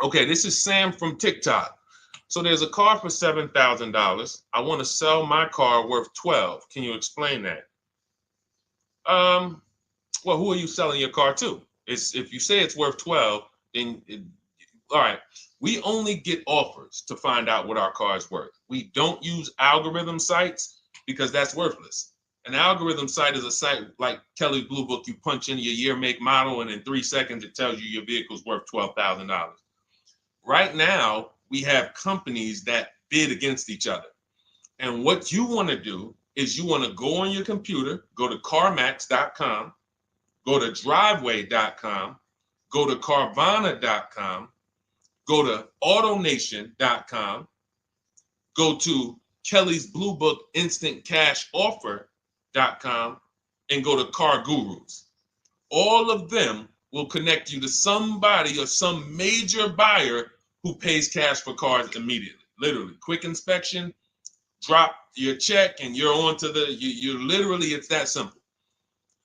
Okay, this is Sam from TikTok. So there's a car for $7,000. I want to sell my car worth 12. Can you explain that? Well, who are you selling your car to? It's if you say it's worth 12, then all right. We only get offers to find out what our car is worth. We don't use algorithm sites because that's worthless. An algorithm site is a site like Kelly's Blue Book. You punch in your year, make, model, and in 3 seconds it tells you your vehicle's worth $12,000. Right now, we have companies that bid against each other. And what you want to do is you want to go on your computer, go to CarMax.com, go to Driveway.com, go to Carvana.com, go to AutoNation.com, go to Kelly's Blue Book Instant Cash Offer.com, and go to Car Gurus. All of them will connect you to somebody or some major buyer who pays cash for cars immediately. Literally, quick inspection, drop your check, and you're on to you literally, it's that simple.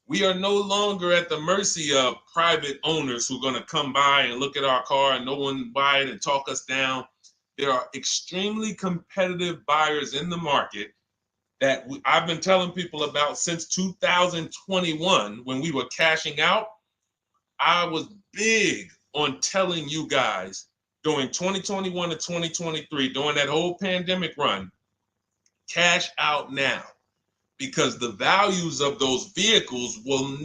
We are no longer at the mercy of private owners who are going to come by and look at our car and no one buy it and talk us down. There are extremely competitive buyers in the market that I've been telling people about since 2021 when we were cashing out. I was big on telling you guys during 2021 to 2023, during that whole pandemic run, cash out now, because the values of those vehicles will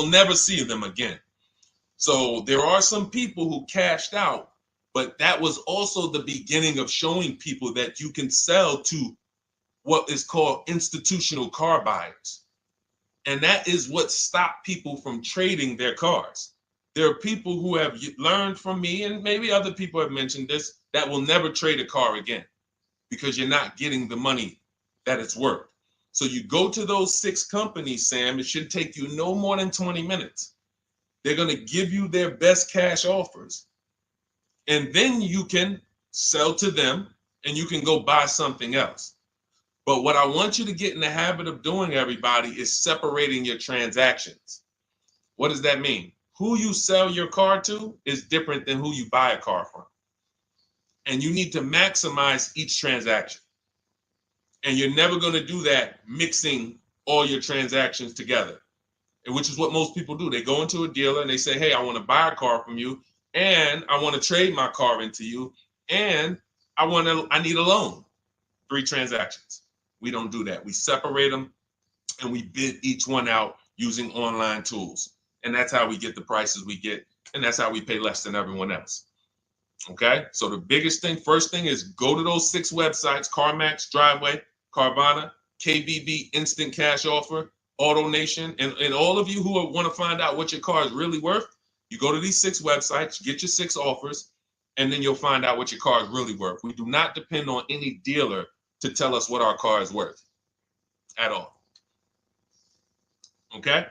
never see them again. So there are some people who cashed out, but that was also the beginning of showing people that you can sell to what is called institutional car buyers. And that is what stopped people from trading their cars. There are people who have learned from me, and maybe other people have mentioned this, that will never trade a car again because you're not getting the money that it's worth. So you go to those 6 companies, Sam, it should take you no more than 20 minutes. They're going to give you their best cash offers. And then you can sell to them and you can go buy something else. But what I want you to get in the habit of doing, everybody, is separating your transactions. What does that mean? Who you sell your car to is different than who you buy a car from. And you need to maximize each transaction. And you're never going to do that mixing all your transactions together, which is what most people do. They go into a dealer and they say, hey, I want to buy a car from you, and I want to trade my car into you, and I need a loan. 3 transactions. We don't do that. We separate them and we bid each one out using online tools. And that's how we get the prices we get. And that's how we pay less than everyone else. Okay. So the biggest thing, first thing is go to those 6 websites: CarMax, Driveway, Carvana, KBB, Instant Cash Offer, AutoNation. And all of you who want to find out what your car is really worth, you go to these 6 websites, get your 6 offers, and then you'll find out what your car is really worth. We do not depend on any dealer to tell us what our car is worth at all. Okay?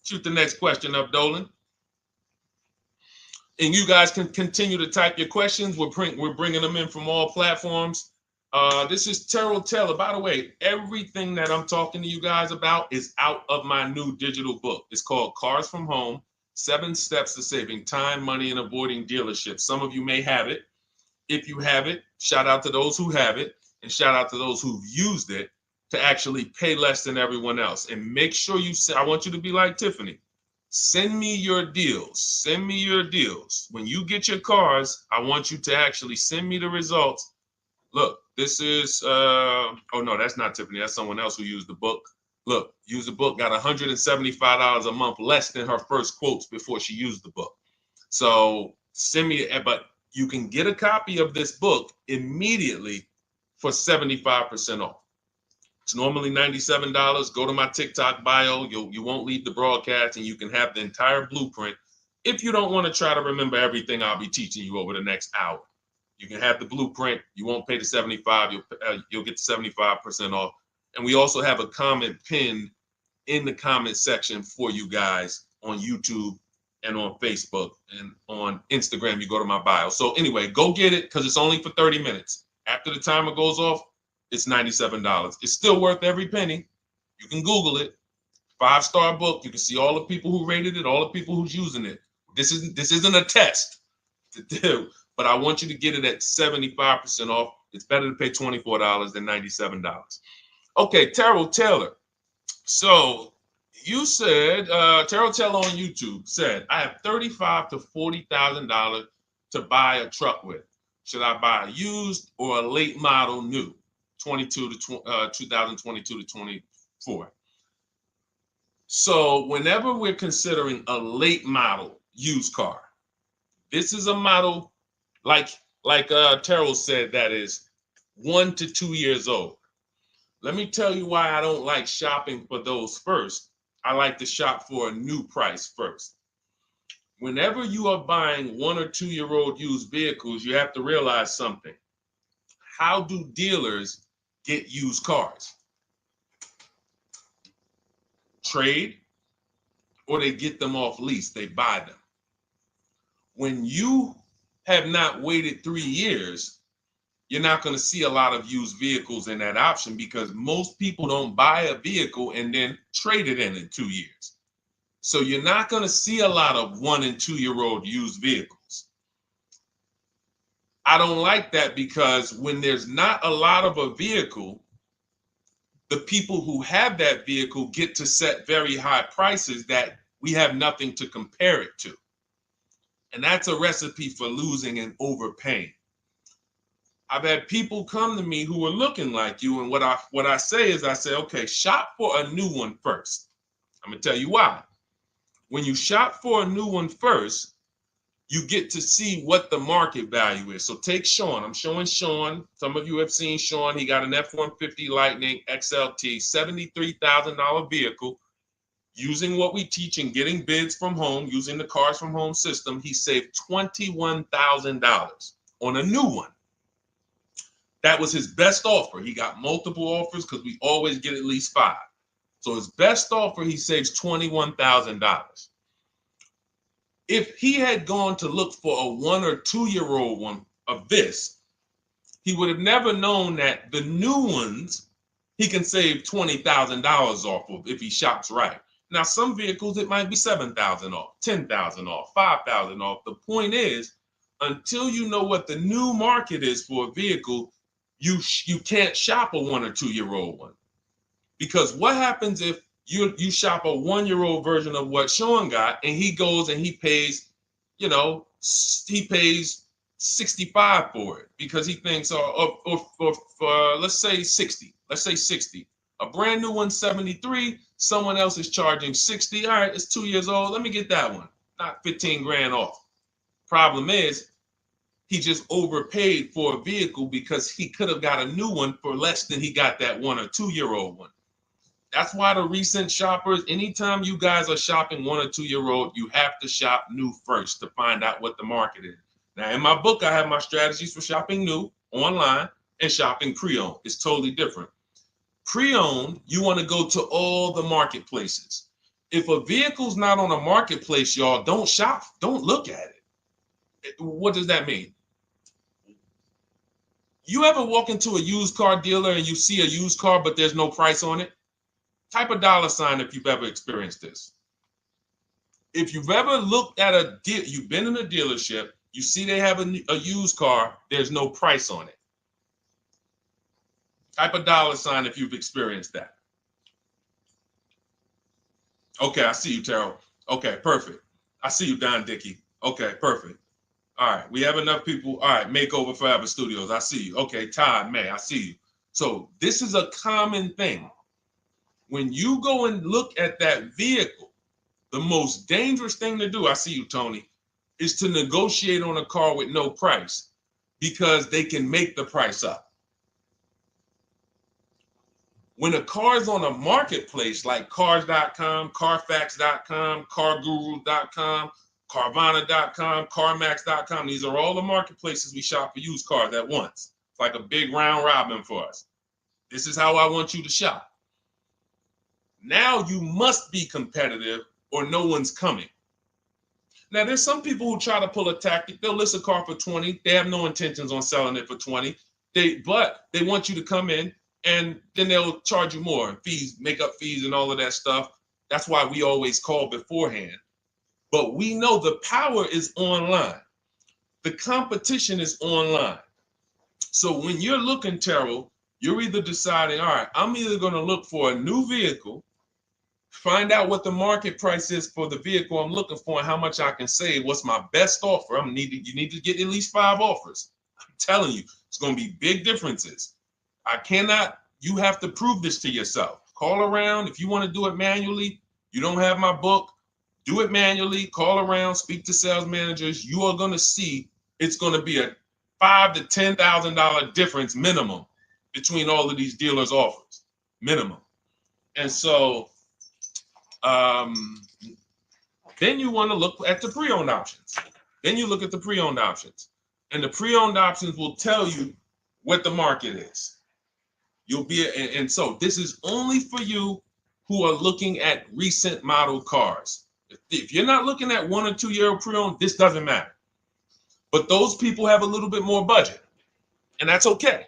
Shoot the next question up, Dolan. And you guys can continue to type your questions. We're bringing them in from all platforms. This is Terrell Taylor. By the way, everything that I'm talking to you guys about is out of my new digital book. It's called Cars from Home, 7 Steps to Saving Time, Money, and Avoiding Dealerships. Some of you may have it. If you have it, shout out to those who have it, and shout out to those who've used it to actually pay less than everyone else. And make sure I want you to be like Tiffany. Send me your deals. Send me your deals. When you get your cars, I want you to actually send me the results. Look, this is, oh no, that's not Tiffany. That's someone else who used the book. Look, used the book, got $175 a month less than her first quotes before she used the book. So send me, but you can get a copy of this book immediately for 75% off. It's normally $97. Go to my TikTok bio. You won't leave the broadcast, and you can have the entire blueprint. If you don't want to try to remember everything I'll be teaching you over the next hour, you can have the blueprint. You won't pay the $75. You'll get the 75% off. And we also have a comment pinned in the comment section for you guys on YouTube and on Facebook, and on Instagram. You go to my bio. So anyway, go get it because it's only for 30 minutes. After the timer goes off, it's $97. It's still worth every penny. You can Google it. 5-star book. You can see all the people who rated it, all the people who's using it. This isn't a test. to do, but I want you to get it at 75% off. It's better to pay $24 than $97. Okay, Terrell Taylor. So you said, Terrell Taylor on YouTube said, I have $35,000 to $40,000 to buy a truck with. Should I buy a used or a late model new, 2022 to 24? So whenever we're considering a late model used car, this is a model like Terrell said that is 1 to 2 years old. Let me tell you why I don't like shopping for those first. I like to shop for a new price first. Whenever you are buying 1 or 2 year old used vehicles, you have to realize something. How do dealers get used cars? Trade, or they get them off lease, they buy them. When you have not waited 3 years, you're not going to see a lot of used vehicles in that option because most people don't buy a vehicle and then trade it in 2 years. So you're not going to see a lot of 1 and 2 year old used vehicles. I don't like that because when there's not a lot of a vehicle, the people who have that vehicle get to set very high prices that we have nothing to compare it to. And that's a recipe for losing and overpaying. I've had people come to me who are looking like you, and what I say is, I say, okay, shop for a new one first. I'm gonna tell you why. When you shop for a new one first, you get to see what the market value is. So take Sean. I'm showing Sean. Some of you have seen Sean. He got an F-150 Lightning XLT, $73,000 vehicle. Using what we teach and getting bids from home, using the Cars from Home system, he saved $21,000 on a new one. That was his best offer. He got multiple offers because we always get at least 5. So his best offer, he saves $21,000. If he had gone to look for a 1 or 2 year old one of this, he would have never known that the new ones he can save $20,000 off of if he shops right. Now, some vehicles, it might be $7,000 off, $10,000 off, $5,000 off. The point is, until you know what the new market is for a vehicle, you can't shop a 1 or 2 year old one. Because what happens if you shop a 1 year old version of what Sean got and he goes and he pays, he pays 65 for it because he thinks, or let's say 60. Let's say 60. A brand new one, 73. Someone else is charging 60. All right, it's 2 years old. Let me get that one. Not 15 grand off. Problem is, he just overpaid for a vehicle because he could have got a new one for less than he got that 1 or 2 year old one. That's why the recent shoppers, anytime you guys are shopping 1 or 2 year old, you have to shop new first to find out what the market is. Now, in my book, I have my strategies for shopping new online and shopping pre-owned. It's totally different. Pre-owned, you want to go to all the marketplaces. If a vehicle's not on a marketplace, y'all, don't shop. Don't look at it. What does that mean? You ever walk into a used car dealer and you see a used car, but there's no price on it? Type a $ if you've ever experienced this. If you've ever looked at a deal, you've been in a dealership, you see they have a used car, there's no price on it. Type a $ if you've experienced that. Okay, I see you, Terrell. Okay, perfect. I see you, Don Dickey. Okay, perfect. All right, we have enough people. All right, Makeover Forever Studios. I see you. Okay, Todd May, I see you. So this is a common thing. When you go and look at that vehicle, the most dangerous thing to do, I see you, Tony, is to negotiate on a car with no price because they can make the price up. When a car is on a marketplace like cars.com, carfax.com, carguru.com, carvana.com, carmax.com, these are all the marketplaces we shop for used cars at once. It's like a big round robin for us. This is how I want you to shop. Now you must be competitive or no one's coming. Now there's some people who try to pull a tactic. They'll list a car for 20. They have no intentions on selling it for 20. But they want you to come in and then they'll charge you more, fees, makeup fees and all of that stuff. That's why we always call beforehand. But we know the power is online. The competition is online. So when you're looking, Terrell, you're either deciding, all right, I'm either going to look for a new vehicle, find out what the market price is for the vehicle I'm looking for and how much I can save. What's my best offer? You need to get at least 5 offers. I'm telling you, it's going to be big differences. You have to prove this to yourself. Call around. If you want to do it manually, you don't have my book, do it manually, call around, speak to sales managers. You are going to see it's going to be a $5,000 to $10,000 difference minimum between all of these dealers' offers, minimum. And so then you want to look at the pre-owned options. Then you look at the pre-owned options. And the pre-owned options will tell you what the market is. And so this is only for you who are looking at recent model cars. If you're not looking at 1 or 2 year old pre-owned, this doesn't matter. But those people have a little bit more budget, and that's okay.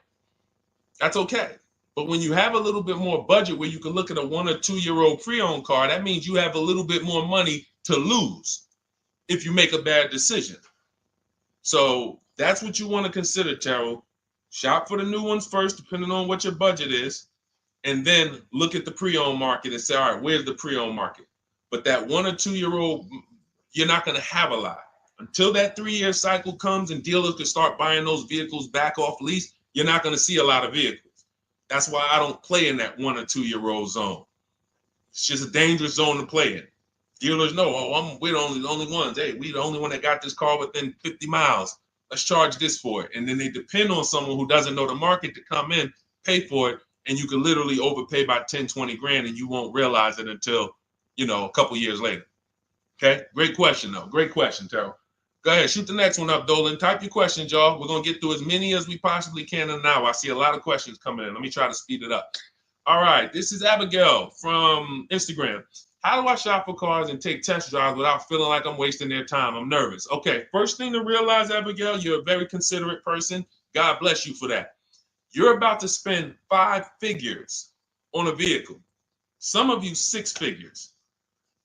That's okay. But when you have a little bit more budget where you can look at a 1 or 2 year old pre-owned car, that means you have a little bit more money to lose if you make a bad decision. So that's what you want to consider, Terrell. Shop for the new ones first, depending on what your budget is, and then look at the pre-owned market and say, all right, where's the pre-owned market? But that 1 or 2 year old, you're not going to have a lot. Until that 3 year cycle comes and dealers can start buying those vehicles back off lease, you're not going to see a lot of vehicles. That's why I don't play in that 1 or 2 year old zone. It's just a dangerous zone to play in. Dealers know, we're the only ones. Hey, we the only one that got this car within 50 miles. Let's charge this for it. And then they depend on someone who doesn't know the market to come in, pay for it, and you can literally overpay by 10, 20 grand and you won't realize it until, a couple years later. Okay, great question though. Great question, Terrell. Go ahead, shoot the next one up, Dolan. Type your questions, y'all. We're going to get through as many as we possibly can in an hour. I see a lot of questions coming in. Let me try to speed it up. All right, this is Abigail from Instagram. How do I shop for cars and take test drives without feeling like I'm wasting their time? I'm nervous. Okay, first thing to realize, Abigail, you're a very considerate person. God bless you for that. You're about to spend 5 figures on a vehicle. Some of you 6 figures.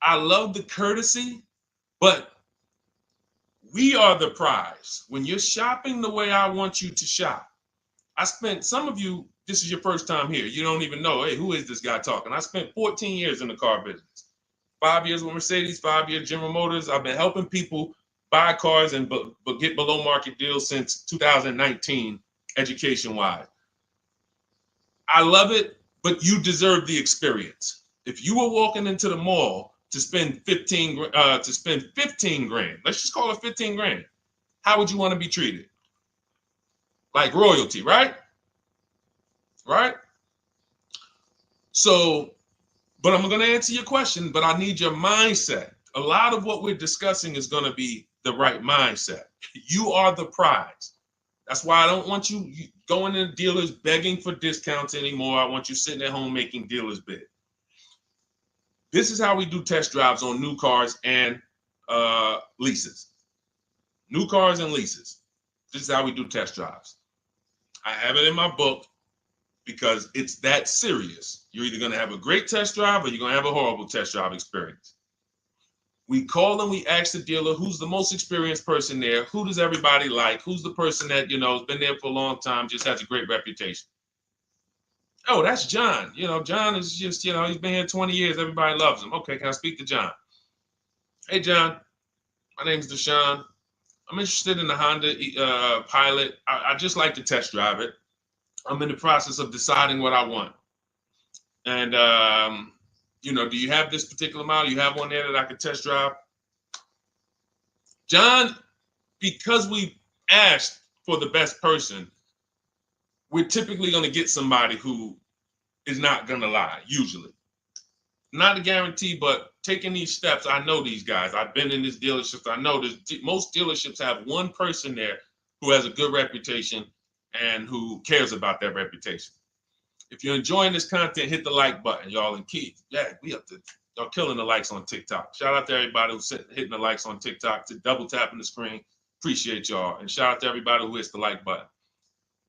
I love the courtesy, but we are the prize. When you're shopping the way I want you to shop, some of you, this is your first time here. You don't even know, hey, who is this guy talking? I spent 14 years in the car business. 5 years with Mercedes, 5 years General Motors. I've been helping people buy cars and get below market deals since 2019, education-wise. I love it, but you deserve the experience. If you were walking into the mall to spend 15 grand, let's just call it 15 grand. How would you want to be treated? Like royalty, right? Right? So, but I'm going to answer your question, but I need your mindset. A lot of what we're discussing is going to be the right mindset. You are the prize. That's why I don't want you going to dealers begging for discounts anymore. I want you sitting at home making dealers bid. This is how we do test drives on new cars and leases. New cars and leases. This is how we do test drives. I have it in my book because it's that serious. You're either going to have a great test drive or you're going to have a horrible test drive experience. We call and we ask the dealer, who's the most experienced person there? Who does everybody like? Who's the person that, has been there for a long time, just has a great reputation? Oh, that's John. John is just, he's been here 20 years. Everybody loves him. Okay, can I speak to John? Hey, John, my name's Deshone. I'm interested in the Honda Pilot. I just like to test drive it. I'm in the process of deciding what I want. And, do you have this particular model? You have one there that I could test drive? John, because we asked for the best person, we're typically going to get somebody who is not going to lie, usually. Not a guarantee, but taking these steps, I know these guys. I've been in this dealership. I know most dealerships have one person there who has a good reputation and who cares about that reputation. If you're enjoying this content, hit the like button, y'all. And Keith, y'all killing the likes on TikTok. Shout out to everybody who's hitting the likes on TikTok, to double tapping the screen. Appreciate y'all. And shout out to everybody who hits the like button.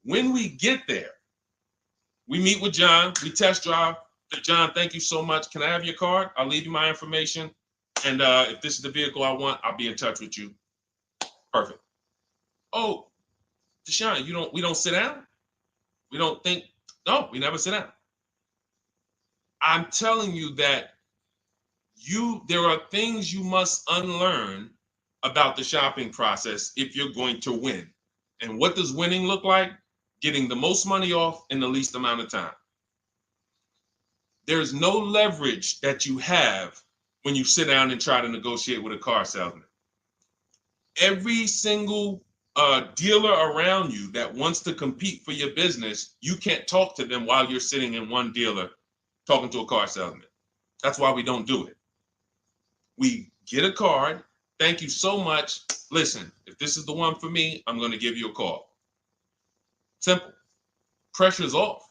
When we get there, we meet with John. We test drive. John, thank you so much. Can I have your card? I'll leave you my information. And if this is the vehicle I want, I'll be in touch with you. Perfect. Oh, Deshone, we don't sit down. We don't think. No, we never sit down. I'm telling you that there are things you must unlearn about the shopping process if you're going to win. And what does winning look like? Getting the most money off in the least amount of time. There's no leverage that you have when you sit down and try to negotiate with a car salesman. Every single dealer around you that wants to compete for your business, you can't talk to them while you're sitting in one dealer talking to a car salesman. That's why we don't do it. We get a card. Thank you so much. Listen, if this is the one for me, I'm going to give you a call. Simple. Pressure's off.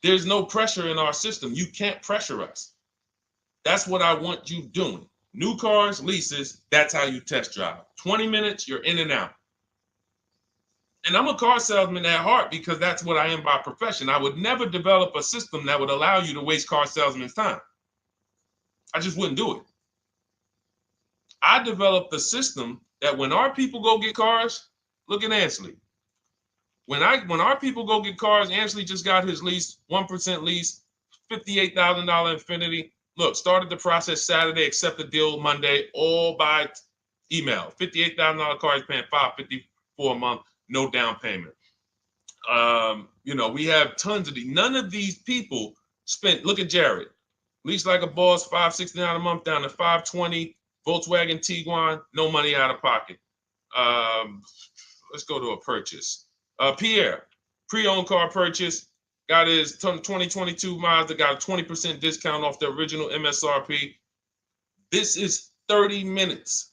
There's no pressure in our system. You can't pressure us. That's what I want you doing. New cars, leases, that's how you test drive. 20 minutes, you're in and out. And I'm a car salesman at heart because that's what I am by profession. I would never develop a system that would allow you to waste car salesmen's time. I just wouldn't do it. I developed a system that when our people go get cars, look at Ansley. When our people go get cars, Ansley just got his lease, 1% lease, $58,000 Infiniti. Look, started the process Saturday, accept the deal Monday, all by email. $58,000 car, he's paying $554 a month, no down payment. We have tons of these. None of these people spent, look at Jared, lease like a boss, $569 a month down to $520, Volkswagen Tiguan, no money out of pocket. Let's go to a purchase. Pierre, pre-owned car purchase, got his 2022 Mazda, got a 20% discount off the original MSRP. This is 30 minutes.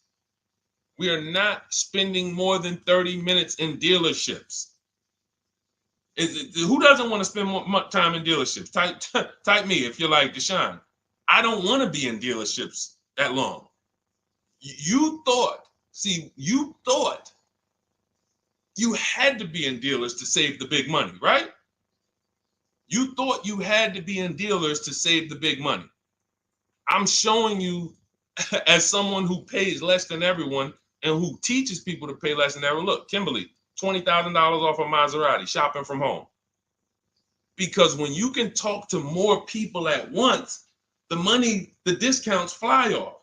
We are not spending more than 30 minutes in dealerships. Who doesn't want to spend more time in dealerships? Type me if you're like Deshone. I don't want to be in dealerships that long. You thought you had to be in dealers to save the big money, right? You thought you had to be in dealers to save the big money. I'm showing you as someone who pays less than everyone and who teaches people to pay less than everyone. Look, Kimberly, $20,000 off a Maserati, shopping from home. Because when you can talk to more people at once, the discounts fly off.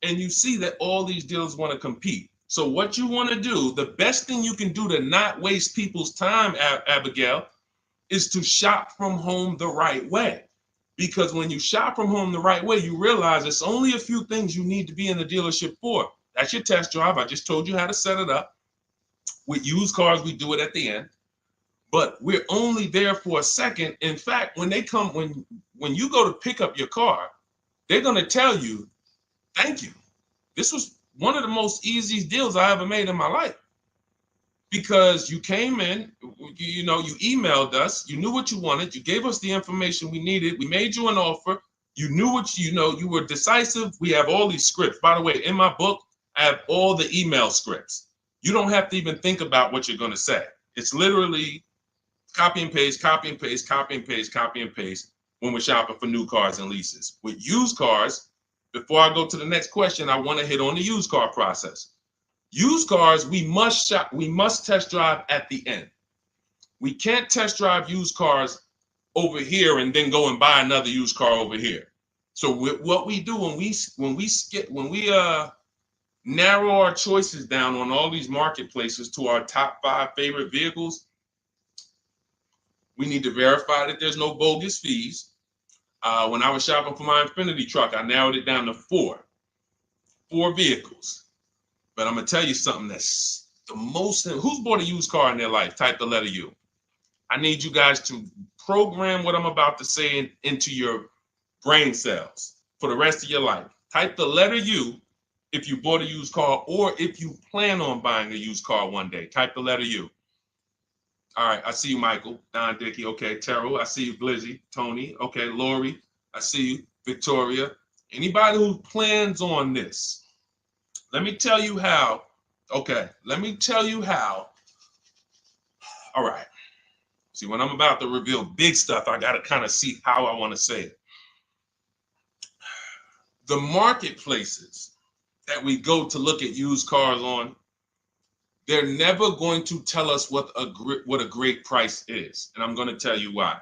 And you see that all these dealers want to compete. So what you want to do, the best thing you can do to not waste people's time, Abigail, is to shop from home the right way. Because when you shop from home the right way, you realize it's only a few things you need to be in the dealership for. That's your test drive. I just told you how to set it up. With used cars, we do it at the end. But we're only there for a second. In fact, when you go to pick up your car, they're going to tell you, thank you. This was one of the most easiest deals I ever made in my life. Because you came in, you emailed us, you knew what you wanted, you gave us the information we needed, we made you an offer, you knew what you were decisive. We have all these scripts. By the way, in my book, I have all the email scripts. You don't have to even think about what you're going to say. It's literally copy and paste, copy and paste, copy and paste, copy and paste when we're shopping for new cars and leases. With used cars, before I go to the next question, I want to hit on the used car process. Used cars, we must test drive at the end. We can't test drive used cars over here and then go and buy another used car over here. So what we do when we narrow our choices down on all these marketplaces to our top 5 favorite vehicles, we need to verify that there's no bogus fees. When I was shopping for my Infiniti truck, I narrowed it down to 4 vehicles. But I'm going to tell you something that's the most, who's bought a used car in their life? Type the letter U. I need you guys to program what I'm about to say into your brain cells for the rest of your life. Type the letter U if you bought a used car or if you plan on buying a used car one day. Type the letter U. All right, I see you, Michael. Don Dickey, okay. Terrell, I see you. Glizzy, Tony, okay. Lori, I see you. Victoria. Anybody who plans on this, let me tell you how. Okay, let me tell you how. All right. See, when I'm about to reveal big stuff, I got to kind of see how I want to say it. The marketplaces that we go to look at used cars on, They're never going to tell us what a great price is. And I'm going to tell you why.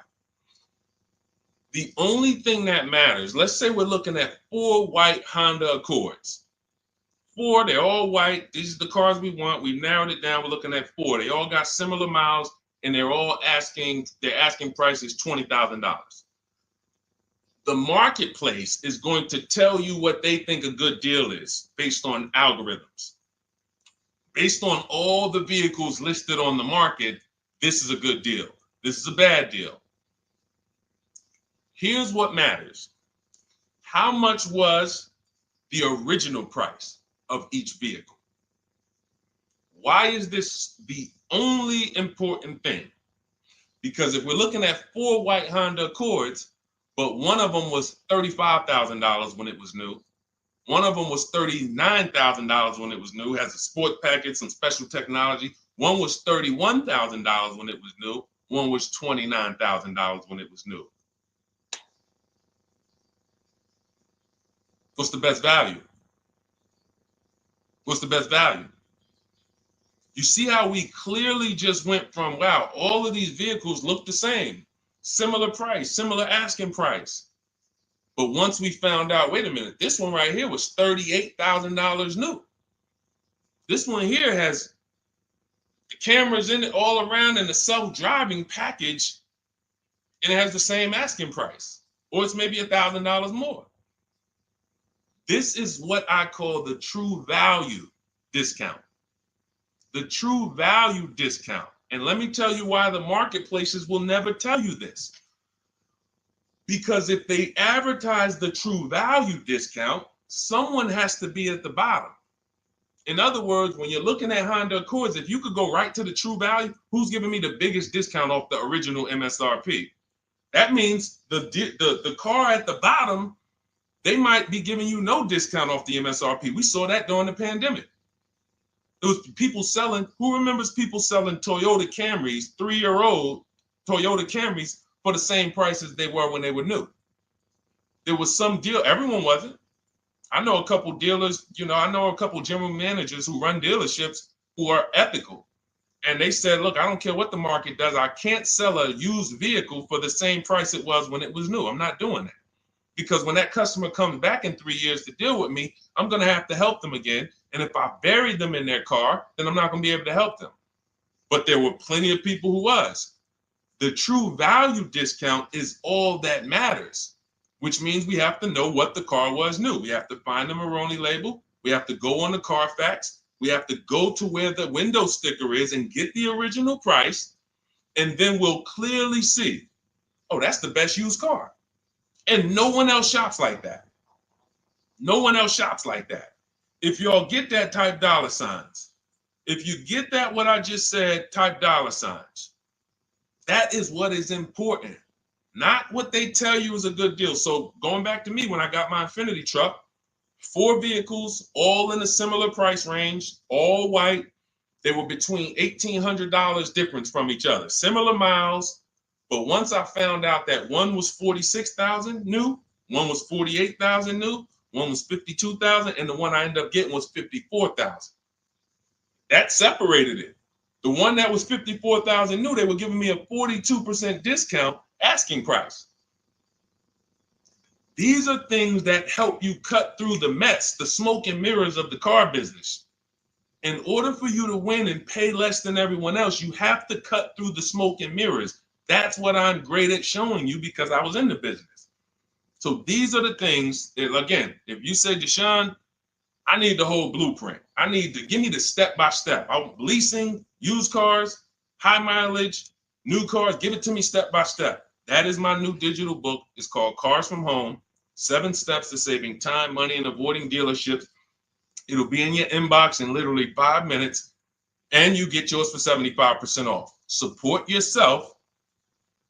The only thing that matters, let's say we're looking at 4 white Honda Accords. 4, they're all white. These are the cars we want. We've narrowed it down. We're looking at 4. They all got similar miles, and they're asking price is $20,000. The marketplace is going to tell you what they think a good deal is based on algorithms. Based on all the vehicles listed on the market, this is a good deal. This is a bad deal. Here's what matters. How much was the original price of each vehicle? Why is this the only important thing? Because if we're looking at 4 white Honda Accords, but one of them was $35,000 when it was new, one of them was $39,000 when it was new, has a sport package, some special technology. One was $31,000 when it was new. One was $29,000 when it was new. What's the best value? What's the best value? You see how we clearly just went from, wow, all of these vehicles look the same, similar price, similar asking price. But once we found out, wait a minute, this one right here was $38,000 new. This one here has the cameras in it all around and the self-driving package, and it has the same asking price, or it's maybe $1,000 more. This is what I call the true value discount. The true value discount. And let me tell you why the marketplaces will never tell you this. Because if they advertise the true value discount, someone has to be at the bottom. In other words, when you're looking at Honda Accords, if you could go right to the true value, who's giving me the biggest discount off the original MSRP? That means the car at the bottom, they might be giving you no discount off the MSRP. We saw that during the pandemic. It was people selling, who remembers people selling Toyota Camrys, 3-year-old Toyota Camrys for the same price as they were when they were new? There was some deal, everyone wasn't. I know a couple dealers, I know a couple general managers who run dealerships who are ethical. And they said, look, I don't care what the market does. I can't sell a used vehicle for the same price it was when it was new. I'm not doing that. Because when that customer comes back in 3 years to deal with me, I'm going to have to help them again. And if I bury them in their car, then I'm not going to be able to help them. But there were plenty of people who was. The true value discount is all that matters, which means we have to know what the car was new. We have to find the Maroni label. We have to go on the Carfax. We have to go to where the window sticker is and get the original price. And then we'll clearly see, oh, that's the best used car. And no one else shops like that. No one else shops like that. If y'all get that, type dollar signs. If you get that, what I just said, type dollar signs. That is what is important, not what they tell you is a good deal. So going back to me, when I got my Infinity truck, 4 vehicles, all in a similar price range, all white. They were between $1,800 difference from each other, similar miles. But once I found out that one was 46,000 new, one was 48,000 new, one was 52,000, and the one I ended up getting was 54,000. That separated it. The one that was 54,000 new, they were giving me a 42% discount asking price. These are things that help you cut through the mess, the smoke and mirrors of the car business. In order for you to win and pay less than everyone else, you have to cut through the smoke and mirrors. That's what I'm great at showing you because I was in the business. So these are the things that, again, if you say, Deshone, I need the whole blueprint. I need to give me the step-by-step. I'm leasing, used cars, high mileage, new cars. Give it to me step-by-step. That is my new digital book. It's called Cars from Home, 7 Steps to Saving Time, Money, and Avoiding Dealerships. It'll be in your inbox in literally 5 minutes, and you get yours for 75% off. Support yourself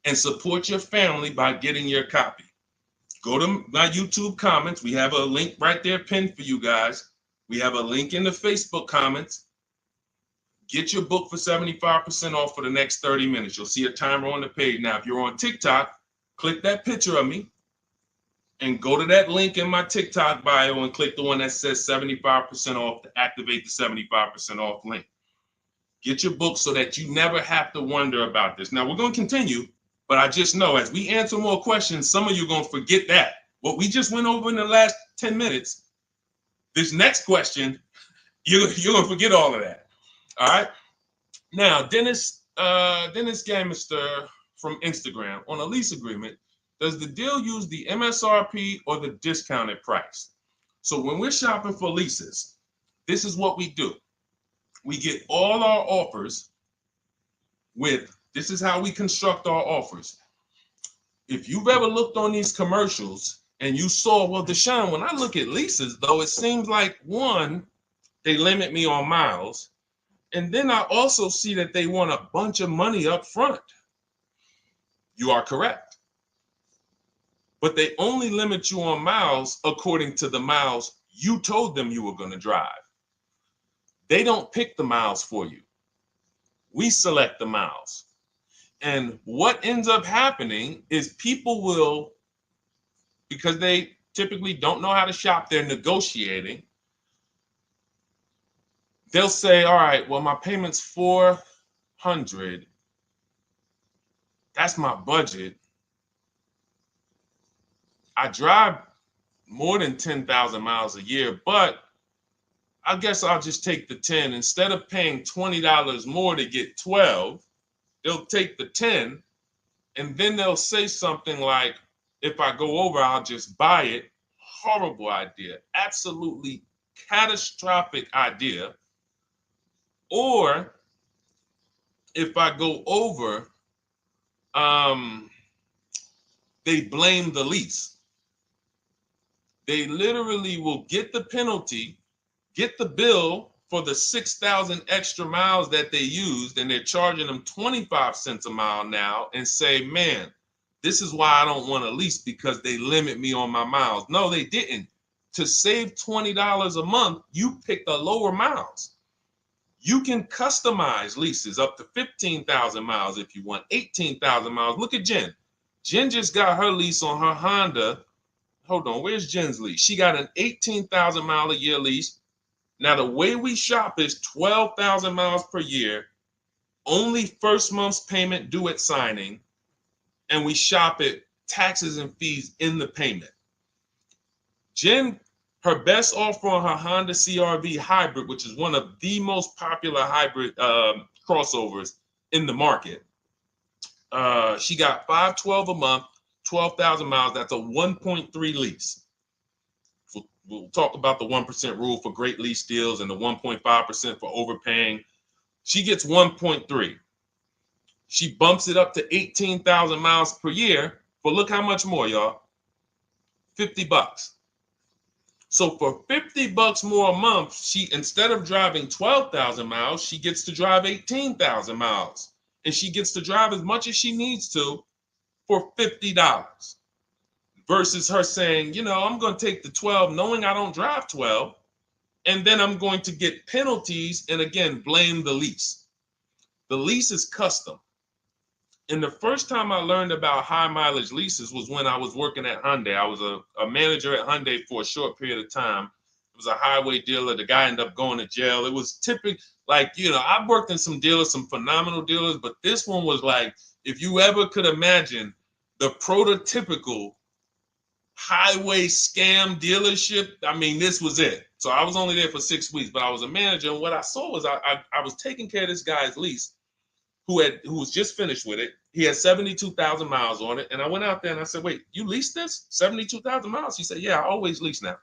and support your family by getting your copy. Go to my YouTube comments. We have a link right there pinned for you guys. We have a link in the Facebook comments. Get your book for 75% off for the next 30 minutes. You'll see a timer on the page. Now, if you're on TikTok, click that picture of me and go to that link in my TikTok bio and click the one that says 75% off to activate the 75% off link. Get your book so that you never have to wonder about this. Now, we're going to continue, but I just know as we answer more questions, some of you are going to forget that. What we just went over in the last 10 minutes, this next question, you're going to forget all of that. All right? Now, Dennis Gamister from Instagram, on a lease agreement, does the deal use the MSRP or the discounted price? So when we're shopping for leases, this is what we do. We get all our offers this is how we construct our offers. If you've ever looked on these commercials and you saw, well, Deshone, when I look at leases, though, it seems like, one, they limit me on miles. And then I also see that they want a bunch of money up front. You are correct. But they only limit you on miles according to the miles you told them you were going to drive. They don't pick the miles for you. We select the miles. And what ends up happening is people will, because they typically don't know how to shop, they're negotiating. They'll say, all right, well, my payment's $400. That's my budget. I drive more than 10,000 miles a year, but I guess I'll just take the 10. Instead of paying $20 more to get 12, they'll take the 10, and then they'll say something like, if I go over, I'll just buy it. Horrible idea. Absolutely catastrophic idea. Or if I go over, they blame the lease. They literally will get the penalty, get the bill for the 6,000 extra miles that they used, and they're charging them 25 cents a mile now, and say, man, this is why I don't want to lease, because they limit me on my miles. No, they didn't. To save $20 a month, you picked the lower miles. You can customize leases up to 15,000 miles if you want, 18,000 miles. Look at Jen. Jen just got her lease on her Honda. Hold on, where's Jen's lease? She got an 18,000 mile a year lease. Now, the way we shop is 12,000 miles per year, only first month's payment due at signing, and we shop it taxes and fees in the payment. Jen, her best offer on her Honda CR-V hybrid, which is one of the most popular hybrid crossovers in the market, she got $512 a month, 12,000 miles. That's a 1.3 lease. We'll talk about the 1% rule for great lease deals and the 1.5% for overpaying. She gets 1.3. She bumps it up to 18,000 miles per year. But look how much more, y'all. $50. So for $50 more a month, she, instead of driving 12,000 miles, she gets to drive 18,000 miles. And she gets to drive as much as she needs to for $50. Versus her saying, you know, I'm going to take the 12 knowing I don't drive 12, and then I'm going to get penalties and, again, blame the lease. The lease is custom. And the first time I learned about high mileage leases was when I was working at Hyundai. I was a manager at Hyundai for a short period of time. It was a highway dealer. The guy ended up going to jail. It was typical, like, you know, I've worked in some dealers, some phenomenal dealers, but this one was like, if you ever could imagine the prototypical highway scam dealership, I mean, this was it. So I was only there for 6 weeks, but I was a manager, and what I saw was I was taking care of this guy's lease who was just finished with it. He had 72,000 miles on it, and I went out there and I said, wait, you leased this? 72,000 miles? He said, yeah, I always lease now.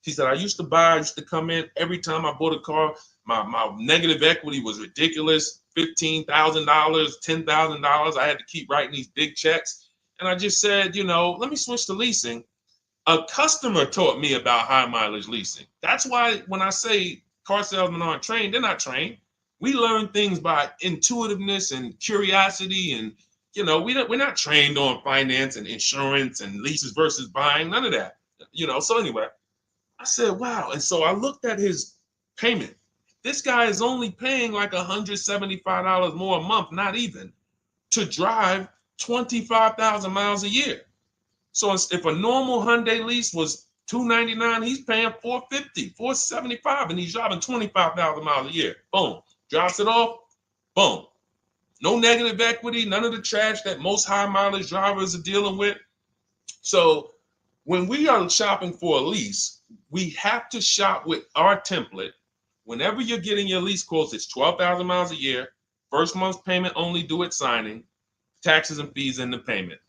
He said, I used to come in every time I bought a car, my negative equity was ridiculous, $15,000, $10,000. I had to keep writing these big checks. And I just said, you know, let me switch to leasing. A customer taught me about high mileage leasing. That's why when I say car salesmen aren't trained, they're not trained. We learn things by intuitiveness and curiosity, and you know, we're not trained on finance and insurance and leases versus buying, none of that. You know, so anyway, I said, wow. And so I looked at his payment. This guy is only paying like $175 more a month, not even, to drive 25,000 miles a year. So if a normal Hyundai lease was $299, he's paying $450, $475, and he's driving 25,000 miles a year. Boom, drops it off, Boom. No negative equity, none of the trash that most high mileage drivers are dealing with. So when we are shopping for a lease, we have to shop with our template. Whenever you're getting your lease quotes, it's 12,000 miles a year, first month's payment only due at signing, taxes and fees in the payment.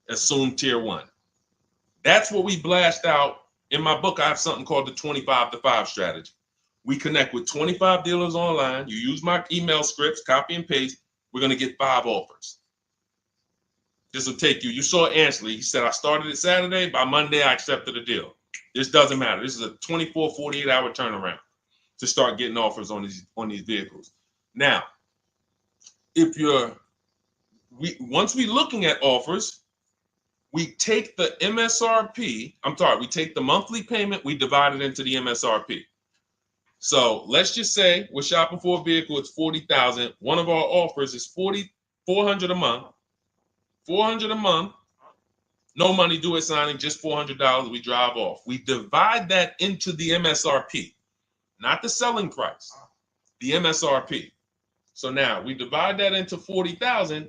Assume tier 1. That's what we blast out. In my book, I have something called the 25 to 5 strategy. We connect with 25 dealers online. You use my email scripts, copy and paste. We're going to get 5 offers. This will take you. You saw Ansley. He said, I started it Saturday. By Monday, I accepted a deal. This doesn't matter. This is a 24, 48-hour turnaround to start getting offers on these vehicles. Now, once we're looking at offers, we take the MSRP. We take the monthly payment. We divide it into the MSRP. So let's just say we're shopping for a vehicle. It's $40,000. One of our offers is $400 a month. $400 a month. No money due at signing. Just $400. We drive off. We divide that into the MSRP, not the selling price. The MSRP. So now we divide that into 40,000.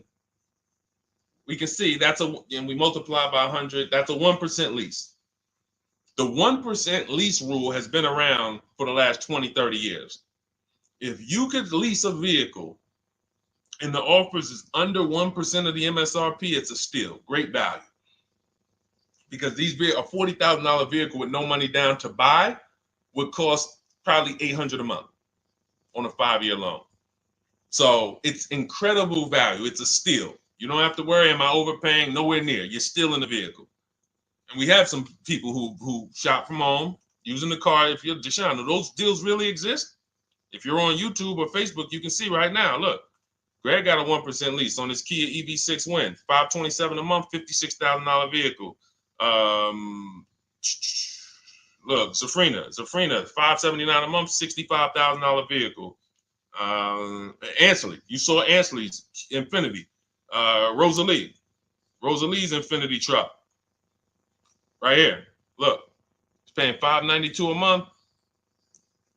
We can see and we multiply by 100. That's a 1% lease. The 1% lease rule has been around for the last 20, 30 years. If you could lease a vehicle and the offers is under 1% of the MSRP, it's a steal. Great value. Because a $40,000 vehicle with no money down to buy would cost probably $800 a month on a 5-year loan. So it's incredible value. It's a steal. You don't have to worry, am I overpaying? Nowhere near. You're still in the vehicle. And we have some people who shop from home using the car. If you're Deshone, do those deals really exist? If you're on YouTube or Facebook, you can see right now. Look, Greg got a 1% lease on his Kia EV6 Win, $527 a month, $56,000 vehicle. Look, Zafrina, $579 a month, $65,000 vehicle. Ansley, you saw Ansley's Infinity. Rosalie's Infinity truck. Right here. Look, it's paying $592 a month,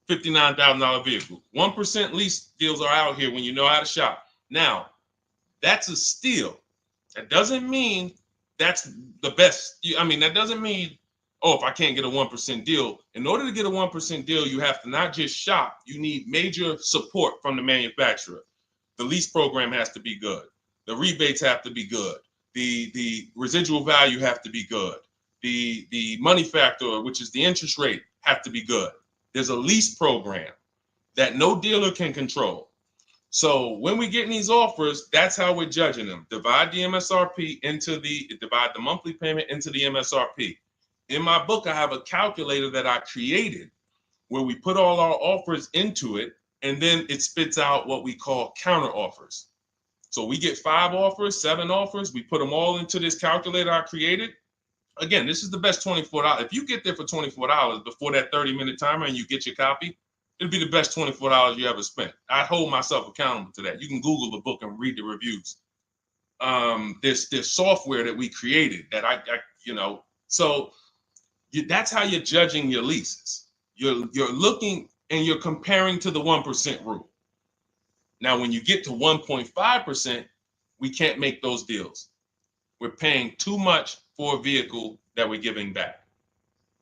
$59,000 vehicle. 1% lease deals are out here when you know how to shop. Now, that's a steal. That doesn't mean that's the best. That doesn't mean, if I can't get a 1% deal. In order to get a 1% deal, you have to not just shop. You need major support from the manufacturer. The lease program has to be good. The rebates have to be good. The residual value have to be good. The money factor, which is the interest rate, have to be good. There's a lease program that no dealer can control. So when we get these offers, that's how we're judging them. Divide the monthly payment into the MSRP. In my book, I have a calculator that I created where we put all our offers into it, and then it spits out what we call counter offers. So we get 5 offers, 7 offers. We put them all into this calculator I created. Again, this is the best $24. If you get there for $24 before that 30-minute timer and you get your copy, it'll be the best $24 you ever spent. I hold myself accountable to that. You can Google the book and read the reviews. There's software that we created that that's how you're judging your leases. You're looking and you're comparing to the 1% rule. Now, when you get to 1.5%, we can't make those deals. We're paying too much for a vehicle that we're giving back.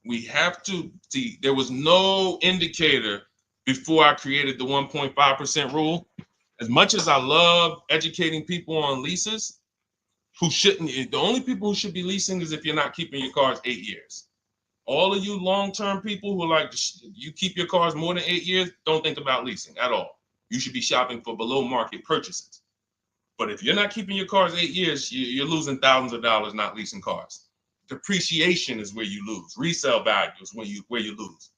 We have to see, there was no indicator before I created the 1.5% rule. As much as I love educating people on leases, the only people who should be leasing is if you're not keeping your cars 8 years. All of you long-term people who you keep your cars more than 8 years, don't think about leasing at all. You should be shopping for below market purchases. But if you're not keeping your cars 8 years, you're losing thousands of dollars not leasing cars. Depreciation is where you lose. Resale value is where you lose.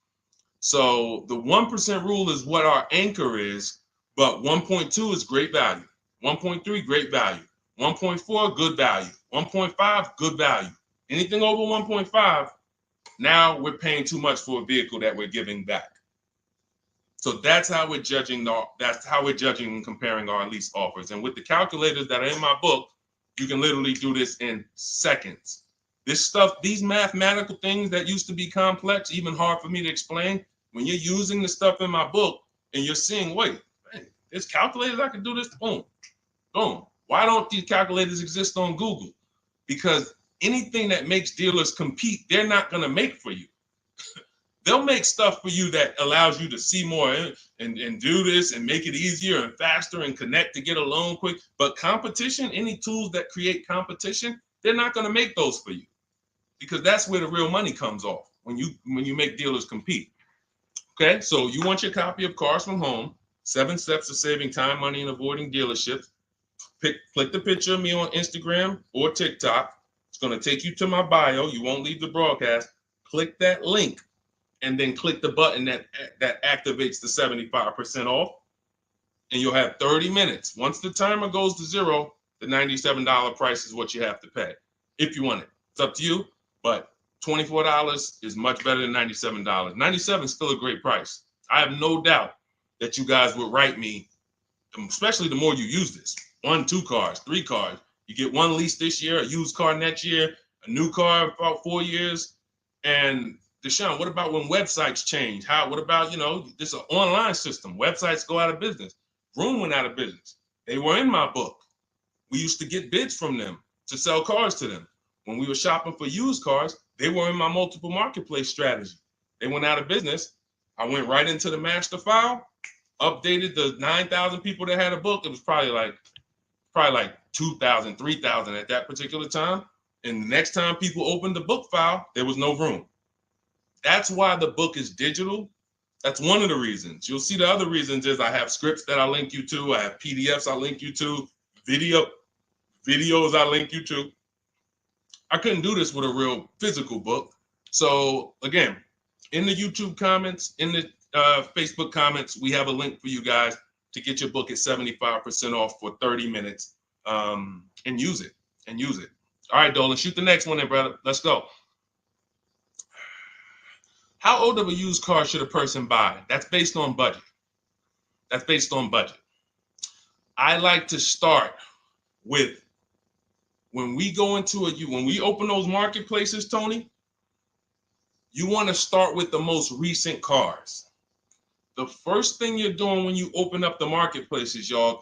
So the 1% rule is what our anchor is, but 1.2 is great value. 1.3, great value. 1.4, good value. 1.5, good value. Anything over 1.5, now we're paying too much for a vehicle that we're giving back. So that's how we're judging. That's how we're judging and comparing our lease offers. And with the calculators that are in my book, you can literally do this in seconds. This stuff, these mathematical things that used to be complex, even hard for me to explain, when you're using the stuff in my book and you're seeing, wait, There's calculators I can do this. Boom, boom. Why don't these calculators exist on Google? Because anything that makes dealers compete, they're not going to make for you. They'll make stuff for you that allows you to see more and do this and make it easier and faster and connect to get a loan quick. But competition, any tools that create competition, they're not going to make those for you, because that's where the real money comes off when you make dealers compete. Okay, so you want your copy of Cars from Home, 7 Steps of Saving Time, Money, and Avoiding Dealerships. Click the picture of me on Instagram or TikTok. It's going to take you to my bio. You won't leave the broadcast. Click that link and then click the button that activates the 75% off, and you'll have 30 minutes. Once the timer goes to 0, the $97 price is what you have to pay if you want it. It's up to you, but $24 is much better than $97. $97 is still a great price. I have no doubt that you guys would write me, especially the more you use this. 1, 2 cars, 3 cars. You get 1 lease this year, a used car next year, a new car in about 4 years. And Deshone, what about when websites change? What about, this is an online system. Websites go out of business. Vroom went out of business. They were in my book. We used to get bids from them to sell cars to them. When we were shopping for used cars, they were in my multiple marketplace strategy. They went out of business. I went right into the master file, updated the 9,000 people that had a book. It was probably like 2,000, 3,000 at that particular time. And the next time people opened the book file, there was no room. That's why the book is digital. That's one of the reasons. You'll see the other reasons is I have scripts that I link you to. I have PDFs I link you to. Videos I link you to. I couldn't do this with a real physical book. So again, in the YouTube comments, in the Facebook comments, we have a link for you guys to get your book at 75% off for 30 minutes and use it. All right, Dolan, shoot the next one then, brother. Let's go. How old of a used car should a person buy? That's based on budget. I like to start with, when we open those marketplaces, Tony, you want to start with the most recent cars. The first thing you're doing when you open up the marketplaces, y'all,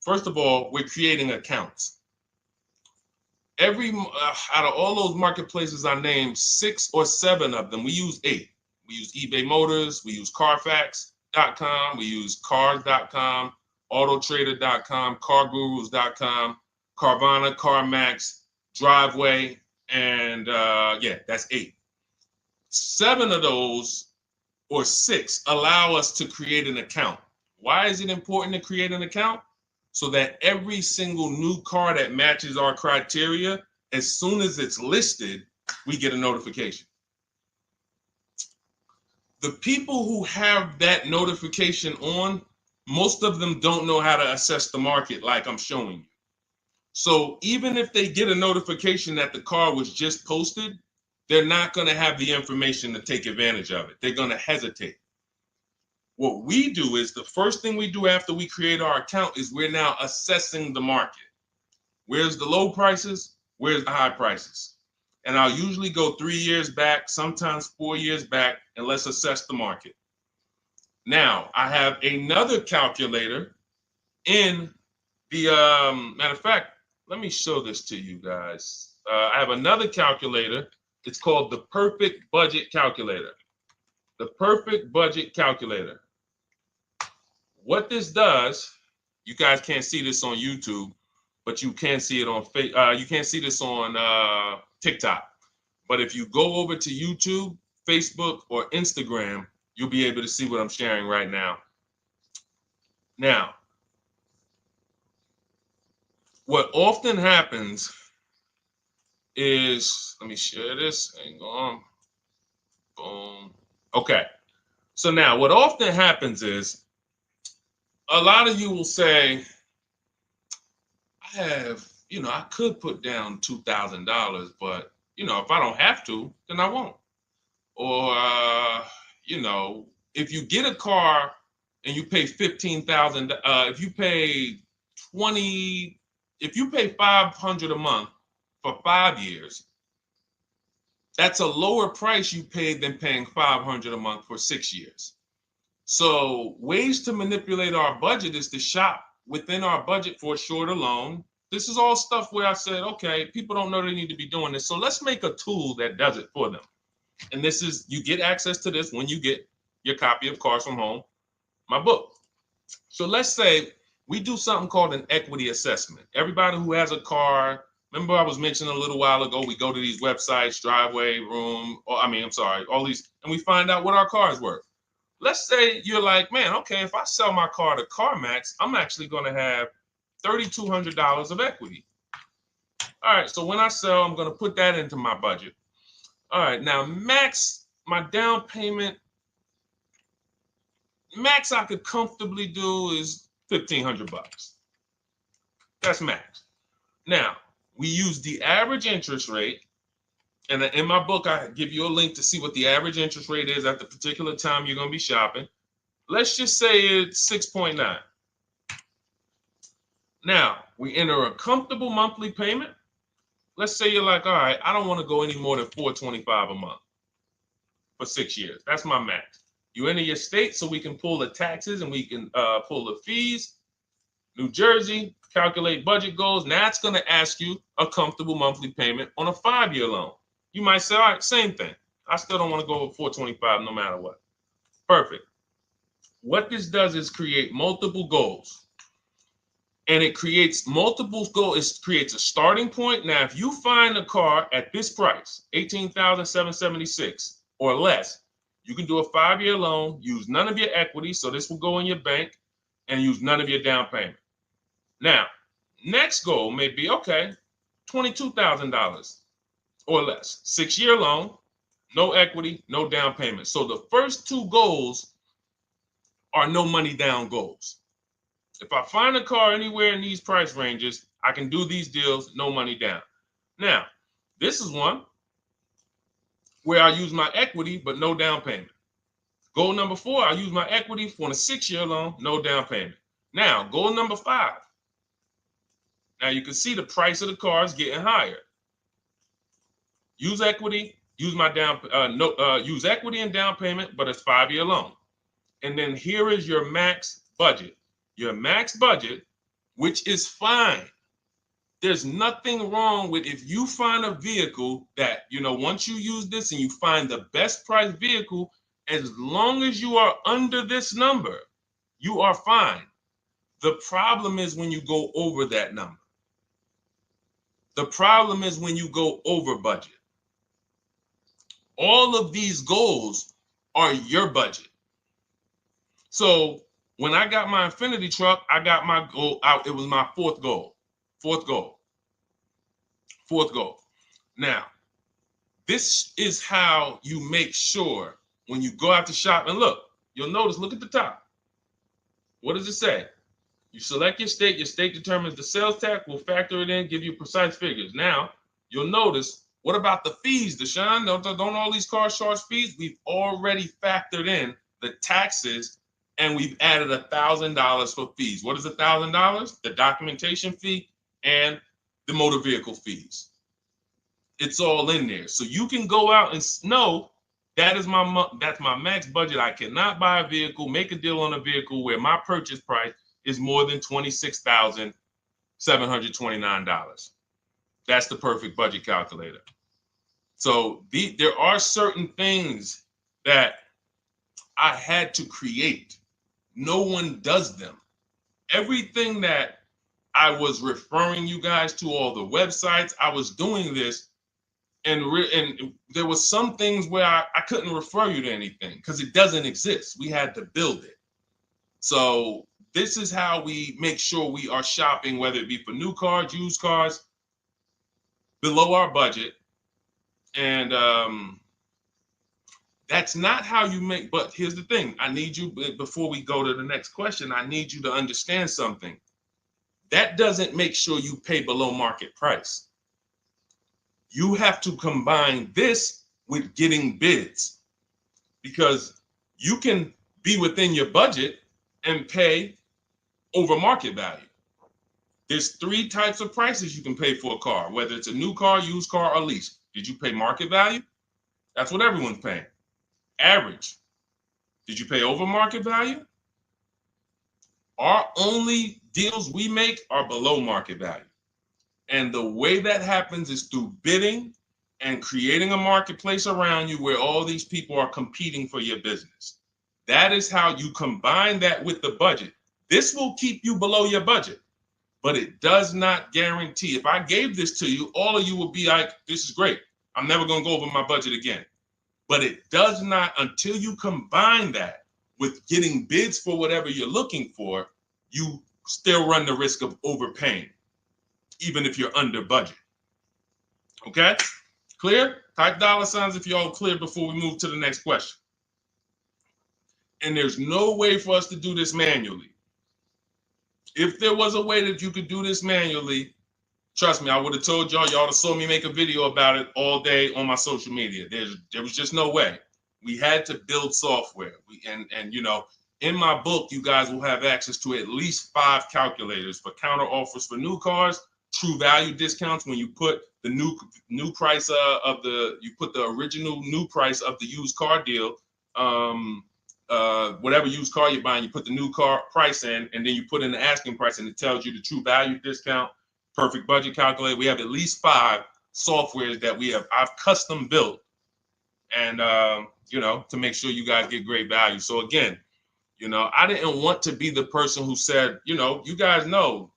first of all, we're creating accounts. Out of all those marketplaces I named, 6 or 7 of them, we use 8. We use eBay Motors, we use Carfax.com, we use Cars.com, Autotrader.com, CarGurus.com, Carvana, CarMax, Driveway, and that's 8. 7 of those, or 6, allow us to create an account. Why is it important to create an account? So that every single new car that matches our criteria, as soon as it's listed, we get a notification. The people who have that notification on, most of them don't know how to assess the market like I'm showing you. So even if they get a notification that the car was just posted, they're not going to have the information to take advantage of it. They're going to hesitate. What we do is, the first thing we do after we create our account is we're now assessing the market. Where's the low prices? Where's the high prices? And I'll usually go 3 years back, sometimes 4 years back, and let's assess the market. Now, I have another calculator in the, matter of fact, let me show this to you guys. I have another calculator. It's called the Perfect Budget Calculator. The Perfect Budget Calculator. What this does, you guys can't see this on YouTube, but you can see it on you can't see this on TikTok. But if you go over to YouTube, Facebook, or Instagram, you'll be able to see what I'm sharing right now. Now, what often happens is, let me share this. Hang on. Boom. Okay. So now what often happens is, a lot of you will say, I could put down $2,000, but, if I don't have to, then I won't. Or, if you get a car and you pay $15,000, if you pay $500 a month for 5 years, that's a lower price you paid than paying $500 a month for 6 years. So ways to manipulate our budget is to shop within our budget for a shorter loan. This is all stuff where I said, okay, people don't know they need to be doing this. So let's make a tool that does it for them. And this is, you get access to this when you get your copy of Cars from Home, my book. So let's say we do something called an equity assessment. Everybody who has a car, remember I was mentioning a little while ago, we go to these websites, Driveway, Room, or all these, and we find out what our car is worth. Let's say you're like, man, okay, if I sell my car to CarMax, I'm actually going to have $3,200 of equity. All right, so when I sell, I'm going to put that into my budget. All right, now max, my down payment, max I could comfortably do is $1,500. That's max. Now, we use the average interest rate, and in my book, I give you a link to see what the average interest rate is at the particular time you're going to be shopping. Let's just say it's 6.9. Now, we enter a comfortable monthly payment. Let's say you're like, all right, I don't want to go any more than $425 a month for 6 years. That's my max. You enter your state so we can pull the taxes and we can pull the fees. New Jersey, calculate budget goals. Now it's going to ask you a comfortable monthly payment on a 5-year loan. You might say, all right, same thing. I still don't want to go over 425 no matter what. Perfect. What this does is create multiple goals. And it creates multiple goals. It creates a starting point. Now, if you find a car at this price, $18,776 or less, you can do a 5-year loan, use none of your equity, so this will go in your bank, and use none of your down payment. Now, next goal may be, okay, $22,000 or less. 6-year loan, no equity, no down payment. So the first two goals are no money down goals. If I find a car anywhere in these price ranges, I can do these deals, no money down. Now, this is one where I use my equity, but no down payment. Goal number 4, I use my equity for a 6-year loan, no down payment. Now, goal number 5. Now you can see the price of the car is getting higher. Use equity, use my use equity and down payment, but it's 5-year loan. And then here is your max budget. Your max budget, which is fine. There's nothing wrong with if you find a vehicle that, once you use this and you find the best price vehicle, as long as you are under this number, you are fine. The problem is when you go over that number. The problem is when you go over budget. All of these goals are your budget. So when I got my Infiniti truck, I got my goal out. It was my fourth goal. Now, this is how you make sure when you go out to shop, and look at the top. What does it say? You select your state determines the sales tax, will factor it in, give you precise figures. Now, you'll notice, what about the fees, Deshone? Don't all these cars charge fees? We've already factored in the taxes, and we've added $1,000 for fees. What is $1,000? The documentation fee and the motor vehicle fees. It's all in there. So you can go out and know that's my max budget. I cannot buy a vehicle, make a deal on a vehicle where my purchase price is more than $26,729. That's the perfect budget calculator. So there are certain things that I had to create. No one does them. Everything that I was referring you guys to, all the websites, I was doing this, and there was some things where I couldn't refer you to anything because it doesn't exist. We had to build it. So this is how we make sure we are shopping, whether it be for new cars, used cars, below our budget. And that's not how you make, but here's the thing. I need you, before we go to the next question, I need you to understand something. That doesn't make sure you pay below market price. You have to combine this with getting bids, because you can be within your budget and pay over market value. There's 3 types of prices you can pay for a car, whether it's a new car, used car, or lease. Did you pay market value? That's what everyone's paying. Average. Did you pay over market value? Our only deals we make are below market value. And the way that happens is through bidding and creating a marketplace around you where all these people are competing for your business. That is how you combine that with the budget. This will keep you below your budget, but it does not guarantee. If I gave this to you, all of you would be like, this is great. I'm never going to go over my budget again. But it does not, until you combine that with getting bids for whatever you're looking for, you still run the risk of overpaying, even if you're under budget. Okay? Clear? Type $ if y'all clear before we move to the next question. And there's no way for us to do this manually. If there was a way that you could do this manually, trust me, I would have told y'all to saw me make a video about it all day on my social media. There was just no way. We had to build software. And you know, in my book, you guys will have access to at least 5 calculators for counter offers for new cars, true value discounts when you put the new price you put the original new price of the used car deal, whatever used car you're buying, you put the new car price in, and then you put in the asking price, and it tells you the true value discount, perfect budget calculator. We have at least 5 softwares that I've custom built, and you know, to make sure you guys get great value. So again, you know, I didn't want to be the person who said, you know, you guys know,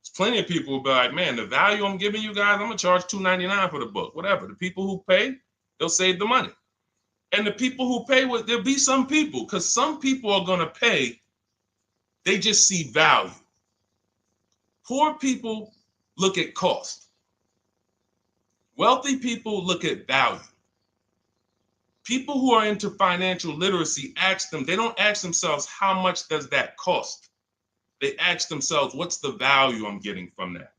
there's plenty of people who be like, man, the value I'm giving you guys, I'm gonna charge $2.99 for the book, whatever. The people who pay, they'll save the money. And the people who pay, there'll be some people, because some people are gonna pay, they just see value. Poor people look at cost. Wealthy people look at value. People who are into financial literacy they don't ask themselves, how much does that cost? They ask themselves, what's the value I'm getting from that?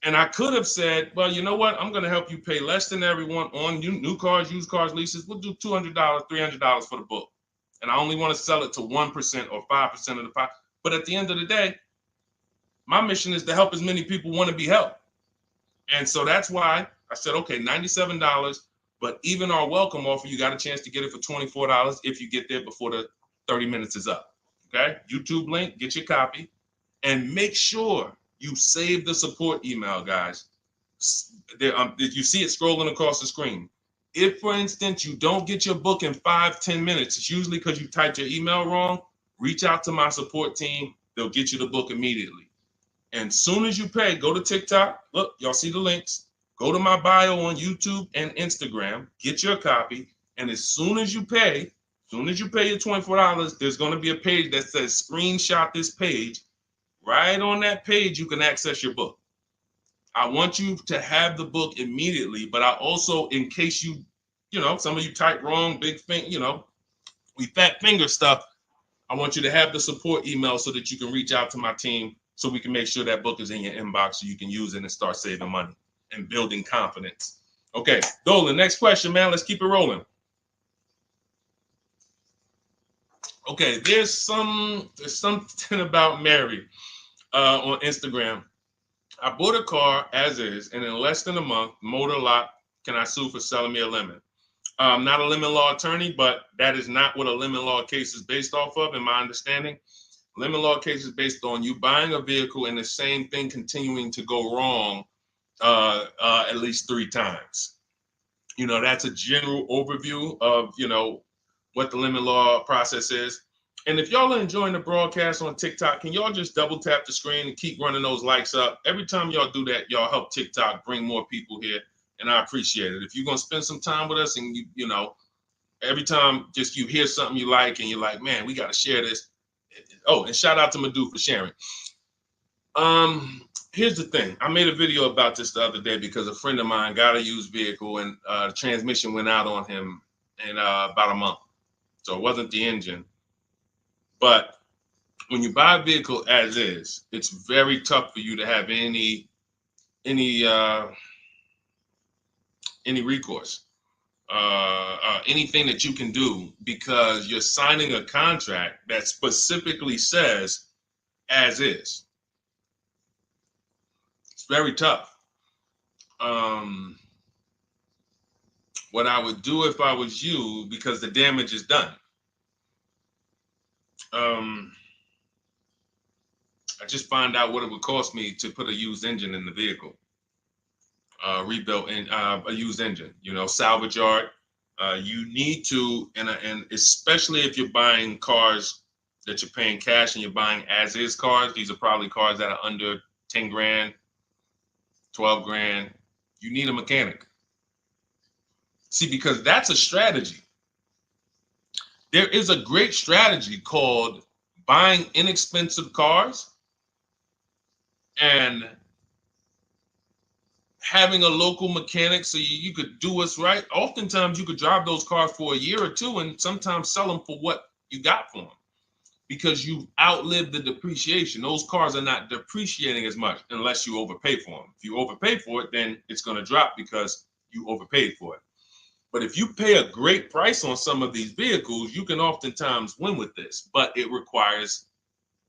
And I could have said, well, you know what? I'm going to help you pay less than everyone on new cars, used cars, leases. We'll do $200, $300 for the book. And I only want to sell it to 1% or 5% of the pie. But at the end of the day, my mission is to help as many people want to be helped. And so that's why I said, okay, $97. But even our welcome offer, you got a chance to get it for $24 if you get there before the 30 minutes is up. Okay? YouTube link, get your copy. And make sure you save the support email, guys. You see it scrolling across the screen. If, for instance, you don't get your book in 5-10 minutes, it's usually because you typed your email wrong. Reach out to my support team. They'll get you the book immediately. And soon as you pay, go to TikTok. Look, y'all see the links. Go to my bio on YouTube and Instagram. Get your copy. And as soon as you pay your $24, there's going to be a page that says screenshot this page. Right on that page, you can access your book. I want you to have the book immediately, but I also, in case you know, some of you type wrong, big thing, you know, we fat finger stuff. I want you to have the support email so that you can reach out to my team so we can make sure that book is in your inbox so you can use it and start saving money and building confidence. Okay, Dolan, next question, man. Let's keep it rolling. Okay, there's something about Mary on Instagram. I bought a car as is, and in less than a month, motor lock, can I sue for selling me a lemon? I'm not a lemon law attorney, but that is not what a lemon law case is based off of, in my understanding. Lemon law case is based on you buying a vehicle and the same thing continuing to go wrong at least 3 times. You know, that's a general overview of, you know, what the lemon law process is. And if y'all are enjoying the broadcast on TikTok, can y'all just double tap the screen and keep running those likes up? Every time y'all do that, y'all help TikTok bring more people here, and I appreciate it. If you're going to spend some time with us and, you know, every time just you hear something you like and you're like, man, we got to share this. Oh, and shout out to Madhu for sharing. Here's the thing. I made a video about this the other day because a friend of mine got a used vehicle and the transmission went out on him in about a month. So it wasn't the engine. But when you buy a vehicle as is, it's very tough for you to have any recourse, anything that you can do, because you're signing a contract that specifically says as is. It's very tough. What I would do if I was you, because the damage is done. I just found out what it would cost me to put a used engine in the vehicle, rebuilt in a used engine. You know, salvage yard. You need to, and especially if you're buying cars that you're paying cash and you're buying as is cars. These are probably cars that are under 10 grand, 12 grand. You need a mechanic. See, because that's a strategy. There is a great strategy called buying inexpensive cars and having a local mechanic so you could do what's right. Oftentimes you could drive those cars for a year or two and sometimes sell them for what you got for them because you've outlived the depreciation. Those cars are not depreciating as much unless you overpay for them. If you overpay for it, then it's going to drop because you overpaid for it. But if you pay a great price on some of these vehicles, you can oftentimes win with this, but it requires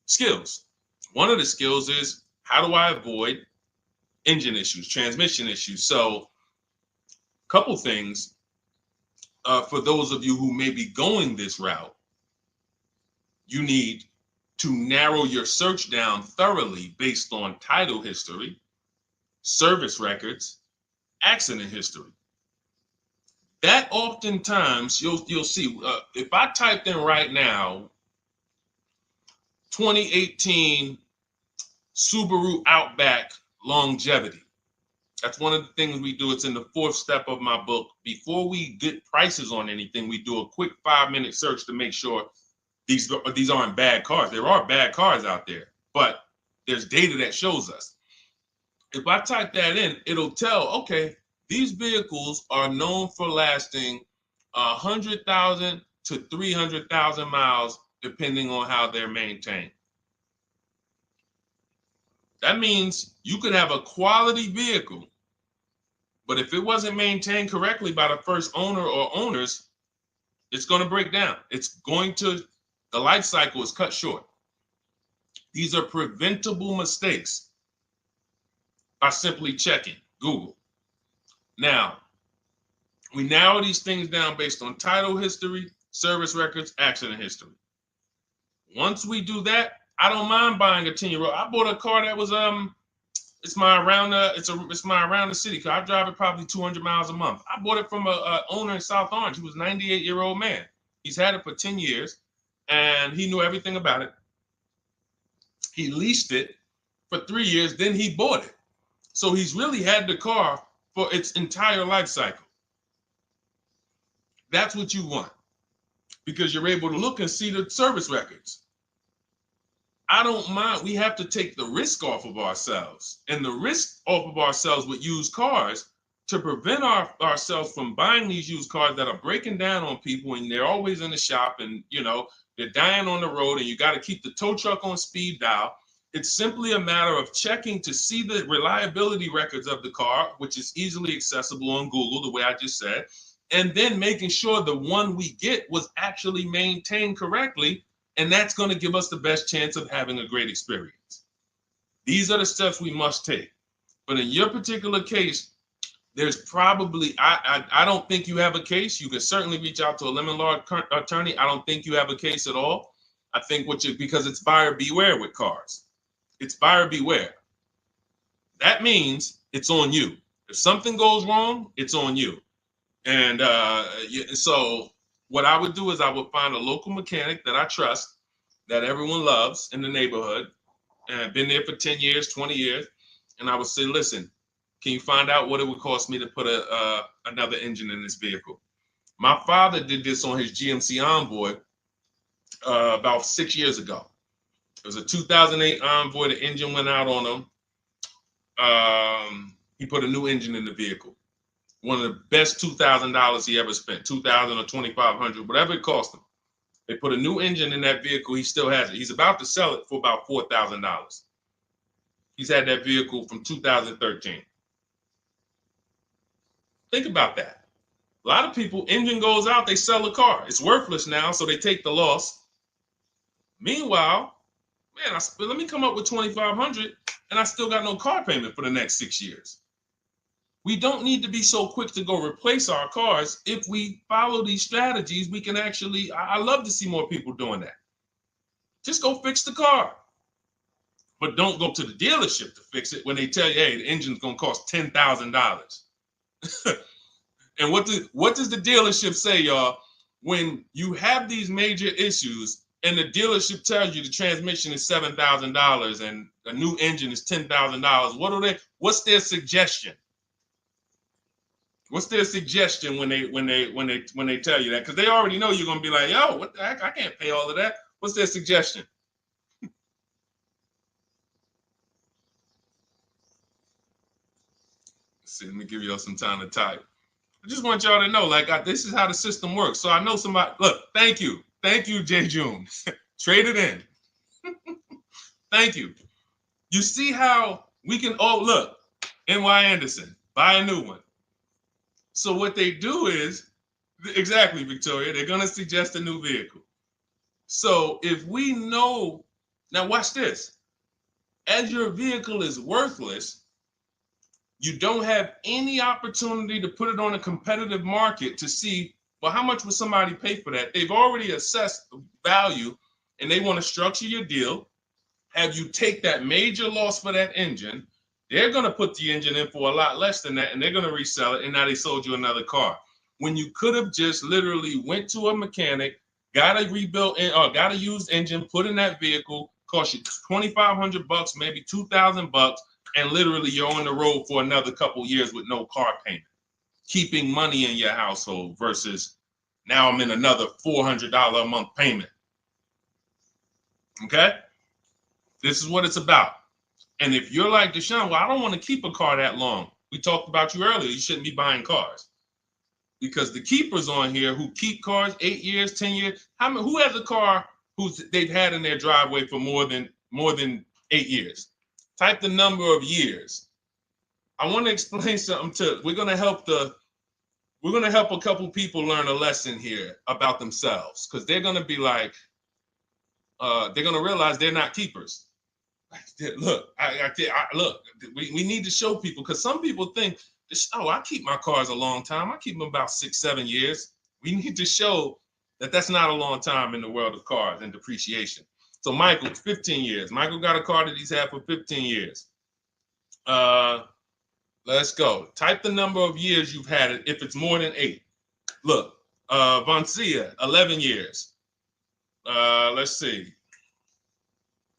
skills. One of the skills is, how do I avoid engine issues, transmission issues? So a couple things for those of you who may be going this route, you need to narrow your search down thoroughly based on title history, service records, accident history. That oftentimes you'll see, if I typed in right now 2018 Subaru Outback longevity. That's one of the things we do. It's in the 4th step of my book. Before we get prices on anything, we do a quick 5-minute search to make sure these aren't bad cars. There are bad cars out there, but there's data that shows us. If I type that in, it'll tell, okay, these vehicles are known for lasting 100,000 to 300,000 miles, depending on how they're maintained. That means you could have a quality vehicle, but if it wasn't maintained correctly by the first owner or owners, it's going to break down. The life cycle is cut short. These are preventable mistakes by simply checking Google. Now, we narrow these things down based on title history, service records, accident history. Once we do that, I don't mind buying a 10-year-old. I bought a car that was it's my around the city car. I drive it probably 200 miles a month. I bought it from a owner in South Orange. He was a 98-year-old man. He's had it for 10 years and he knew everything about it. He leased it for 3 years, then he bought it. So he's really had the car for its entire life cycle. That's what you want because you're able to look and see the service records. I don't mind. We have to take the risk off of ourselves, and the risk off of ourselves with used cars to prevent ourselves from buying these used cars that are breaking down on people and they're always in the shop and, they're dying on the road and you got to keep the tow truck on speed dial. It's simply a matter of checking to see the reliability records of the car, which is easily accessible on Google, the way I just said, and then making sure the one we get was actually maintained correctly. And that's going to give us the best chance of having a great experience. These are the steps we must take. But in your particular case, there's probably, I don't think you have a case. You can certainly reach out to a lemon law attorney. I don't think you have a case at all. I think because it's buyer beware with cars. It's buyer beware. That means it's on you. If something goes wrong, it's on you. And so what I would do is I would find a local mechanic that I trust, that everyone loves in the neighborhood, and I've been there for 10 years, 20 years. And I would say, listen, can you find out what it would cost me to put another engine in this vehicle? My father did this on his GMC Envoy about 6 years ago. It was a 2008 Envoy. The engine went out on him. He put a new engine in the vehicle. One of the best $2,000 he ever spent, $2,000 or $2,500, whatever it cost him. They put a new engine in that vehicle. He still has it. He's about to sell it for about $4,000. He's had that vehicle from 2013. Think about that. A lot of people, engine goes out, they sell the car. It's worthless now, so they take the loss. Meanwhile, man, let me come up with $2,500, and I still got no car payment for the next 6 years. We don't need to be so quick to go replace our cars. If we follow these strategies, we can actually, I love to see more people doing that. Just go fix the car. But don't go to the dealership to fix it when they tell you, hey, the engine's gonna cost $10,000. And what does the dealership say, y'all? When you have these major issues and the dealership tells you the transmission is $7,000 and a new engine is $10,000, what's their suggestion? What's their suggestion when they tell you that? Because they already know you're gonna be like, yo, what the heck? I can't pay all of that. What's their suggestion? Let's see, let me give y'all some time to type. I just want y'all to know, like, this is how the system works. So I know somebody, look, thank you, Jay June. Trade it in. Thank you. You see how we can, look, NY Anderson, buy a new one. So what they do is, exactly, Victoria, they're going to suggest a new vehicle. So if we know, now watch this, as your vehicle is worthless, you don't have any opportunity to put it on a competitive market to see, well, how much would somebody pay for that? They've already assessed the value and they want to structure your deal, have you take that major loss for that engine. They're going to put the engine in for a lot less than that and they're going to resell it. And now they sold you another car. When you could have just literally went to a mechanic, got a rebuilt or got a used engine, put in that vehicle, cost you $2,500, maybe $2,000. And literally you're on the road for another couple years with no car payment, keeping money in your household versus now I'm in another $400 a month payment. Okay? This is what it's about. And if you're like Deshone, well, I don't want to keep a car that long. We talked about you earlier. You shouldn't be buying cars. Because the keepers on here who keep cars 8 years, 10 years, who has a car they've had in their driveway for more than 8 years? Type the number of years. I want to explain something we're going to help a couple people learn a lesson here about themselves, because they're going to be like, they're going to realize they're not keepers. Look, look, we need to show people, because some people think, oh, I keep my cars a long time. I keep them about 6-7 years. We need to show that that's not a long time in the world of cars and depreciation. So Michael, 15 years. Michael got a car that he's had for 15 years. Let's go. Type the number of years you've had it if it's more than 8. Look, Vancia, 11 years. Let's see.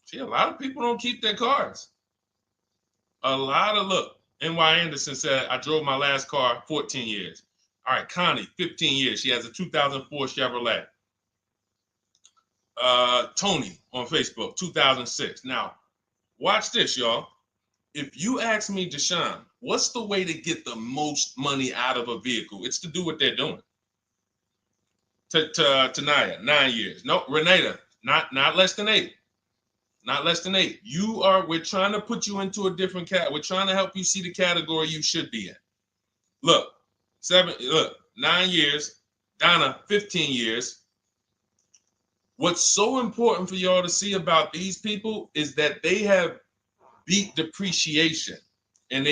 See, a lot of people don't keep their cars. Look, NY Anderson said, I drove my last car 14 years. All right, Connie, 15 years. She has a 2004 Chevrolet. Tony on Facebook, 2006. Now, watch this, y'all. If you ask me, Deshone, what's the way to get the most money out of a vehicle? It's to do what they're doing. Tanaya, 9 years. No, Renata, not less than 8. Not less than 8. We're trying to put you into a different cat. We're trying to help you see the category you should be in. Look, 9 years. Donna, 15 years. What's so important for y'all to see about these people is that they have beat depreciation, and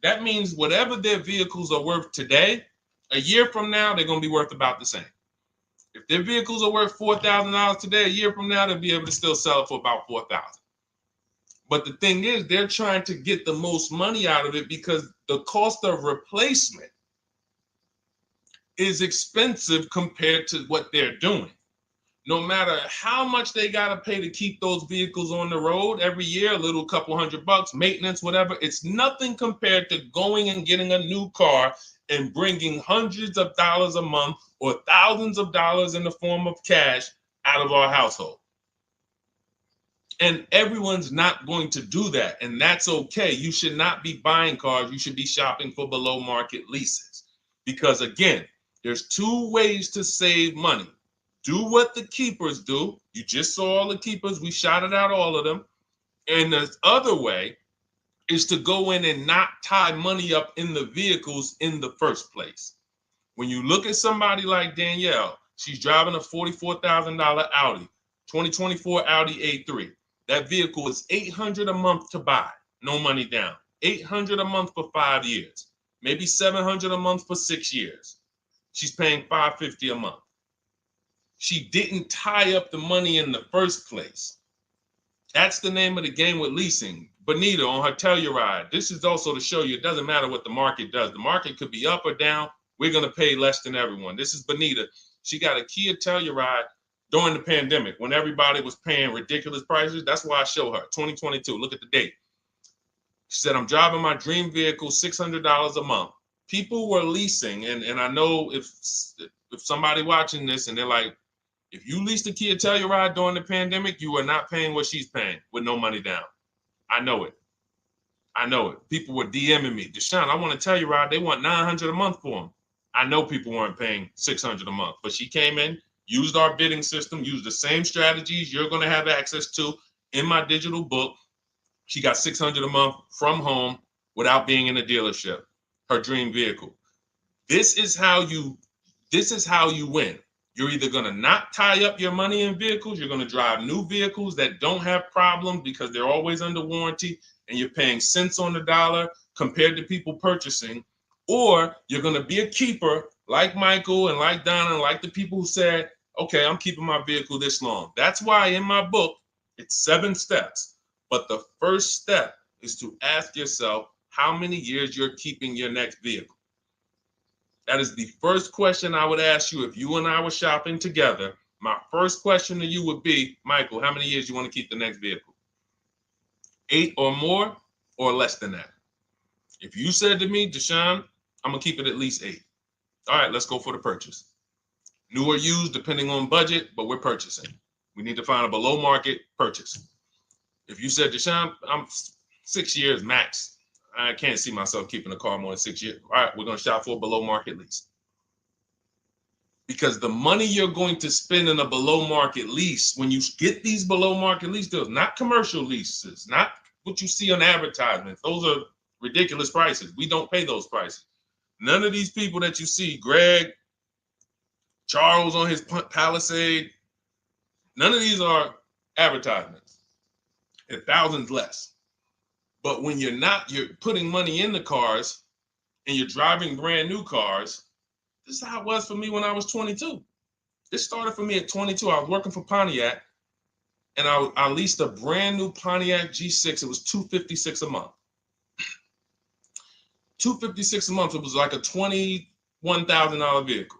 that means whatever their vehicles are worth today, a year from now, they're going to be worth about the same. If their vehicles are worth $4,000 today, a year from now, they'll be able to still sell it for about $4,000. But the thing is, they're trying to get the most money out of it because the cost of replacement is expensive compared to what they're doing. No matter how much they got to pay to keep those vehicles on the road every year, a little couple $100, maintenance, whatever, it's nothing compared to going and getting a new car and bringing hundreds of dollars a month or thousands of dollars in the form of cash out of our household. And everyone's not going to do that. And that's okay. You should not be buying cars. You should be shopping for below market leases. Because again, there's 2 ways to save money. Do what the keepers do. You just saw all the keepers. We shouted out all of them. And the other way is to go in and not tie money up in the vehicles in the first place. When you look at somebody like Danielle, she's driving a $44,000 Audi, 2024 Audi A3. That vehicle is $800 a month to buy, no money down. $800 a month for 5 years, maybe $700 a month for 6 years. She's paying $550 a month. She didn't tie up the money in the first place. That's the name of the game with leasing. Bonita on her Telluride. This is also to show you it doesn't matter what the market does. The market could be up or down. We're going to pay less than everyone. This is Bonita. She got a Kia Telluride during the pandemic when everybody was paying ridiculous prices. That's why I show her 2022. Look at the date. She said, I'm driving my dream vehicle, $600 a month. People were leasing. And I know if somebody watching this and they're like, if you leased a Kia Telluride during the pandemic, you are not paying what she's paying with no money down. I know it. I know it. People were DMing me, Deshone, I want a Telluride. They want $900 a month for them. I know people weren't paying $600 a month, but she came in, used our bidding system, used the same strategies you're going to have access to in my digital book. She got $600 a month from home without being in a dealership. Her dream vehicle. This is how you win. You're either going to not tie up your money in vehicles, you're going to drive new vehicles that don't have problems because they're always under warranty and you're paying cents on the dollar compared to people purchasing, or you're going to be a keeper like Michael and like Donna and like the people who said, okay, I'm keeping my vehicle this long. That's why in my book, it's 7 steps. But the first step is to ask yourself how many years you're keeping your next vehicle. That is the first question I would ask you if you and I were shopping together. My first question to you would be, Michael, how many years you want to keep the next vehicle? 8 or more or less than that? If you said to me, Deshone, I'm going to keep it at least 8. All right, let's go for the purchase. New or used, depending on budget, but we're purchasing. We need to find a below market purchase. If you said, Deshone, I'm 6 years max. I can't see myself keeping a car more than 6 years. All right, we're going to shop for a below market lease. Because the money you're going to spend in a below market lease, when you get these below market lease deals, not commercial leases, not what you see on advertisements. Those are ridiculous prices. We don't pay those prices. None of these people that you see, Greg, Charles on his Palisade, none of these are advertisements. They're thousands less. But when you're putting money in the cars and you're driving brand new cars, this is how it was for me when I was 22. This started for me at 22. I was working for Pontiac and I leased a brand new Pontiac G6. It was $256 a month. $256 a month. It was like a $21,000 vehicle.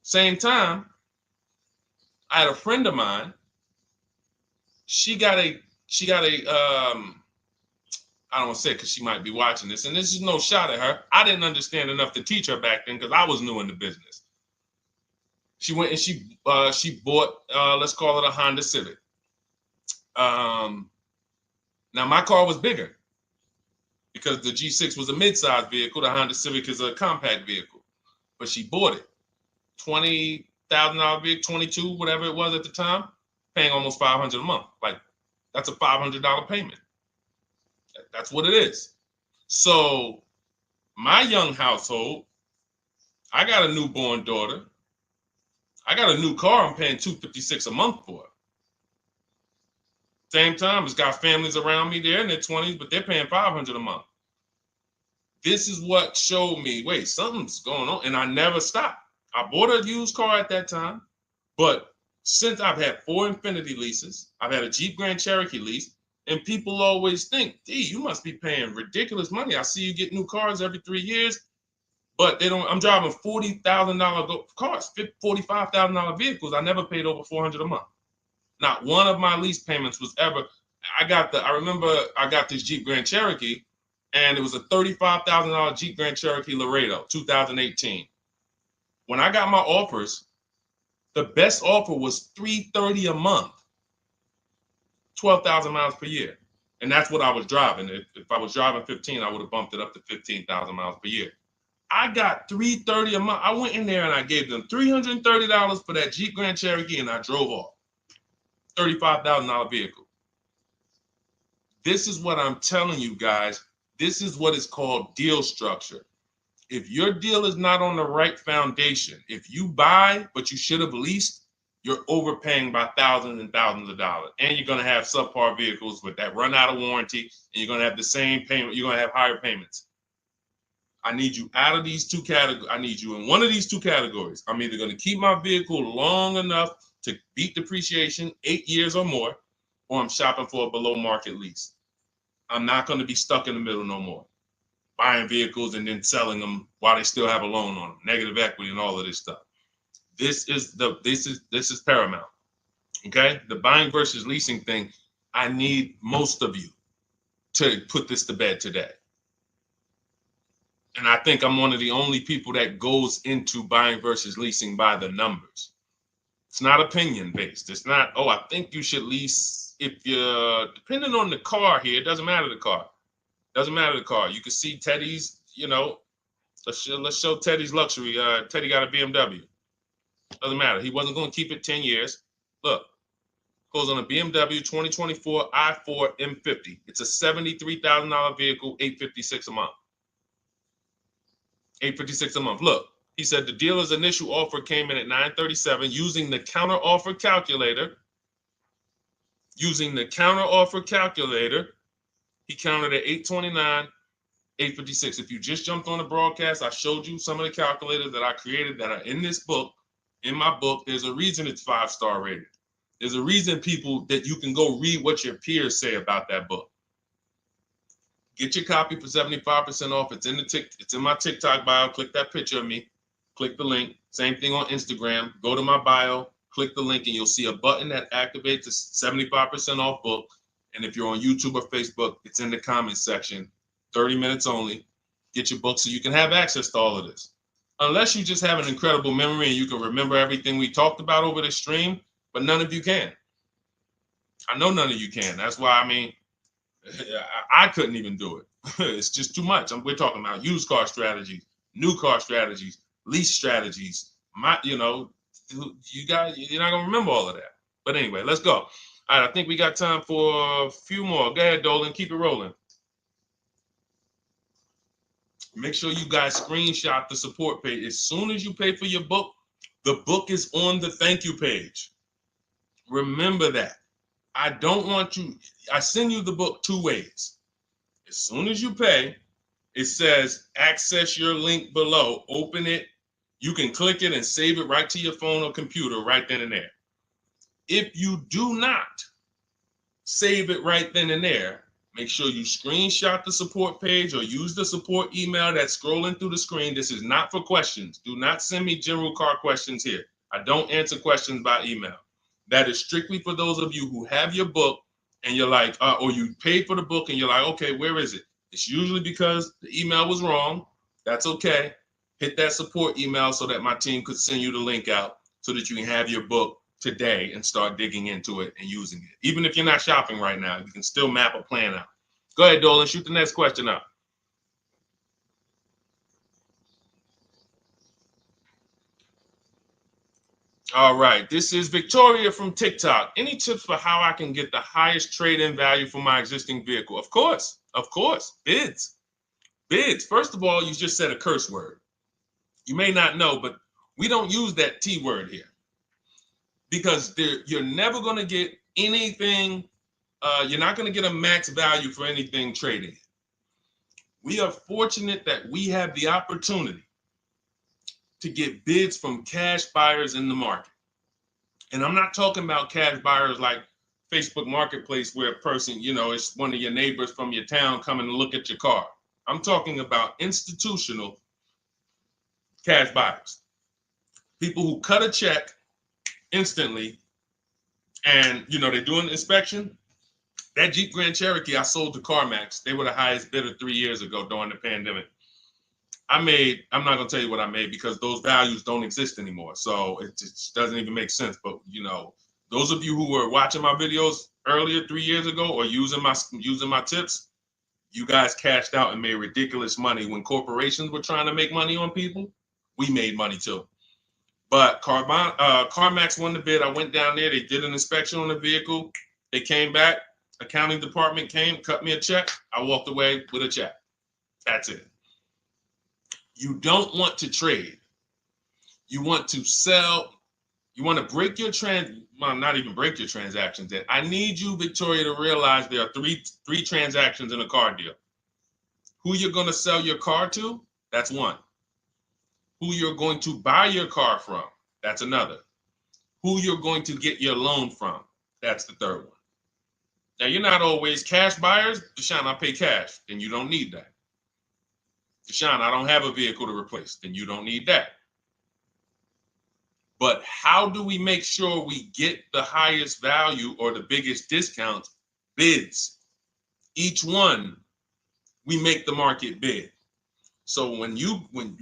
Same time, I had a friend of mine. She got a I don't want to say it because she might be watching this, and this is no shot at her. I didn't understand enough to teach her back then because I was new in the business. She went and she bought, let's call it a Honda Civic. Now my car was bigger because the G6 was a mid-size vehicle. The Honda Civic is a compact vehicle, but she bought it. $20,000 vehicle, 22, whatever it was at the time, paying almost $500 a month. Like that's a $500 payment. That's what it is. So my young household, I got a newborn daughter. I got a new car I'm paying $256 a month for. Same time, it's got families around me. They're in their 20s, but they're paying $500 a month. This is what showed me, wait, something's going on. And I never stopped. I bought a used car at that time, but since I've had 4 Infiniti leases, I've had a Jeep Grand Cherokee lease, and people always think, gee, you must be paying ridiculous money. I see you get new cars every 3 years, but they don't. I'm driving $40,000 cars, $45,000 vehicles. I never paid over $400 a month. Not one of my lease payments was ever. I remember I got this Jeep Grand Cherokee, and it was a $35,000 Jeep Grand Cherokee Laredo, 2018. When I got my offers, the best offer was $330 a month. 12,000 miles per year. And that's what I was driving. If I was driving 15, I would have bumped it up to 15,000 miles per year. I got $330 a month. I went in there and I gave them $330 for that Jeep Grand Cherokee and I drove off. $35,000 vehicle. This is what I'm telling you guys. This is what is called deal structure. If your deal is not on the right foundation, if you buy, but you should have leased, you're overpaying by thousands and thousands of dollars. And you're going to have subpar vehicles with that run out of warranty, and you're going to have the same payment. You're going to have higher payments. I need you out of these two categories. I need you in one of these two categories. I'm either going to keep my vehicle long enough to beat depreciation, 8 years or more, or I'm shopping for a below market lease. I'm not going to be stuck in the middle no more, buying vehicles and then selling them while they still have a loan on them, negative equity and all of this stuff. This is paramount. Okay, the buying versus leasing thing. I need most of you to put this to bed today. And I think I'm one of the only people that goes into buying versus leasing by the numbers. It's not opinion based. It's not, oh, I think you should lease if you're, depending on the car here, it doesn't matter the car. Doesn't matter the car. You can see Teddy's, let's show Teddy's luxury. Teddy got a BMW. Doesn't matter. He wasn't going to keep it 10 years. Look, goes on a BMW 2024 i4 M50. It's a $73,000 vehicle, $856 a month. $856 a month. Look, he said the dealer's initial offer came in at $937 using the counter offer calculator. Using the counter offer calculator, he counted at $829, $856. If you just jumped on the broadcast, I showed you some of the calculators that I created that are in this book. In my book, there's a reason it's 5-star rated. There's a reason people that you can go read what your peers say about that book. Get your copy for 75% off. It's in my TikTok bio. Click that picture of me. Click the link. Same thing on Instagram. Go to my bio. Click the link, and you'll see a button that activates the 75% off book. And if you're on YouTube or Facebook, it's in the comments section. 30 minutes only. Get your book so you can have access to all of this. Unless you just have an incredible memory and you can remember everything we talked about over the stream, but none of you can. I know none of you can. That's why, I couldn't even do it. It's just too much. We're talking about used car strategies, new car strategies, lease strategies. You guys, you're not gonna remember all of that. But anyway, let's go. All right, I think we got time for a few more. Go ahead, Dolan, keep it rolling. Make sure you guys screenshot the support page. As soon as you pay for your book, the book is on the thank you page. Remember that. I don't want you, I send you the book 2 ways. As soon as you pay, it says access your link below, open it. You can click it and save it right to your phone or computer right then and there. If you do not save it right then and there, make sure you screenshot the support page or use the support email that's scrolling through the screen. This is not for questions. Do not send me general car questions here. I don't answer questions by email. That is strictly for those of you who have your book and you're like, or you paid for the book and you're like, okay, where is it? It's usually because the email was wrong. That's okay. Hit that support email so that my team could send you the link out so that you can have your book today and start digging into it and using it. Even if you're not shopping right now, you can still map a plan out. Go ahead, Dolan, shoot the next question up. All right, this is Victoria from TikTok. Any tips for how I can get the highest trade-in value for my existing vehicle? Of course, bids. Bids. First of all, you just said a curse word. You may not know, but we don't use that T word here because you're never going to get anything. You're not going to get a max value for anything trading. We are fortunate that we have the opportunity to get bids from cash buyers in the market. And I'm not talking about cash buyers like Facebook Marketplace where a person, it's one of your neighbors from your town coming to look at your car. I'm talking about institutional cash buyers. People who cut a check instantly and, they're doing an inspection. That Jeep Grand Cherokee I sold to CarMax, they were the highest bidder 3 years ago during the pandemic. I'm not going to tell you what I made because those values don't exist anymore. So it just doesn't even make sense. But, those of you who were watching my videos earlier 3 years ago or using my tips, you guys cashed out and made ridiculous money. When corporations were trying to make money on people, we made money too. But CarMax won the bid. I went down there. They did an inspection on the vehicle. They came back. Accounting department came, cut me a check. I walked away with a check. That's it. You don't want to trade. You want to sell. You want to break your not even break your transactions. I need you, Victoria, to realize there are three transactions in a car deal. Who you're going to sell your car to, That's one. Who you're going to buy your car from, that's another. Who you're going to get your loan from, that's the third one. Now, you're not always cash buyers. Deshone, I pay cash. Then you don't need that. Deshone, I don't have a vehicle to replace. Then you don't need that. But how do we make sure we get the highest value or the biggest discount? Bids. Each one, we make the market bid. So when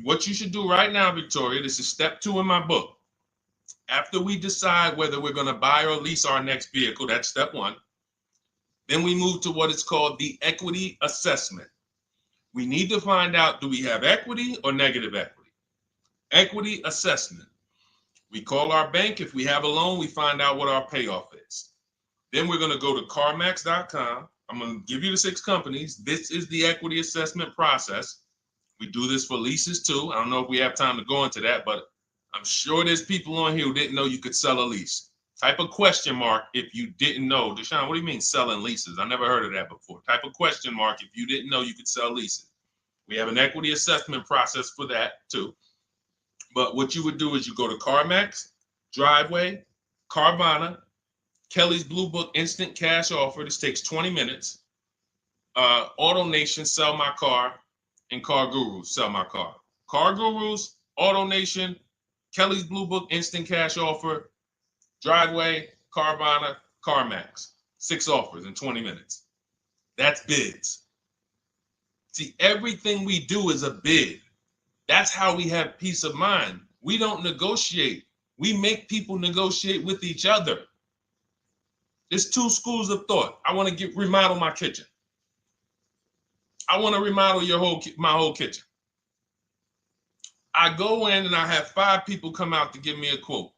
what you should do right now, Victoria, this is step 2 in my book. After we decide whether we're going to buy or lease our next vehicle, that's step 1. Then we move to what is called the equity assessment. We need to find out, do we have equity or negative equity? Equity assessment. We call our bank. If we have a loan, we find out what our payoff is. Then we're going to go to carmax.com. I'm going to give you the 6 companies. This is the equity assessment process. We do this for leases too. I don't know if we have time to go into that, but I'm sure there's people on here who didn't know you could sell a lease. Type a question mark if you didn't know. Deshone, what do you mean selling leases? I never heard of that before. Type a question mark if you didn't know you could sell leases. We have an equity assessment process for that too. But what you would do is you go to CarMax, Driveway, Carvana, Kelly's Blue Book Instant Cash Offer. This takes 20 minutes. AutoNation, Sell My Car, and Car Gurus, Sell My Car. Car Gurus, AutoNation, Kelly's Blue Book Instant Cash Offer, Driveway, Carvana, CarMax. 6 offers in 20 minutes. That's bids. See, everything we do is a bid. That's how we have peace of mind. We don't negotiate. We make people negotiate with each other. There's 2 schools of thought. I want to remodel my kitchen. I want to remodel my whole kitchen. I go in and I have 5 people come out to give me a quote.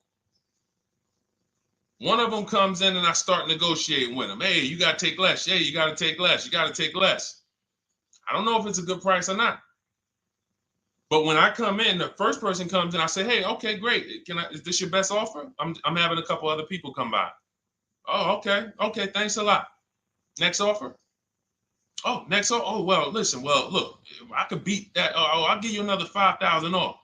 One of them comes in and I start negotiating with them. Hey, you got to take less. Hey, you got to take less. You got to take less. I don't know if it's a good price or not. But when I come in, the first person comes in, I say, hey, okay, great. Is this your best offer? I'm having a couple other people come by. Oh, okay. Okay, thanks a lot. Next offer. Oh, next offer. Oh, well, listen, look, I could beat that. Oh, I'll give you another 5,000 off.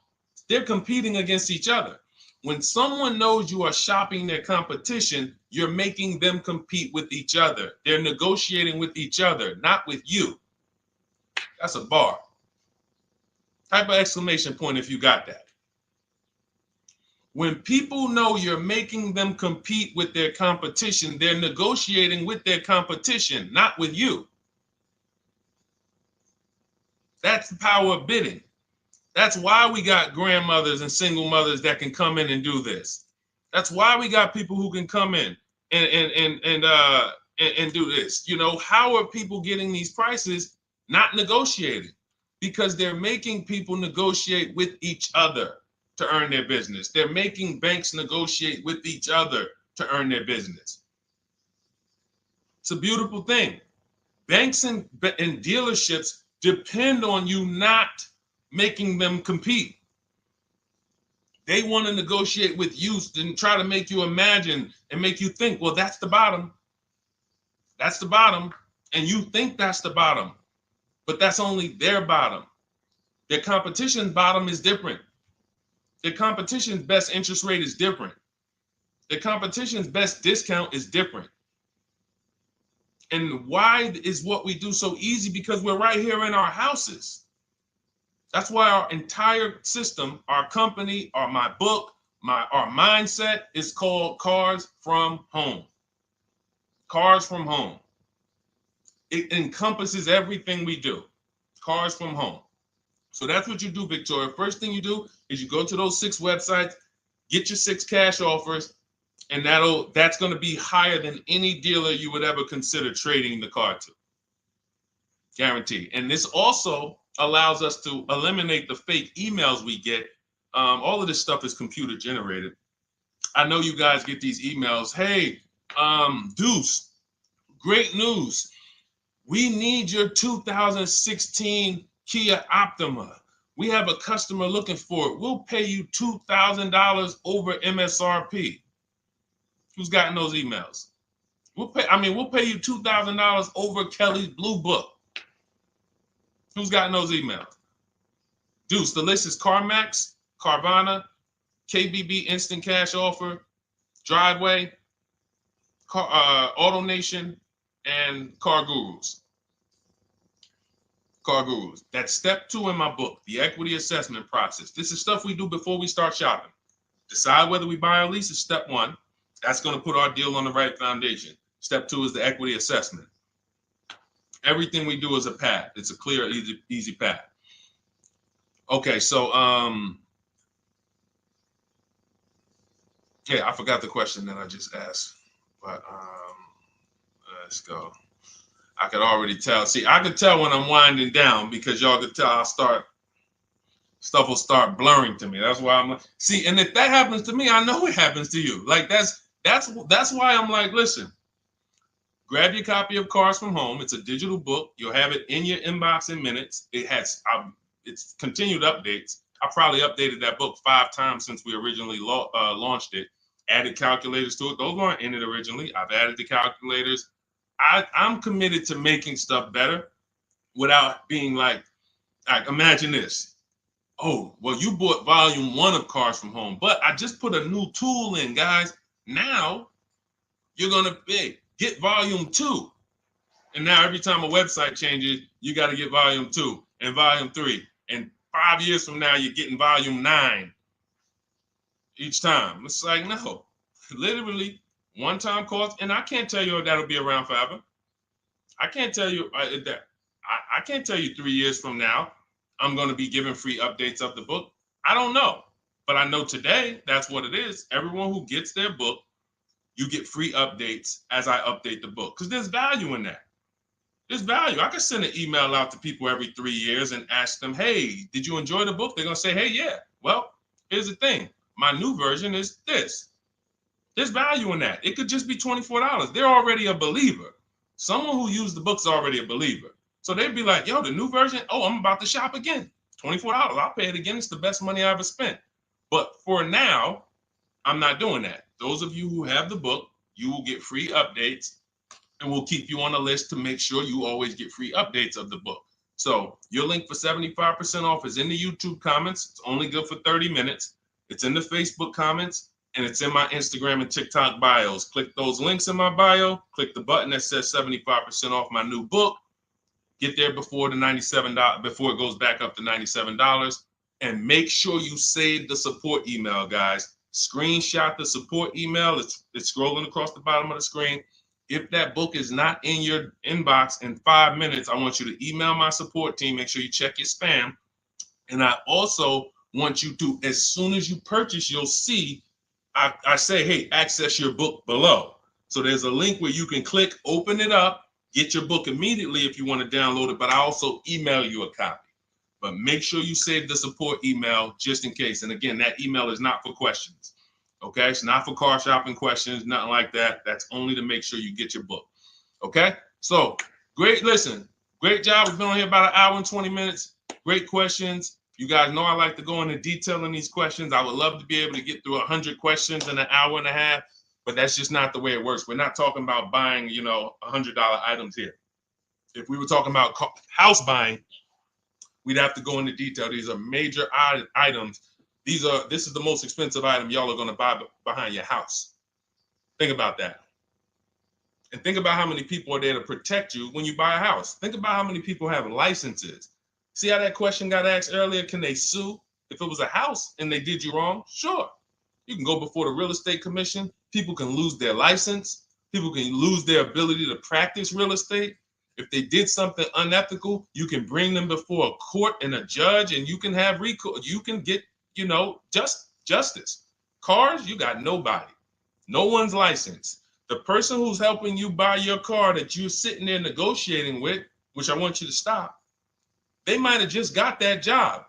They're competing against each other. When someone knows you are shopping their competition, you're making them compete with each other. They're negotiating with each other, not with you. That's a bar. Type of exclamation point if you got that. When people know you're making them compete with their competition, they're negotiating with their competition, not with you. That's the power of bidding. That's why we got grandmothers and single mothers that can come in and do this. That's why we got people who can come in and do this. You know, how are people getting these prices? Not negotiating, because they're making people negotiate with each other to earn their business. They're making banks negotiate with each other to earn their business. It's a beautiful thing. Banks and dealerships depend on you not making them compete. They want to negotiate with you and try to make you imagine and make you think, well, that's the bottom. That's the bottom. And you think that's the bottom, but that's only their bottom. Their competition's bottom is different. Their competition's best interest rate is different. Their competition's best discount is different. And why is what we do so easy? Because we're right here in our houses. That's why our entire system, our company, my book, our mindset is called Cars from Home. Cars from Home. It encompasses everything we do. Cars from Home. So that's what you do, Victoria. First thing you do is you go to those 6 websites, get your 6 cash offers, and that's going to be higher than any dealer you would ever consider trading the car to. Guaranteed. And this also allows us to eliminate the fake emails we get. All of this stuff is computer generated. I know you guys get these emails. Hey, Deuce, great news. We need your 2016 Kia Optima. We have a customer looking for it. We'll pay you $2,000 over MSRP. Who's gotten those emails? We'll pay you $2,000 over Kelly's Blue Book. Who's gotten those emails? Deuce, the list is CarMax, Carvana, KBB Instant Cash Offer, Driveway, Auto Nation, and Car Gurus. Car Gurus. That's step 2 in my book, the equity assessment process. This is stuff we do before we start shopping. Decide whether we buy or lease is step 1. That's going to put our deal on the right foundation. Step 2 is the equity assessment. Everything we do is a path. It's a clear, easy path. Okay, so yeah, I forgot the question that I just asked, but let's go. I could already tell. See, I could tell when I'm winding down because y'all could tell stuff will start blurring to me. That's why I'm like, see, and if that happens to me, I know it happens to you. Like that's why I'm like, listen, grab your copy of Cars from Home. It's a digital book. You'll have it in your inbox in minutes. It has it's continued updates. I probably updated that book 5 times since we originally launched it. Added calculators to it. Those weren't in it originally. I've added the calculators. I'm committed to making stuff better without being like imagine this. Oh, well, you bought volume 1 of Cars from Home, but I just put a new tool in, guys. Now you're going to get volume 2. And now every time a website changes, you got to get volume 2 and volume 3. And 5 years from now, you're getting volume 9 each time. It's like, no, literally one-time cost. And I can't tell you if that'll be around forever. I can't tell you that. I can't tell you 3 years from now, I'm going to be giving free updates of the book. I don't know. But I know today, that's what it is. Everyone who gets their book, you get free updates as I update the book. Because there's value in that. There's value. I could send an email out to people every 3 years and ask them, hey, did you enjoy the book? They're going to say, hey, yeah. Well, here's the thing. My new version is this. There's value in that. It could just be $24. They're already a believer. Someone who used the book's already a believer. So they'd be like, yo, the new version, oh, I'm about to shop again. $24. I'll pay it again. It's the best money I ever spent. But for now, I'm not doing that. Those of you who have the book, you will get free updates, and we'll keep you on the list to make sure you always get free updates of the book. So your link for 75% off is in the YouTube comments. It's only good for 30 minutes. It's in the Facebook comments, and it's in my Instagram and TikTok bios. Click those links in my bio. Click the button that says 75% off my new book. Get there before the $97, before it goes back up to $97. And make sure you save the support email, guys. Screenshot the support email. It's scrolling across the bottom of the screen. If that book is not in your inbox in 5 minutes, I want you to email my support team. Make sure you check your spam. And I also want you to, as soon as you purchase, you'll see, I say, hey, access your book below. So there's a link where you can click, open it up, get your book immediately if you want to download it, but I also email you a copy. But make sure you save the support email just in case. And again, that email is not for questions. Okay, it's not for car shopping questions, nothing like that. That's only to make sure you get your book. Okay, so great. Listen, great job. We've been on here about 1 hour and 20 minutes. Great questions. You guys know I like to go into detail in these questions. I would love to be able to get through 100 questions in 1.5 hours, but that's just not the way it works. We're not talking about buying, $100 items here. If we were talking about house buying, we'd have to go into detail. These are major items. This is the most expensive item y'all are going to buy behind your house. Think about that. And think about how many people are there to protect you when you buy a house. Think about how many people have licenses. See how that question got asked earlier? Can they sue if it was a house and they did you wrong? Sure. You can go before the real estate commission. People can lose their license. People can lose their ability to practice real estate. If they did something unethical, you can bring them before a court and a judge, and you can have recourse. You can get, justice. Cars, you got nobody. No one's licensed. The person who's helping you buy your car that you're sitting there negotiating with, which I want you to stop, they might have just got that job.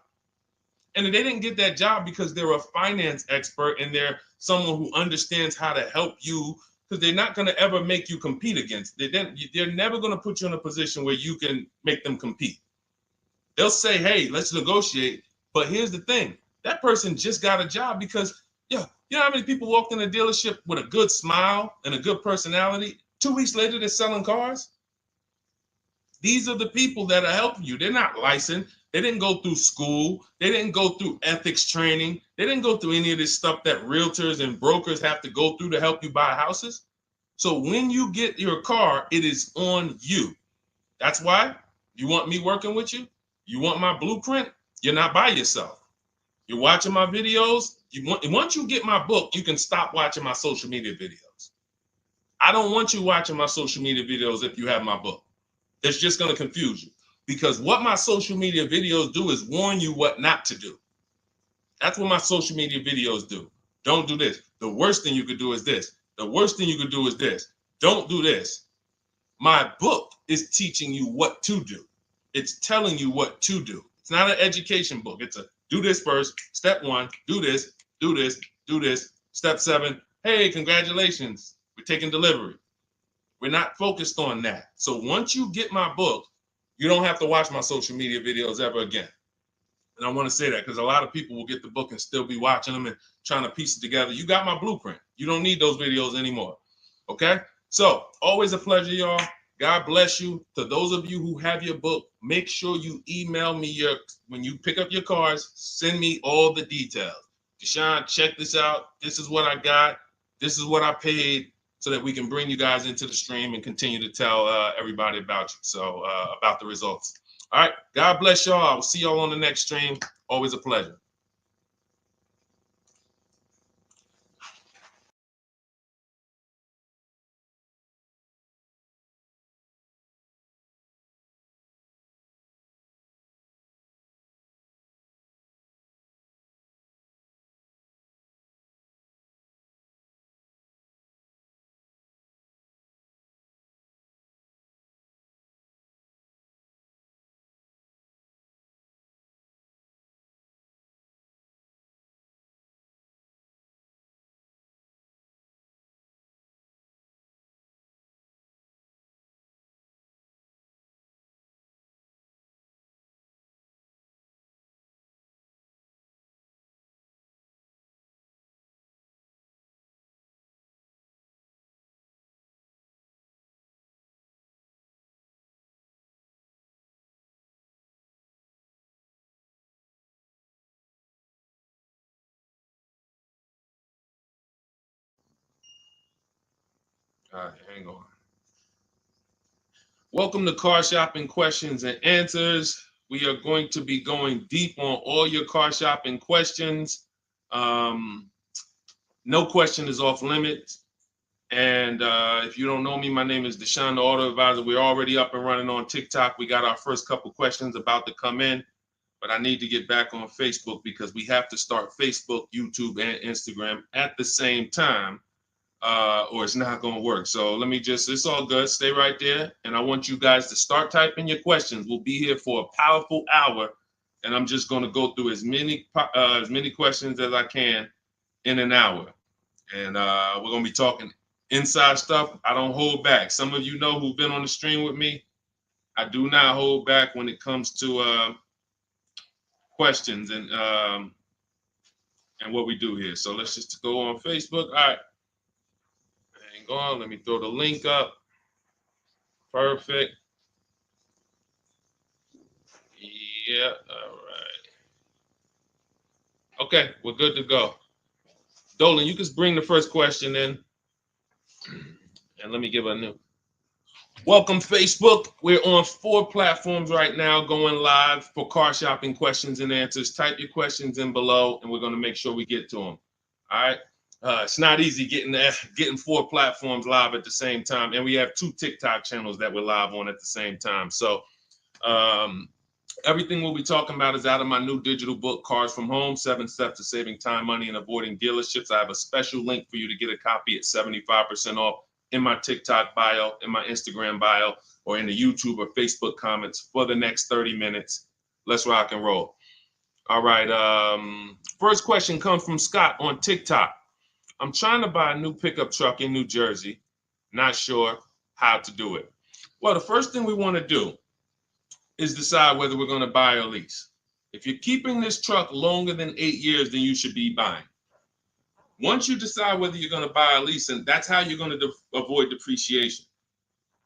And they didn't get that job because they're a finance expert and they're someone who understands how to help you, because they're not going to ever make you compete against. They're never going to put you in a position where you can make them compete. They'll say, hey, let's negotiate. But here's the thing. That person just got a job because, you know how many people walked in a dealership with a good smile and a good personality? 2 weeks later, they're selling cars. These are the people that are helping you. They're not licensed. They didn't go through school. They didn't go through ethics training. They didn't go through any of this stuff that realtors and brokers have to go through to help you buy houses. So when you get your car, it is on you. That's why you want me working with you. You want my blueprint. You're not by yourself. You're watching my videos. Once you get my book, you can stop watching my social media videos. I don't want you watching my social media videos if you have my book. It's just going to confuse you, because what my social media videos do is warn you what not to do. That's what my social media videos do. Don't do this. The worst thing you could do is this. The worst thing you could do is this. Don't do this. My book is teaching you what to do. It's telling you what to do. It's not an education book. It's a do this first. Step 1, do this, do this, do this. Step 7, hey, congratulations, we're taking delivery. We're not focused on that. So once you get my book, you don't have to watch my social media videos ever again. And I want to say that because a lot of people will get the book and still be watching them and trying to piece it together. You got my blueprint. You don't need those videos anymore. Okay? So always a pleasure, y'all. God bless you. To those of you who have your book, make sure you email me when you pick up your cars, send me all the details. Deshone, check this out. This is what I got. This is what I paid, so that we can bring you guys into the stream and continue to tell everybody about you. So about the results. All right. God bless y'all. I will see y'all on the next stream. Always a pleasure. All right, hang on. Welcome to Car Shopping Questions and Answers. We are going to be going deep on all your car shopping questions. No question is off limits. And if you don't know me, my name is Deshone the Auto Advisor. We're already up and running on TikTok. We got our first couple questions about to come in, but I need to get back on Facebook because we have to start Facebook, YouTube, and Instagram at the same time, or it's not going to work. So let me it's all good. Stay right there. And I want you guys to start typing your questions. We'll be here for a powerful hour, and I'm just going to go through as many questions as I can in an hour. And we're going to be talking inside stuff. I don't hold back. Some of you know who've been on the stream with me. I do not hold back when it comes to questions and what we do here. So let's just go on Facebook. All right. Hang on. Let me throw the link up. Perfect. Yeah. All right. Okay. We're good to go. Dolan, you can bring the first question in. And let me give a new. Welcome, Facebook. We're on 4 platforms right now going live for car shopping questions and answers. Type your questions in below, and we're going to make sure we get to them. All right. It's not easy getting 4 platforms live at the same time. And we have 2 TikTok channels that we're live on at the same time. So everything we'll be talking about is out of my new digital book, Cars from Home, 7 Steps to Saving Time, Money, and Avoiding Dealerships. I have a special link for you to get a copy at 75% off in my TikTok bio, in my Instagram bio, or in the YouTube or Facebook comments for the next 30 minutes. Let's rock and roll. All right. First question comes from Scott on TikTok. I'm trying to buy a new pickup truck in New Jersey. Not sure how to do it. Well, the first thing we want to do is decide whether we're going to buy or lease. If you're keeping this truck longer than 8 years, then you should be buying. Once you decide whether you're going to buy or lease, and that's how you're going to avoid depreciation.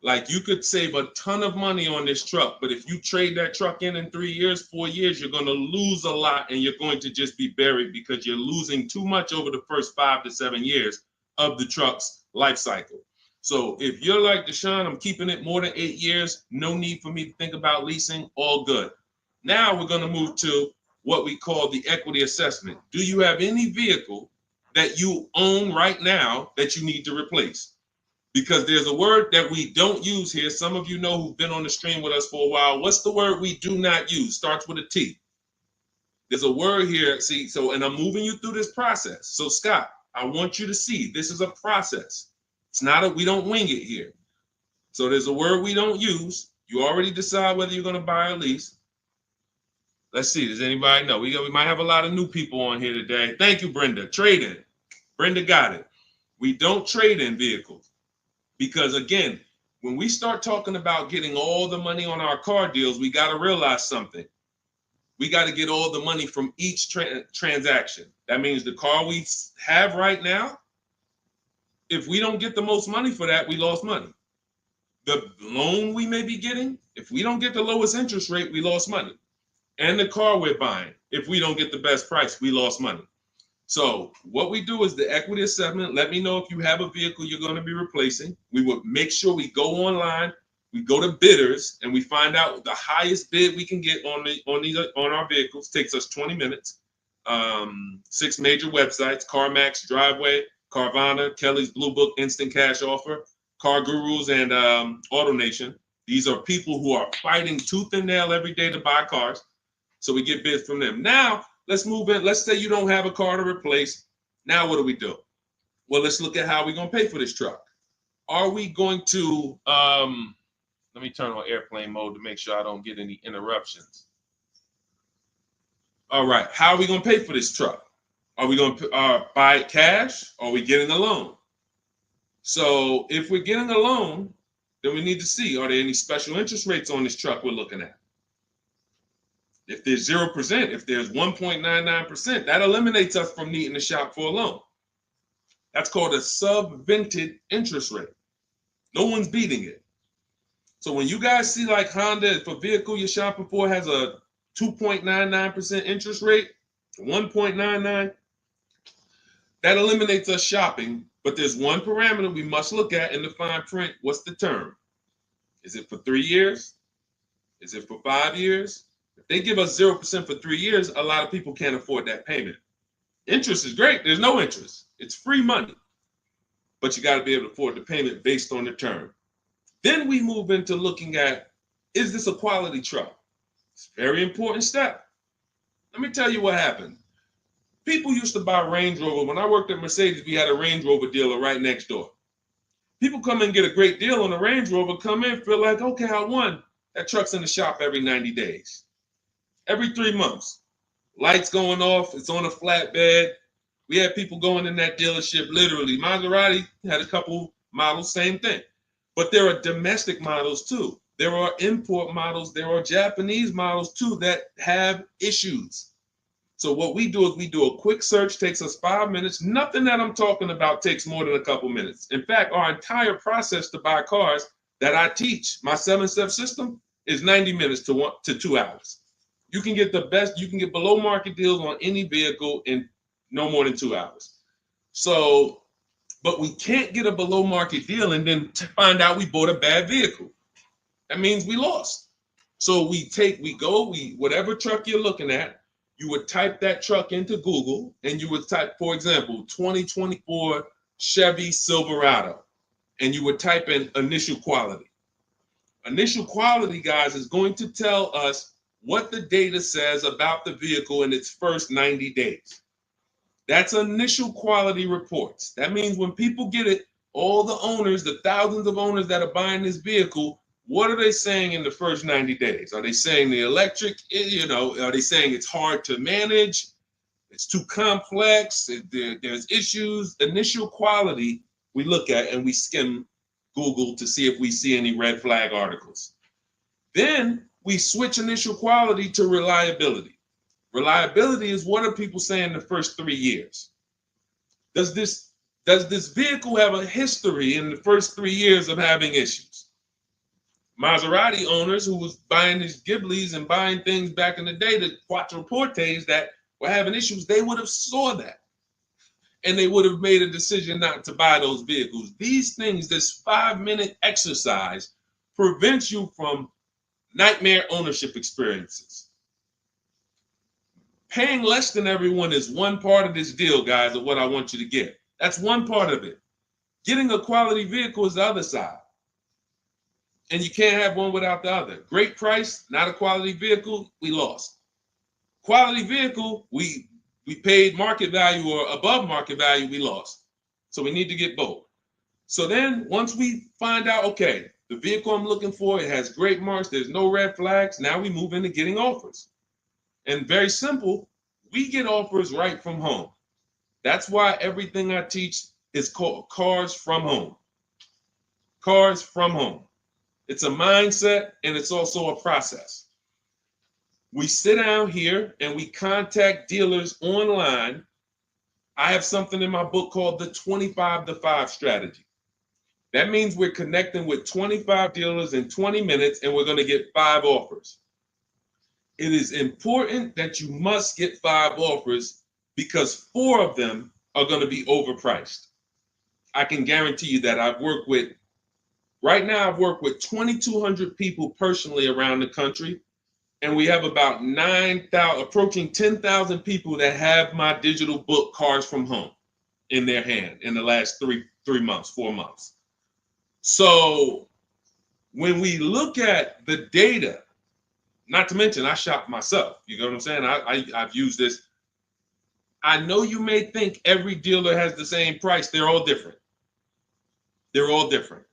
Like you could save a ton of money on this truck, but if you trade that truck in 3 years, 4 years, you're going to lose a lot and you're going to just be buried because you're losing too much over the first 5 to 7 years of the truck's life cycle. So if you're like Deshone, I'm keeping it more than 8 years, no need for me to think about leasing, all good. Now we're going to move to what we call the equity assessment. Do you have any vehicle that you own right now that you need to replace? Because there's a word that we don't use here. Some of you know who've been on the stream with us for a while. What's the word we do not use? Starts with a T. There's a word here. See, so, and I'm moving you through this process. So Scott, I want you to see this is a process. It's not we don't wing it here. So there's a word we don't use. You already decide whether you're going to buy or lease. Let's see. Does anybody know? We might have a lot of new people on here today. Thank you, Brenda. Trade in. Brenda got it. We don't trade in vehicles. Because again, when we start talking about getting all the money on our car deals, we got to realize something. We got to get all the money from each transaction. That means the car we have right now, if we don't get the most money for that, we lost money. The loan we may be getting, if we don't get the lowest interest rate, we lost money. And the car we're buying, if we don't get the best price, we lost money. So what we do is the equity assessment. Let me know if you have a vehicle you're going to be replacing. We would make sure we go online, we go to bidders, and we find out the highest bid we can get on our vehicles. Takes us 20 minutes. 6 major websites: CarMax, Driveway, Carvana, Kelly's Blue Book, Instant Cash Offer, Car Gurus, and AutoNation. These are people who are fighting tooth and nail every day to buy cars. So we get bids from them. Now, let's move in. Let's say you don't have a car to replace. Now what do? Well, let's look at how we're going to pay for this truck. Are we going to, let me turn on airplane mode to make sure I don't get any interruptions. All right, how are we going to pay for this truck? Are we going to buy it cash, or are we getting a loan? So if we're getting a loan, then we need to see, are there any special interest rates on this truck we're looking at? If there's 0%, if there's 1.99%, that eliminates us from needing to shop for a loan. That's called a subvented interest rate. No one's beating it. So when you guys see like Honda, if a vehicle you're shopping for has a 2.99% interest rate, 1.99, that eliminates us shopping. But there's one parameter we must look at in the fine print. What's the term? Is it for 3 years? Is it for 5 years? If they give us 0% for 3 years, a lot of people can't afford that payment. Interest is great. There's no interest. It's free money. But you got to be able to afford the payment based on the term. Then we move into looking at, is this a quality truck? It's a very important step. Let me tell you what happened. People used to buy Range Rover. When I worked at Mercedes, we had a Range Rover dealer right next door. People come in and get a great deal on a Range Rover, come in, feel like, okay, I won. That truck's in the shop every 90 days. Every 3 months. Lights going off, it's on a flatbed. We had people going in that dealership, literally. Maserati had a couple models, same thing. But there are domestic models too. There are import models. There are Japanese models too that have issues. So what we do is we do a quick search, takes us 5 minutes. Nothing that I'm talking about takes more than a couple minutes. In fact, our entire process to buy cars that I teach, my 7-step system, is 90 minutes to 2 hours. You can get the best, you can get below market deals on any vehicle in no more than 2 hours. So, but we can't get a below market deal and then find out we bought a bad vehicle. That means we lost. So whatever truck you're looking at, you would type that truck into Google and you would type, for example, 2024 Chevy Silverado, and you would type in initial quality. Initial quality, guys, is going to tell us what the data says about the vehicle in its first 90 days. That's initial quality reports. That means when people get it, all the owners, the thousands of owners that are buying this vehicle, what are they saying in the first 90 days? Are they saying the electric, are they saying it's hard to manage? It's too complex, there's issues. Initial quality we look at and we skim Google to see if we see any red flag articles. Then we switch initial quality to reliability. Reliability is what are people saying the first 3 years? Does this vehicle have a history in the first 3 years of having issues? Maserati owners who was buying these Ghiblis and buying things back in the day, the Quattroportes that were having issues, they would have saw that. And they would have made a decision not to buy those vehicles. These things, this 5-minute exercise prevents you from nightmare ownership experiences. Paying less than everyone is one part of this deal, guys, of what I want you to get. That's one part of it. Getting a quality vehicle is the other side. And you can't have one without the other. Great price, not a quality vehicle, we lost. Quality vehicle, we paid market value or above market value, we lost. So we need to get both. So then once we find out, okay, the vehicle I'm looking for, it has great marks, there's no red flags, now we move into getting offers. And very simple, we get offers right from home. That's why everything I teach is called Cars from Home. Cars from Home. It's a mindset and it's also a process. We sit down here and we contact dealers online. I have something in my book called the 25 to 5 strategy. That means we're connecting with 25 dealers in 20 minutes and we're going to get 5 offers. It is important that you must get 5 offers because 4 of them are going to be overpriced. I can guarantee you that. Right now I've worked with 2,200 people personally around the country, and we have about 9,000, approaching 10,000 people that have my digital book, Cars from Home, in their hand in the last 4 months. So when we look at the data, not to mention I shop myself, you know what I'm saying? I've used this. I know you may think every dealer has the same price. They're all different. They're all different.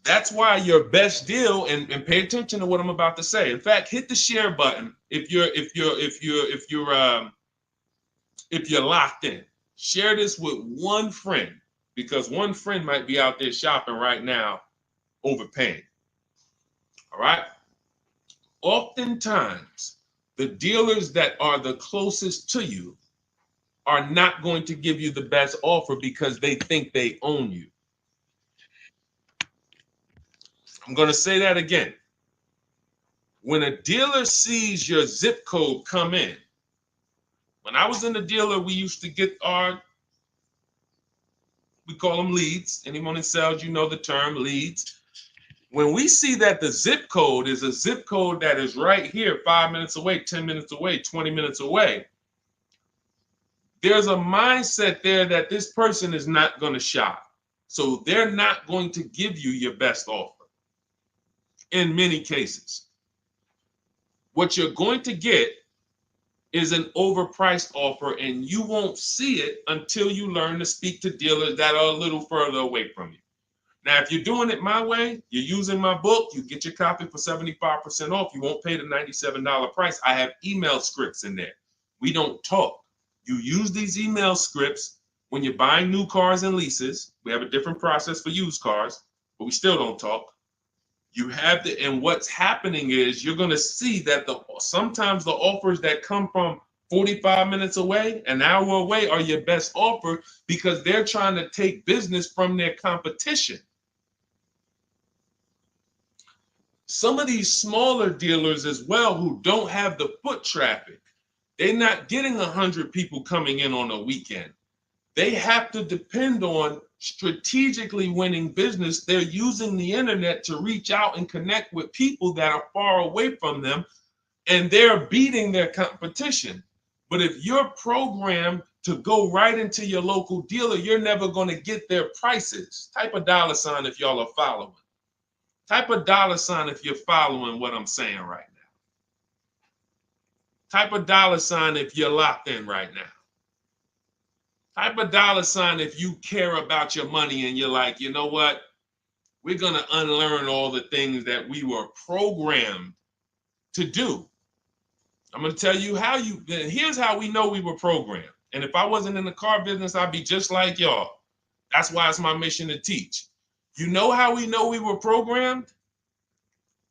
That's why your best deal, and pay attention to what I'm about to say. In fact, hit the share button if you're locked in. Share this with one friend because one friend might be out there shopping right now, overpaying. All right. Oftentimes, the dealers that are the closest to you are not going to give you the best offer because they think they own you. I'm going to say that again. When a dealer sees your zip code come in, when I was in the dealer, we used to get we call them leads. Anyone in sales, you know the term leads. When we see that the zip code is a zip code that is right here, 5 minutes away, 10 minutes away, 20 minutes away, there's a mindset there that this person is not going to shop. So they're not going to give you your best offer in many cases. What you're going to get is an overpriced offer, and you won't see it until you learn to speak to dealers that are a little further away from you. Now, if you're doing it my way, you're using my book, you get your copy for 75% off. You won't pay the $97 price. I have email scripts in there. We don't talk. You use these email scripts when you're buying new cars and leases. We have a different process for used cars, but we still don't talk. You have to, and what's happening is you're going to see that sometimes the offers that come from 45 minutes away, an hour away, are your best offer because they're trying to take business from their competition. Some of these smaller dealers as well who don't have the foot traffic, they're not getting 100 people coming in on a weekend. They have to depend on strategically winning business. They're using the internet to reach out and connect with people that are far away from them, and they're beating their competition. But if you're programmed to go right into your local dealer, you're never going to get their prices. Type a $ if y'all are following. Type a $ if you're following what I'm saying right now. Type a $ if you're locked in right now. Type a $ if you care about your money and you're like, you know what? We're going to unlearn all the things that we were programmed to do. I'm going to tell you here's how we know we were programmed. And if I wasn't in the car business, I'd be just like y'all. That's why it's my mission to teach. You know how we know we were programmed?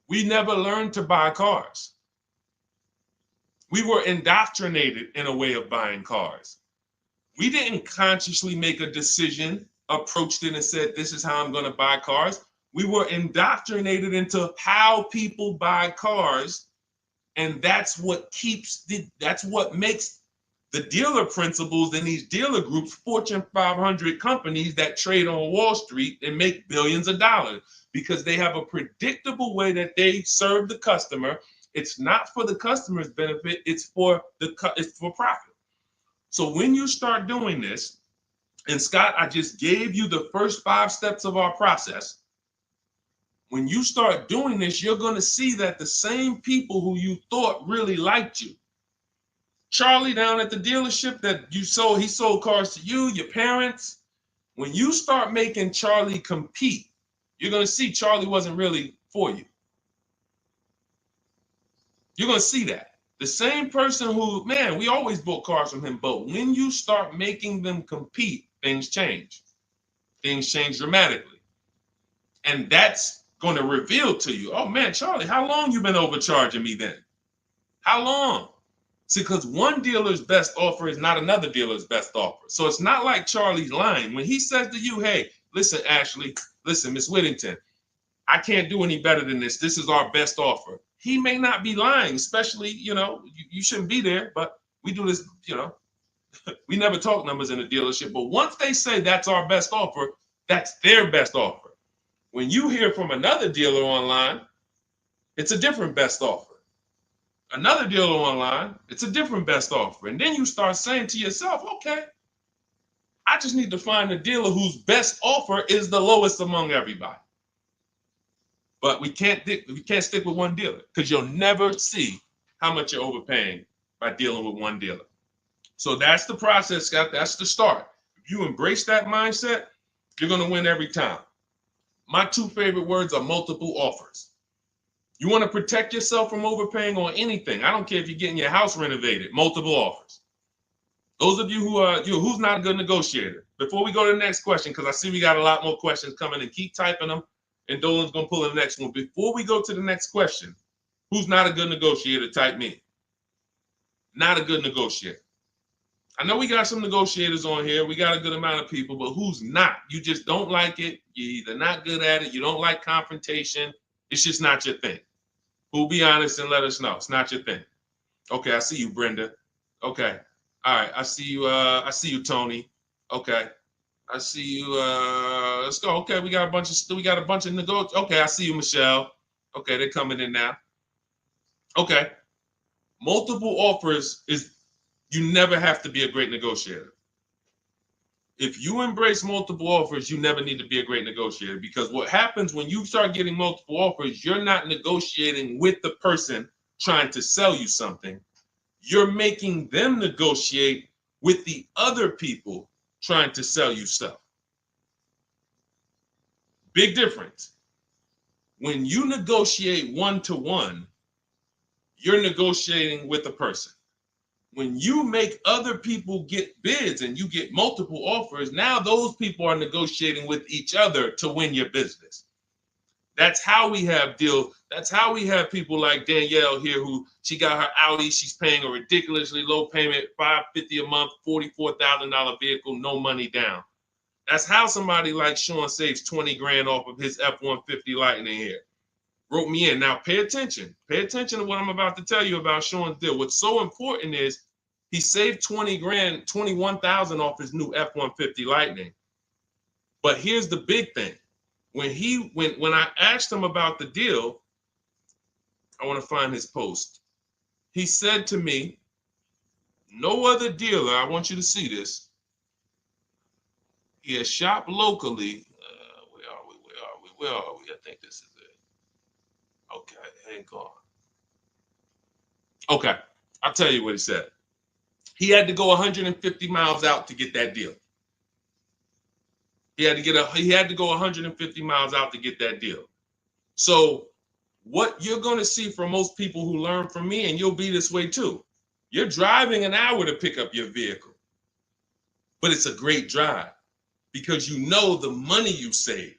We never learned to buy cars. We were indoctrinated in a way of buying cars. We didn't consciously make a decision, approached it and said, this is how I'm going to buy cars. We were indoctrinated into how people buy cars, and that's what makes the dealer principals in these dealer groups Fortune 500 companies that trade on Wall Street and make billions of dollars, because they have a predictable way that they serve the customer. It's not for the customer's benefit, it's for profit. So when you start doing this, and Scott, I just gave you the first 5 steps of our process. When you start doing this, you're going to see that the same people who you thought really liked you, Charlie down at the dealership that he sold cars to you, your parents. When you start making Charlie compete, you're going to see Charlie wasn't really for you. You're going to see that. The same person who, man, we always bought cars from him, but when you start making them compete, things change. Things change dramatically. And that's going to reveal to you, oh man, Charlie, how long you been overcharging me then? How long? See, because one dealer's best offer is not another dealer's best offer. So it's not like Charlie's lying. When he says to you, hey, listen, Ashley, listen, Miss Whittington, I can't do any better than this. This is our best offer. He may not be lying, especially, you shouldn't be there, but we do this, we never talk numbers in a dealership. But once they say that's our best offer, that's their best offer. When you hear from another dealer online, it's a different best offer. Another dealer online, it's a different best offer. And then you start saying to yourself, okay, I just need to find a dealer whose best offer is the lowest among everybody. But we can't stick with one dealer, because you'll never see how much you're overpaying by dealing with one dealer. So that's the process, Scott. That's the start. If you embrace that mindset, you're going to win every time. My 2 favorite words are multiple offers. You want to protect yourself from overpaying on anything. I don't care if you're getting your house renovated, multiple offers. Those of you who's not a good negotiator. Before we go to the next question, because I see we got a lot more questions coming, and keep typing them, and Dolan's going to pull the next one. Before we go to the next question, who's not a good negotiator? Type me. Not a good negotiator. I know we got some negotiators on here. We got a good amount of people, but who's not? You just don't like it. You're either not good at it. You don't like confrontation. It's just not your thing. Who'll be honest and let us know. It's not your thing. Okay, I see you, Brenda. Okay. All right. I see you, Tony. Okay. I see you. Let's go. Okay, we got a bunch of negotiators. Okay, I see you, Michelle. Okay, they're coming in now. Okay. Multiple offers is, you never have to be a great negotiator. If you embrace multiple offers, you never need to be a great negotiator, because what happens when you start getting multiple offers, you're not negotiating with the person trying to sell you something. You're making them negotiate with the other people trying to sell you stuff. Big difference. When you negotiate one-to-one, you're negotiating with a person. When you make other people get bids and you get multiple offers, now those people are negotiating with each other to win your business. That's how we have deals. That's how we have people like Danielle here, who she got her Audi. She's paying a ridiculously low payment, $550 a month, $44,000 vehicle, no money down. That's how somebody like Sean saves 20 grand off of his F-150 Lightning here. Wrote me in. Now pay attention. Pay attention to what I'm about to tell you about Sean's deal. What's so important is he saved 20 grand, 21,000 off his new F-150 Lightning. But here's the big thing. When I asked him about the deal, I want to find his post. He said to me, no other dealer, I want you to see this. He has shopped locally. Where are we? I think this is it. Okay, hang on. Okay, I'll tell you what he said. He had to go 150 miles out to get that deal. He had to go 150 miles out to get that deal. So what you're going to see from most people who learn from me, and you'll be this way too, you're driving an hour to pick up your vehicle, but it's a great drive because you know the money you saved.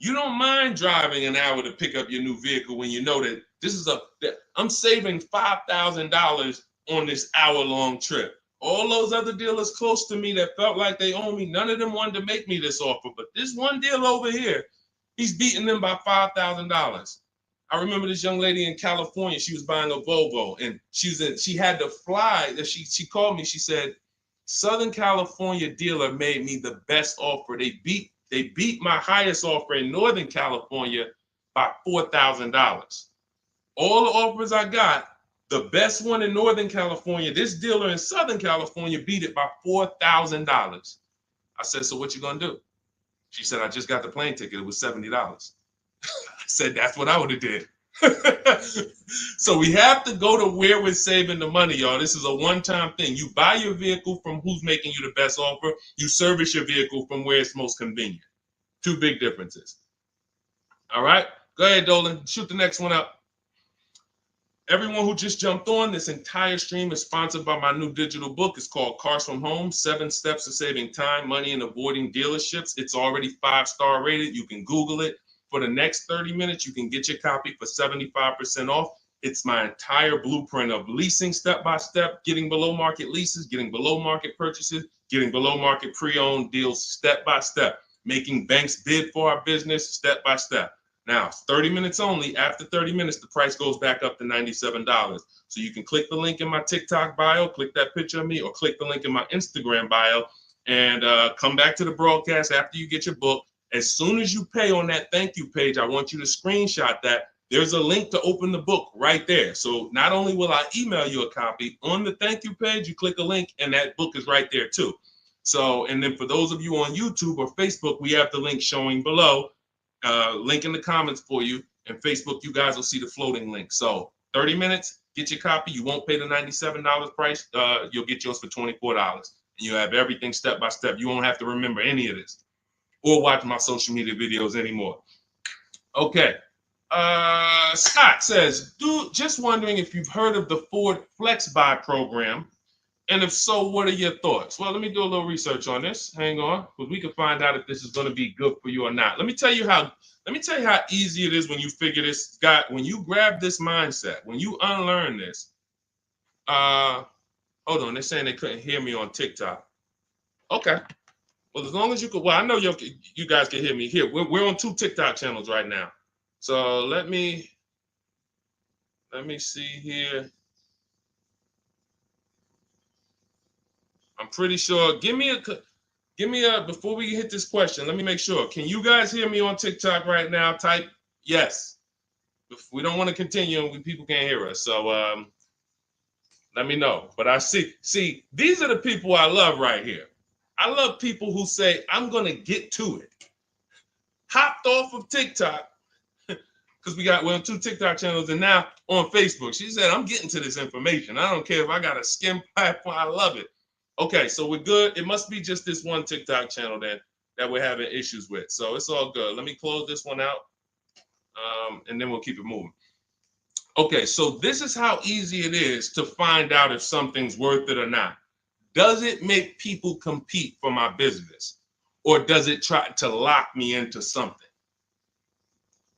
You don't mind driving an hour to pick up your new vehicle when you know that I'm saving $5,000 on this hour-long trip. All those other dealers close to me that felt like they owe me, none of them wanted to make me this offer. But this one deal over here, He's beating them by $5,000. I remember this young lady in California. She was buying a Volvo, and she had to fly. She called me. She said, Southern California dealer made me the best offer. They beat my highest offer in Northern California by $4,000. All the offers I got, the best one in Northern California, this dealer in Southern California beat it by $4,000. I said, so what you gonna do? She said, I just got the plane ticket. It was $70. I said, that's what I would have did. So we have to go to where we're saving the money, y'all. This is a one-time thing. You buy your vehicle from who's making you the best offer. You service your vehicle from where it's most convenient. Two big differences. All right, go ahead, Dolan. Shoot the next one up. Everyone who just jumped on, this entire stream is sponsored by my new digital book. It's called Cars from Home, 7 Steps to Saving Time, Money, and Avoiding Dealerships. It's already 5-star rated. You can Google it. For the next 30 minutes, you can get your copy for 75% off. It's my entire blueprint of leasing step-by-step, getting below market leases, getting below market purchases, getting below market pre-owned deals step-by-step, making banks bid for our business step-by-step. Now, 30 minutes only. After 30 minutes, the price goes back up to $97. So you can click the link in my TikTok bio, click that picture of me, or click the link in my Instagram bio, and come back to the broadcast after you get your book. As soon as you pay on that thank you page, I want you to screenshot that. There's a link to open the book right there. So not only will I email you a copy, on the thank you page, you click a link, and that book is right there too. So, and then for those of you on YouTube or Facebook, we have the link showing below. Link in the comments for you, and Facebook, you guys will see the floating link. So 30 minutes, get your copy. You won't pay the $97 price. You'll get yours for $24, and you have everything step by step. You won't have to remember any of this or watch my social media videos anymore. Okay. Scott says, dude, just wondering if you've heard of the Ford Flex Buy program, and if so, what are your thoughts? Well, let me do a little research on this. Hang on, because we can find out if this is going to be good for you or not. Let me tell you how easy it is when you figure this, Scott. When you grab this mindset, when you unlearn this. Hold on, they're saying they couldn't hear me on TikTok. Okay. Well, as long as you could, well, I know you guys can hear me here. We're on 2 TikTok channels right now. So let me see here. I'm pretty sure. Give me a, before we hit this question, let me make sure. Can you guys hear me on TikTok right now? Type yes. If we don't want to continue and people can't hear us. So let me know. But I see, these are the people I love right here. I love people who say, I'm going to get to it. Hopped off of TikTok, because we're on 2 TikTok channels, and now on Facebook. She said, I'm getting to this information. I don't care if I got a skim platform. I love it. Okay, so we're good. It must be just this one TikTok channel then that we're having issues with. So it's all good. Let me close this one out, and then we'll keep it moving. Okay, so this is how easy it is to find out if something's worth it or not. Does it make people compete for my business, or does it try to lock me into something?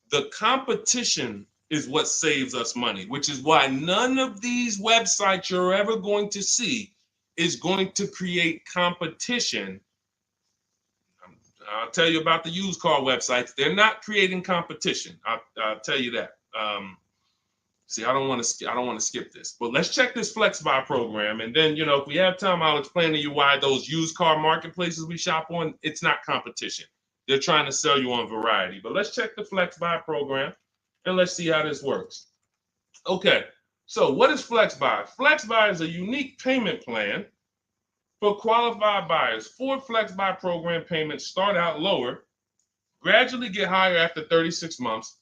The competition is what saves us money, which is why none of these websites you're ever going to see is going to create competition. I'll tell you about the used car websites. They're not creating competition. I'll tell you that. See, I don't want to skip this, but let's check this Flex Buy program, and then if we have time, I'll explain to you why those used car marketplaces we shop on, it's not competition. They're trying to sell you on variety. But let's check the Flex Buy program, and let's see how this works. Okay. So what is Flex Buy? Flex Buy is a unique payment plan for qualified buyers. Ford Flex Buy program payments start out lower, gradually get higher after 36 months.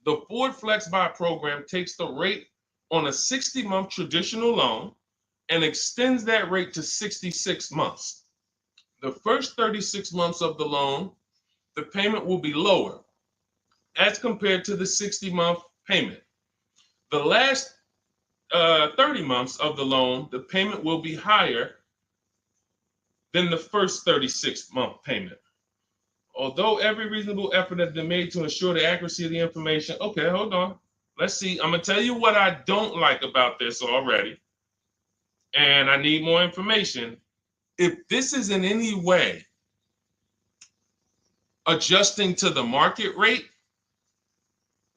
The Ford Flex Buy program takes the rate on a 60-month traditional loan and extends that rate to 66 months. The first 36 months of the loan, the payment will be lower as compared to the 60-month payment. The last 30 months of the loan, the payment will be higher than the first 36-month payment. Although every reasonable effort has been made to ensure the accuracy of the information. Okay, hold on. Let's see. I'm going to tell you what I don't like about this already, and I need more information. If this is in any way adjusting to the market rate.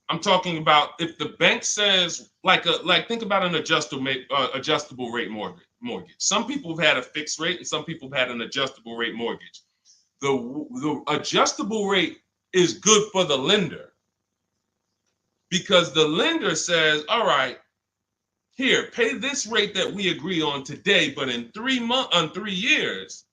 I'm talking about if the bank says like think about an adjustable rate mortgage. Some people have had a fixed rate and some people have had an adjustable rate mortgage. The adjustable rate is good for the lender because the lender says, all right, here, pay this rate that we agree on today, but in 3 years,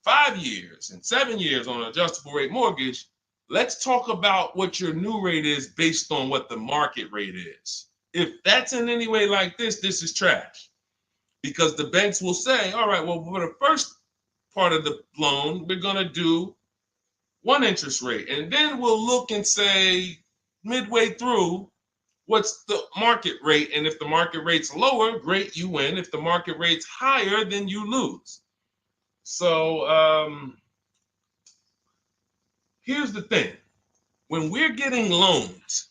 5 years, and 7 years on an adjustable rate mortgage, let's talk about what your new rate is based on what the market rate is. If that's in any way like this is trash. Because the banks will say, all right, well, for the first part of the loan, we're going to do one interest rate. And then we'll look and say, midway through, what's the market rate? And if the market rate's lower, great, you win. If the market rate's higher, then you lose. So here's the thing. When we're getting loans,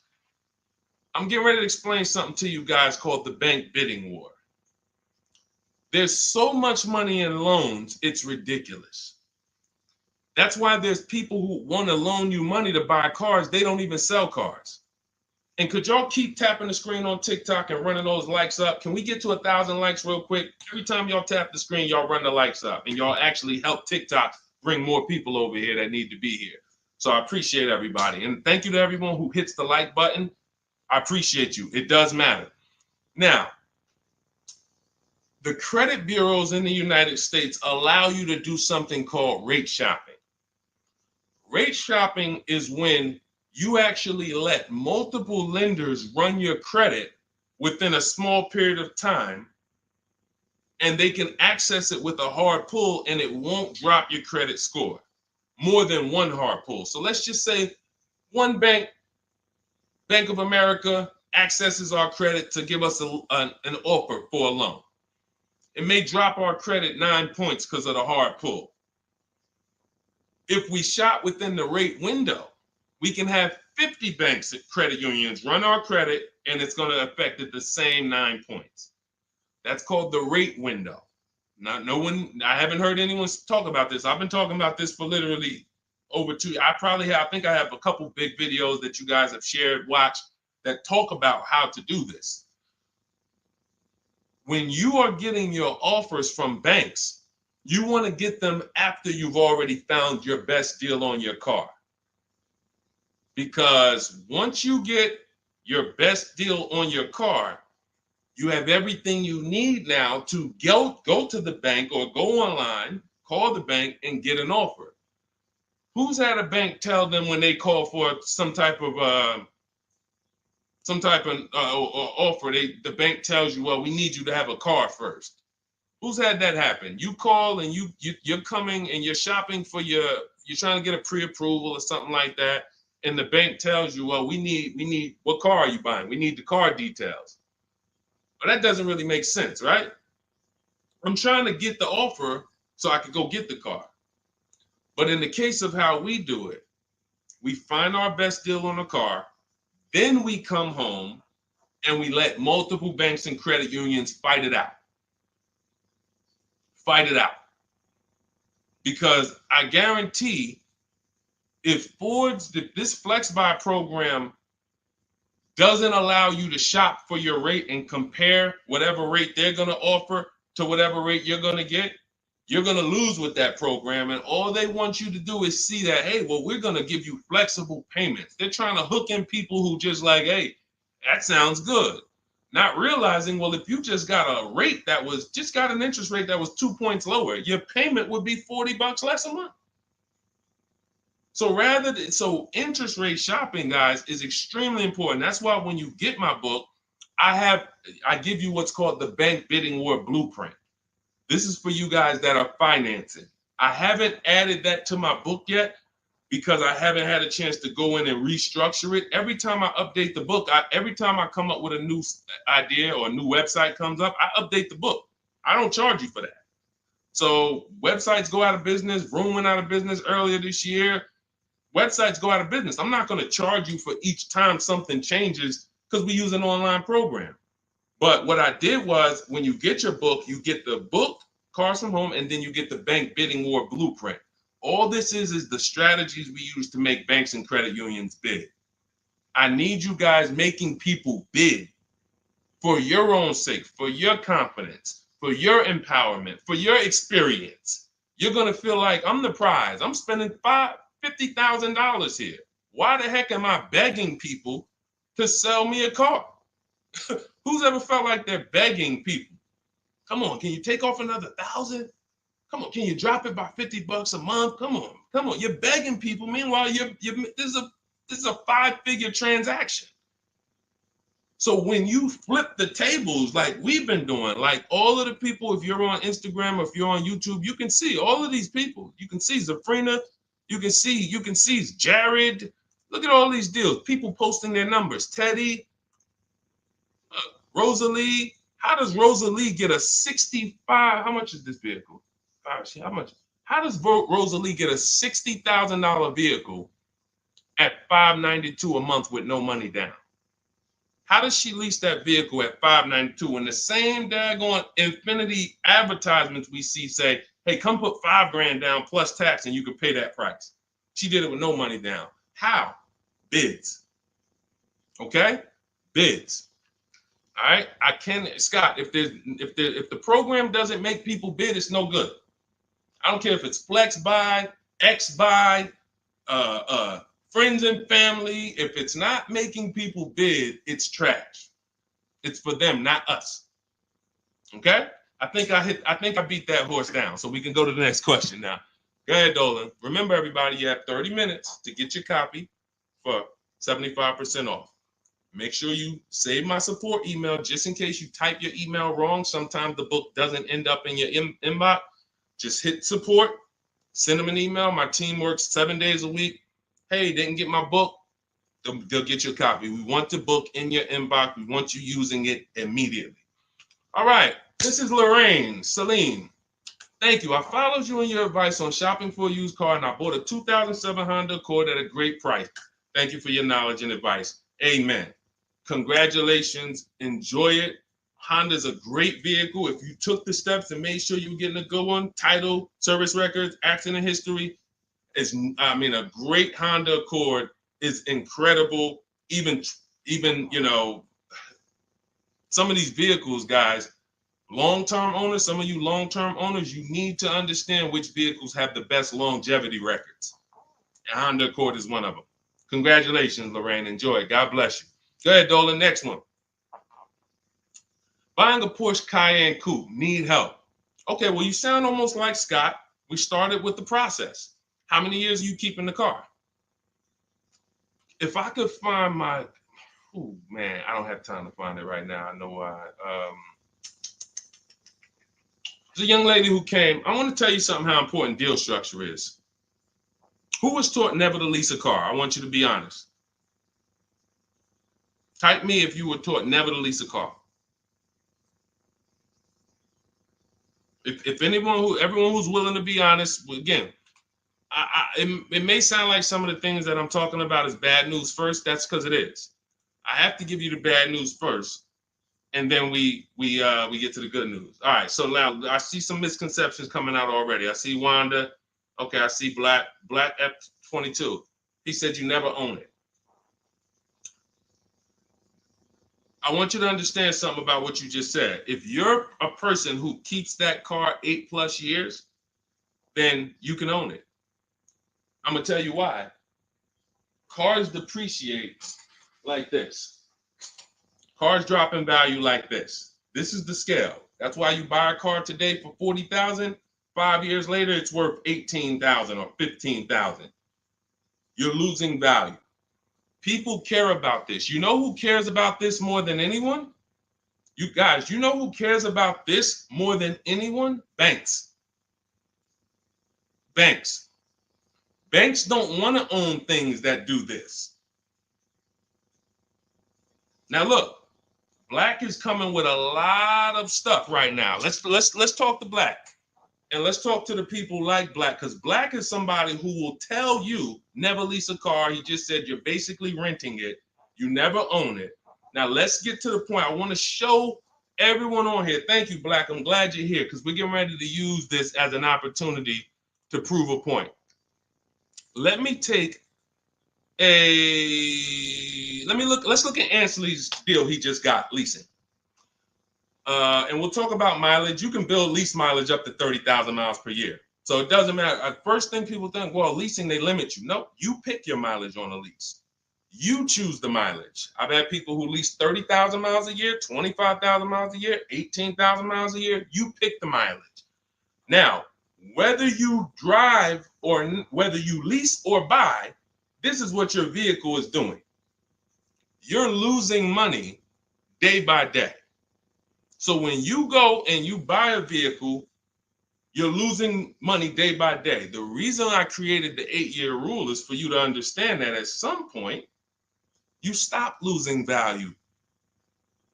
I'm getting ready to explain something to you guys called the bank bidding war. There's so much money in loans, it's ridiculous. That's why there's people who want to loan you money to buy cars. They don't even sell cars. And could y'all keep tapping the screen on TikTok and running those likes up? Can we get to 1,000 likes real quick? Every time y'all tap the screen, y'all run the likes up and y'all actually help TikTok bring more people over here that need to be here. So I appreciate everybody. And thank you to everyone who hits the like button. I appreciate you. It does matter. Now, the credit bureaus in the United States allow you to do something called rate shopping. Rate shopping is when you actually let multiple lenders run your credit within a small period of time, and they can access it with a hard pull and it won't drop your credit score more than one hard pull. So let's just say one bank, Bank of America, accesses our credit to give us an offer for a loan. It may drop our credit 9 points because of the hard pull. If we shop within the rate window, we can have 50 banks at credit unions run our credit, and it's going to affect it the same 9 points. That's called the rate window. I haven't heard anyone talk about this. I've been talking about this for literally over 2 years. I think I have a couple big videos that you guys have shared, watched, that talk about how to do this. When you are getting your offers from banks, you want to get them after you've already found your best deal on your car. Because once you get your best deal on your car, you have everything you need now to go to the bank or go online, call the bank and get an offer. Who's had a bank tell them when they call for some type of offer, the bank tells you, well, we need you to have a car first. Who's had that happen? You call and you're coming and you're shopping for you're trying to get a pre-approval or something like that, and the bank tells you, well, we need what car are you buying? We need the car details. Well, that doesn't really make sense, right? I'm trying to get the offer so I can go get the car. But in the case of how we do it, we find our best deal on the car, then we come home and we let multiple banks and credit unions fight it out. Fight it out. Because I guarantee if this Flex Buy program doesn't allow you to shop for your rate and compare whatever rate they're going to offer to whatever rate you're going to get, you're going to lose with that program. And all they want you to do is see that, hey, well, we're going to give you flexible payments. They're trying to hook in people who just like, hey, that sounds good. Not realizing, well, if you just got a rate that was just got an interest rate that was 2 points lower, your payment would be $40 less a month. So interest rate shopping, guys, is extremely important. That's why when you get my book, I give you what's called the Bank Bidding War Blueprint. This is for you guys that are financing. I haven't added that to my book yet because I haven't had a chance to go in and restructure it. Every time I update the book, every time I come up with a new idea or a new website comes up, I update the book. I don't charge you for that. So websites go out of business. Room went out of business earlier this year. Websites go out of business. I'm not going to charge you for each time something changes because we use an online program. But what I did was when you get your book, you get the book, Cars from Home, and then you get the Bank Bidding War Blueprint. All this is the strategies we use to make banks and credit unions bid. I need you guys making people bid for your own sake, for your confidence, for your empowerment, for your experience. You're going to feel like I'm the prize. I'm spending $50,000 here. Why the heck am I begging people to sell me a car? Who's ever felt like they're begging people? Come on, can you take off another 1,000? Come on, can you drop it by $50 a month? Come on. You're begging people. Meanwhile, this is a 5-figure transaction. So when you flip the tables like we've been doing, like all of the people, if you're on Instagram or if you're on YouTube, you can see all of these people. You can see Zafrina, you can see Jared. Look at all these deals. People posting their numbers. Teddy, Rosalie. How does Rosalie get a 65? How much is this vehicle? How much? How does Rosalie get a $60,000 vehicle at $592 a month with no money down? How does she lease that vehicle at $592 when the same daggone Infinity advertisements we see say, hey, come put $5,000 down plus tax and you can pay that price? She did it with no money down. How? Bids. Okay? Bids. All right. Scott, if the program doesn't make people bid, it's no good. I don't care if it's flex buy, X buy, friends and family. If it's not making people bid, it's trash. It's for them, not us. Okay? I think I beat that horse down. So we can go to the next question now. Go ahead, Dolan. Remember, everybody, you have 30 minutes to get your copy for 75% off. Make sure you save my support email just in case you type your email wrong. Sometimes the book doesn't end up in your inbox. Just hit support, send them an email. My team works 7 days a week. Hey, didn't get my book. They'll get you a copy. We want the book in your inbox. We want you using it immediately. All right. This is Lorraine Celine. Thank you. I followed you in your advice on shopping for a used car, and I bought a 2007 Honda Accord at a great price. Thank you for your knowledge and advice. Amen. Congratulations. Enjoy it. Honda's a great vehicle. If you took the steps and made sure you were getting a good one, title, service records, accident history, a great Honda Accord is incredible. Even some of these vehicles, guys, long-term owners, some of you long-term owners, you need to understand which vehicles have the best longevity records. And Honda Accord is one of them. Congratulations, Lorraine. Enjoy it. God bless you. Go ahead, Dolan. Next one. Buying a Porsche Cayenne Coupe. Need help. Okay, well, you sound almost like Scott. We started with the process. How many years are you keeping the car? If I could find my, oh man, I don't have time to find it right now. I know why. There's a young lady who came. I want to tell you something how important deal structure is. Who was taught never to lease a car? I want you to be honest. Type me if you were taught never to lease a car. If everyone who's willing to be honest, again, it may sound like some of the things that I'm talking about is bad news first. That's because it is. I have to give you the bad news first, and then we get to the good news. All right. So now I see some misconceptions coming out already. I see Wanda. Okay. I see Black F22. He said you never own it. I want you to understand something about what you just said. If you're a person who keeps that car 8+ years, then you can own it. I'm going to tell you why. Cars depreciate like this. Cars drop in value like this. This is the scale. That's why you buy a car today for $40,000. 5 years later, it's worth $18,000 or $15,000. You're losing value. People care about this. You know who cares about this more than anyone? You guys, you know who cares about this more than anyone? Banks. Banks. Banks don't want to own things that do this. Now look, Black is coming with a lot of stuff right now. Let's talk to Black. And let's talk to the people like Black, because Black is somebody who will tell you never lease a car. He just said you're basically renting it. You never own it. Now let's get to the point. I want to show everyone on here. Thank you, Black. I'm glad you're here because we're getting ready to use this as an opportunity to prove a point. let me take let's look at Ansley's deal he just got leasing. And we'll talk about mileage. You can build lease mileage up to 30,000 miles per year. So it doesn't matter. First thing people think, well, leasing, they limit you. No, you pick your mileage on a lease. You choose the mileage. I've had people who lease 30,000 miles a year, 25,000 miles a year, 18,000 miles a year. You pick the mileage. Now, whether you drive or whether you lease or buy, this is what your vehicle is doing. You're losing money day by day. So when you go and you buy a vehicle, you're losing money day by day. The reason I created the 8-year rule is for you to understand that at some point, you stop losing value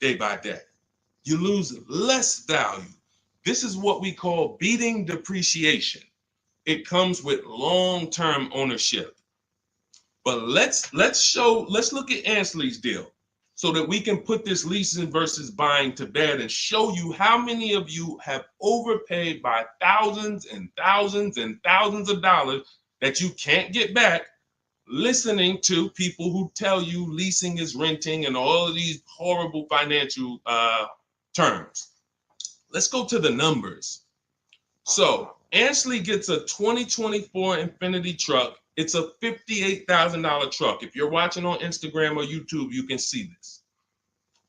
day by day. You lose less value. This is what we call beating depreciation. It comes with long-term ownership. But let's look at Ansley's deal so that we can put this leasing versus buying to bed and show you how many of you have overpaid by thousands and thousands and thousands of dollars that you can't get back, listening to people who tell you leasing is renting and all of these horrible financial terms. Let's go to the numbers. So Ansley gets a 2024 Infiniti truck. It's a $58,000 truck. If you're watching on Instagram or YouTube, you can see this.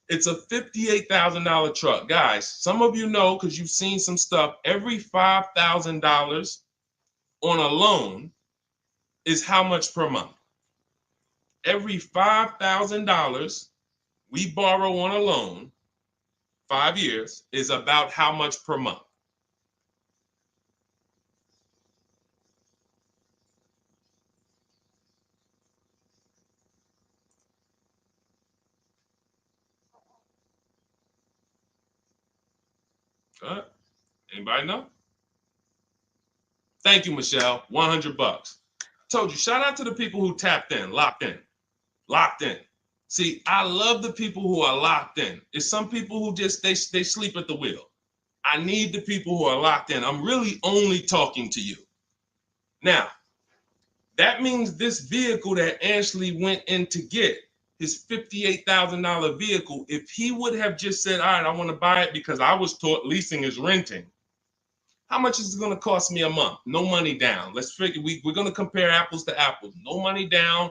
It's a $58,000 truck. Guys, some of you know because you've seen some stuff, every $5,000 on a loan is how much per month? Every $5,000 we borrow on a loan, 5 years, is about how much per month? Anybody know? Thank you, Michelle. $100. Told you, shout out to the people who tapped in, locked in. See, I love the people who are locked in. It's some people who just they sleep at the wheel. I need the people who are locked in. I'm really only talking to you. Now, that means this vehicle that Ashley went in to get, his $58,000 vehicle, if he would have just said, all right, I want to buy it because I was taught leasing is renting, how much is it going to cost me a month? No money down. Let's figure, we're going to compare apples to apples. No money down.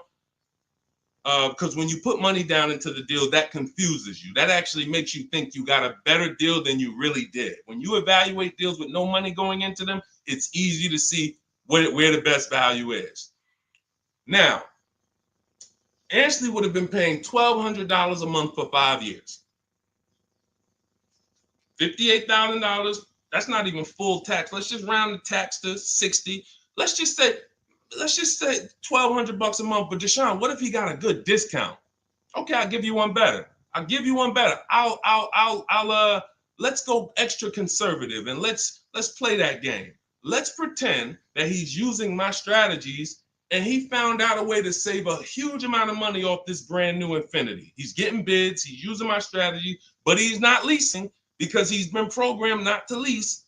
Because when you put money down into the deal, that confuses you. That actually makes you think you got a better deal than you really did. When you evaluate deals with no money going into them, it's easy to see where the best value is. Now, Ashley would have been paying $1,200 a month for 5 years. $58,000, that's not even full tax. Let's just round the tax to 60. Let's just say $1,200 a month. But Deshone, what if he got a good discount? Okay, I'll give you one better. Let's go extra conservative and let's play that game. Let's pretend that he's using my strategies and he found out a way to save a huge amount of money off this brand new Infiniti. He's getting bids, he's using my strategy, but he's not leasing because he's been programmed not to lease.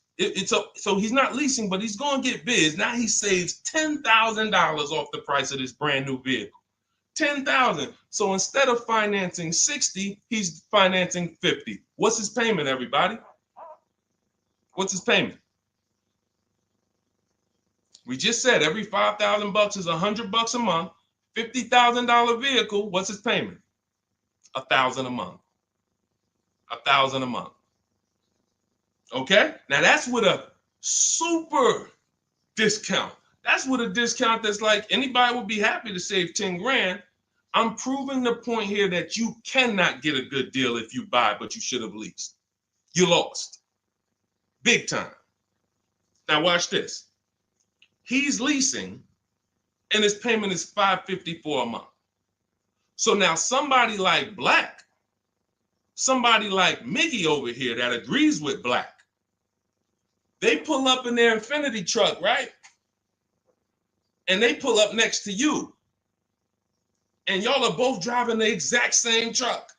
So he's not leasing, but he's going to get bids. Now he saves $10,000 off the price of this brand new vehicle. $10,000. So instead of financing 60, he's financing 50. What's his payment, everybody? What's his payment? We just said every $5,000 is $100 a month. $50,000 vehicle. What's his payment? $1,000 a month. $1,000 a month. Okay. Now that's with a super discount. That's with a discount that's like anybody would be happy to save 10 grand. I'm proving the point here that you cannot get a good deal if you buy, but you should have leased. You lost. Big time. Now watch this. He's leasing and his payment is $554 a month. So now somebody like Black, somebody like Miggy over here that agrees with Black, they pull up in their Infiniti truck, right? And they pull up next to you. And y'all are both driving the exact same truck.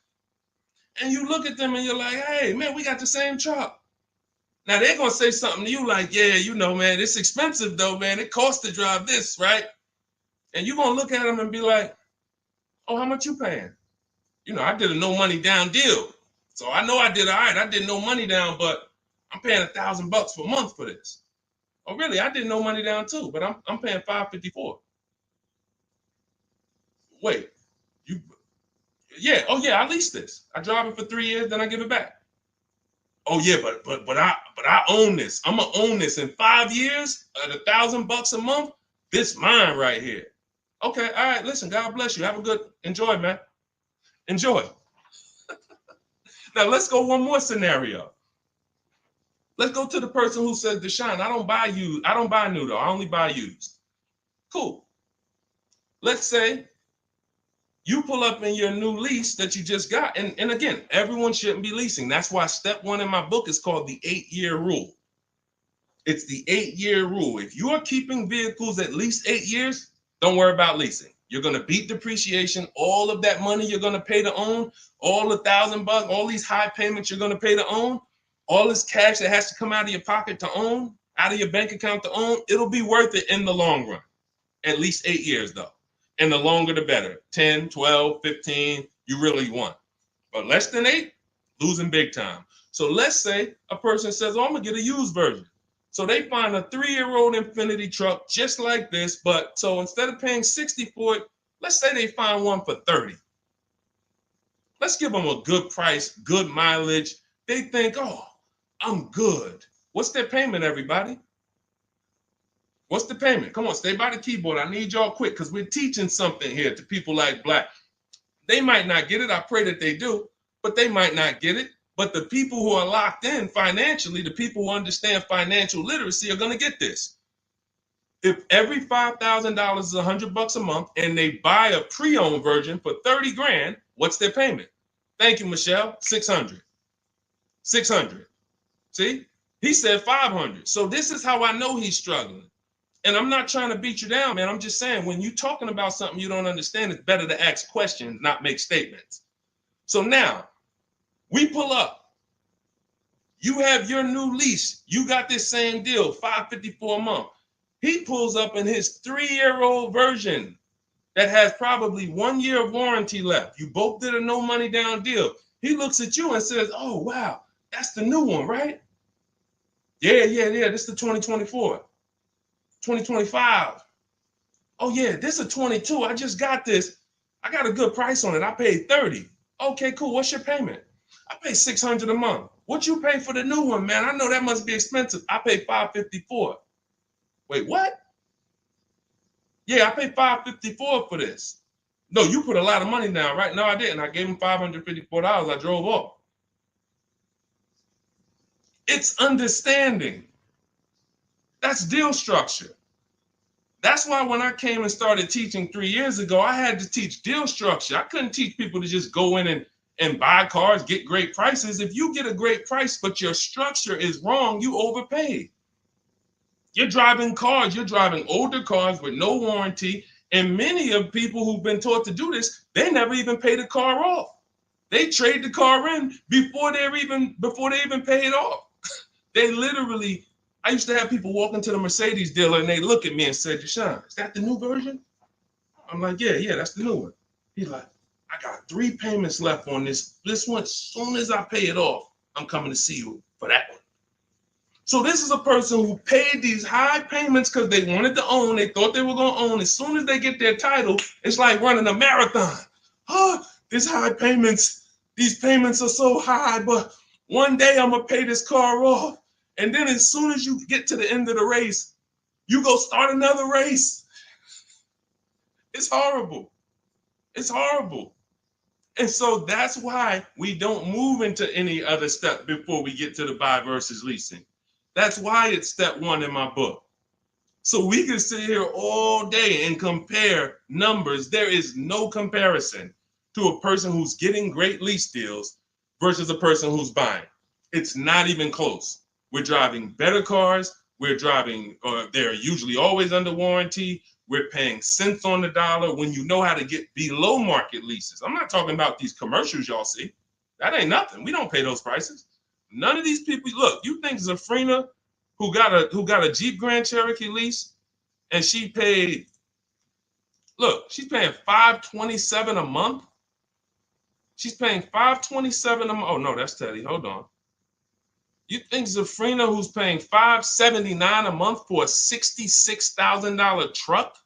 And you look at them and you're like, hey, man, we got the same truck. Now they're going to say something to you like, yeah, you know, man, it's expensive though, man. It costs to drive this, right? And you're going to look at them and be like, oh, how much you paying? You know, I did a no money down deal. So I know I did all right. I did no money down, but I'm paying $1,000 per month for this. Oh, really? I did no money down too, but I'm paying $554. Wait, you? Yeah. Oh, yeah. I leased this. I drive it for 3 years, then I give it back. Oh, yeah, but I own this. I'm gonna own this in 5 years at $1,000 a month. This mine right here. Okay. All right. Listen. God bless you. Have a good enjoy, man. Enjoy. Now let's go one more scenario. Let's go to the person who says, Deshone, I don't buy used. I don't buy new though. I only buy used. Cool. Let's say you pull up in your new lease that you just got. And again, everyone shouldn't be leasing. That's why step 1 in my book is called the 8-year rule. It's the 8-year rule. If you are keeping vehicles at least 8 years, don't worry about leasing. You're going to beat depreciation. All of that money you're going to pay to own, all the $1,000, all these high payments you're going to pay to own, all this cash that has to come out of your pocket to own, out of your bank account to own, it'll be worth it in the long run. At least 8 years though. And the longer the better. 10, 12, 15, you really want. But less than 8, losing big time. So let's say a person says, oh, I'm going to get a used version. So they find a 3-year-old Infiniti truck just like this, but so instead of paying $60 for it, let's say they find one for $30. Let's give them a good price, good mileage. They think, oh, I'm good. What's their payment, everybody? What's the payment? Come on, stay by the keyboard. I need y'all quick because we're teaching something here to people like Black. They might not get it. I pray that they do, but they might not get it. But the people who are locked in financially, the people who understand financial literacy are going to get this. If every $5,000 is $100 a month and they buy a pre-owned version for 30 grand, what's their payment? Thank you, Michelle. 600. 600. See, he said 500. So this is how I know he's struggling. And I'm not trying to beat you down, man. I'm just saying when you're talking about something you don't understand, it's better to ask questions, not make statements. So now, we pull up. You have your new lease. You got this same deal, $554 a month. He pulls up in his 3-year-old version that has probably 1 year of warranty left. You both did a no money down deal. He looks at you and says, oh, wow, that's the new one, right? Yeah. This is the 2024, 2025. Oh, yeah, this is a 22. I just got this. I got a good price on it. I paid 30. Okay, cool. What's your payment? I pay 600 a month. What you pay for the new one, man? I know that must be expensive. I pay 554. Wait, what? Yeah, I paid 554 for this. No, you put a lot of money down, right? No, I didn't. I gave him $554. I drove off. It's understanding. That's deal structure. That's why when I came and started teaching 3 years ago, I had to teach deal structure. I couldn't teach people to just go in and buy cars, get great prices. If you get a great price, but your structure is wrong, you overpaid. You're driving cars, you're driving older cars with no warranty. And many of people who've been taught to do this, they never even pay the car off. They trade the car in before they even pay it off. They literally, I used to have people walk into the Mercedes dealer and they look at me and say, Deshone, is that the new version? I'm like, yeah, that's the new one. He's like, I got 3 payments left on this. This one, as soon as I pay it off, I'm coming to see you for that one. So this is a person who paid these high payments because they wanted to own. They thought they were going to own. As soon as they get their title, it's like running a marathon. Oh, these high payments, these payments are so high, but one day I'm going to pay this car off. And then as soon as you get to the end of the race, you go start another race. It's horrible. It's horrible. And so that's why we don't move into any other step before we get to the buy versus leasing. That's why it's step 1 in my book. So we can sit here all day and compare numbers. There is no comparison to a person who's getting great lease deals versus a person who's buying. It's not even close. We're driving better cars. We're driving, they're usually always under warranty. We're paying cents on the dollar when you know how to get below market leases. I'm not talking about these commercials y'all see. That ain't nothing. We don't pay those prices. None of these people, look, you think Zafrina, who got a Jeep Grand Cherokee lease, and she paid Look, she's paying $527 a month. She's paying $527 a month. Oh no, that's Teddy. Hold on. You think Zafrina, who's paying $579 a month for a $66,000 truck,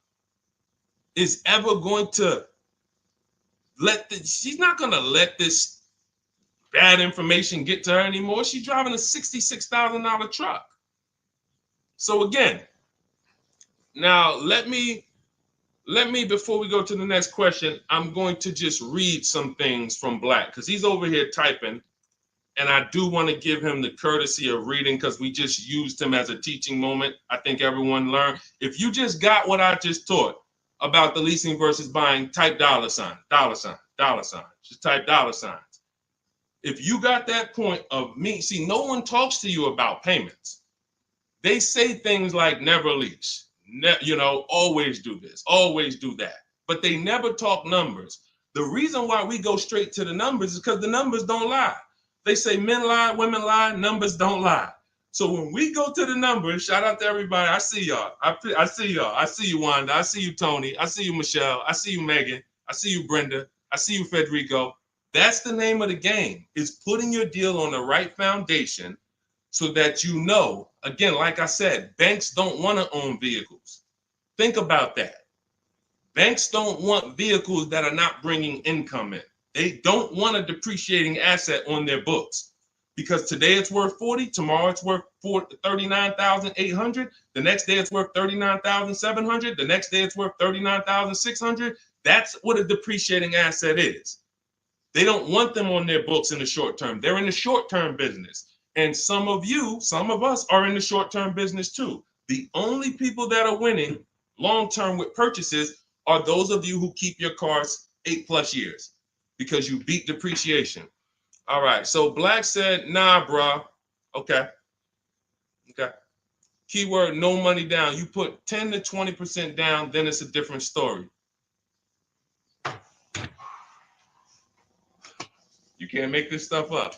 is ever going to she's not going to let this bad information get to her anymore. She's driving a $66,000 truck. So again, now let me, before we go to the next question, I'm going to just read some things from Black because he's over here typing. And I do want to give him the courtesy of reading because we just used him as a teaching moment. I think everyone learned. If you just got what I just taught about the leasing versus buying, type $sign. Just type $signs. If you got that point of me, see, no one talks to you about payments. They say things like never lease, always do this, always do that. But they never talk numbers. The reason why we go straight to the numbers is because the numbers don't lie. They say men lie, women lie, numbers don't lie. So when we go to the numbers, shout out to everybody. I see y'all. I see y'all. I see you, Wanda. I see you, Tony. I see you, Michelle. I see you, Megan. I see you, Brenda. I see you, Federico. That's the name of the game, is putting your deal on the right foundation so that you know, again, like I said, banks don't want to own vehicles. Think about that. Banks don't want vehicles that are not bringing income in. They don't want a depreciating asset on their books because today it's worth 40, tomorrow it's worth 39,800, the next day it's worth 39,700, the next day it's worth 39,600. That's what a depreciating asset is. They don't want them on their books in the short term. They're in the short-term business. And some of us are in the short-term business too. The only people that are winning long-term with purchases are those of you who keep your cars 8+ years. Because you beat depreciation. All right, so Black said, nah, bro. Okay. Keyword, no money down. You put 10 to 20% down, then it's a different story. You can't make this stuff up.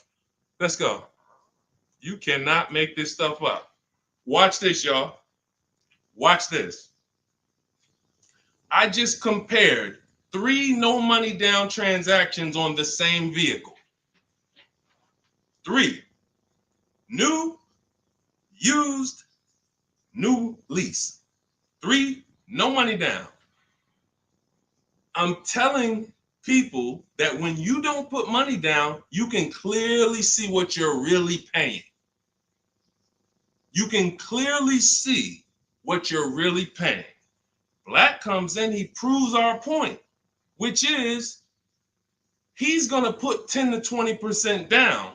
Let's go. You cannot make this stuff up. Watch this, y'all. Watch this. I just compared 3 no money down transactions on the same vehicle. 3. New, used, new lease. 3, no money down. I'm telling people that when you don't put money down, you can clearly see what you're really paying. You can clearly see what you're really paying. Black comes in, he proves our point, which is he's going to put 10 to 20% down.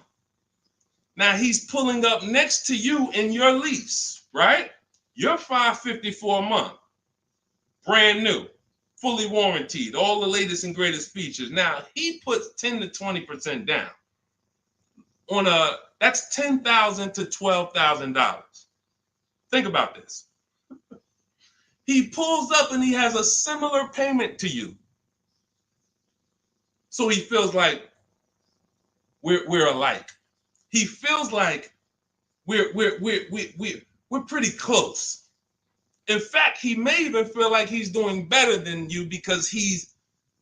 Now he's pulling up next to you in your lease, right? You're $554 a month, brand new, fully warranted, all the latest and greatest features. Now he puts 10 to 20% down on that's $10,000 to $12,000. Think about this. He pulls up and he has a similar payment to you. So he feels like we're alike. He feels like we're pretty close. In fact, he may even feel like he's doing better than you because he's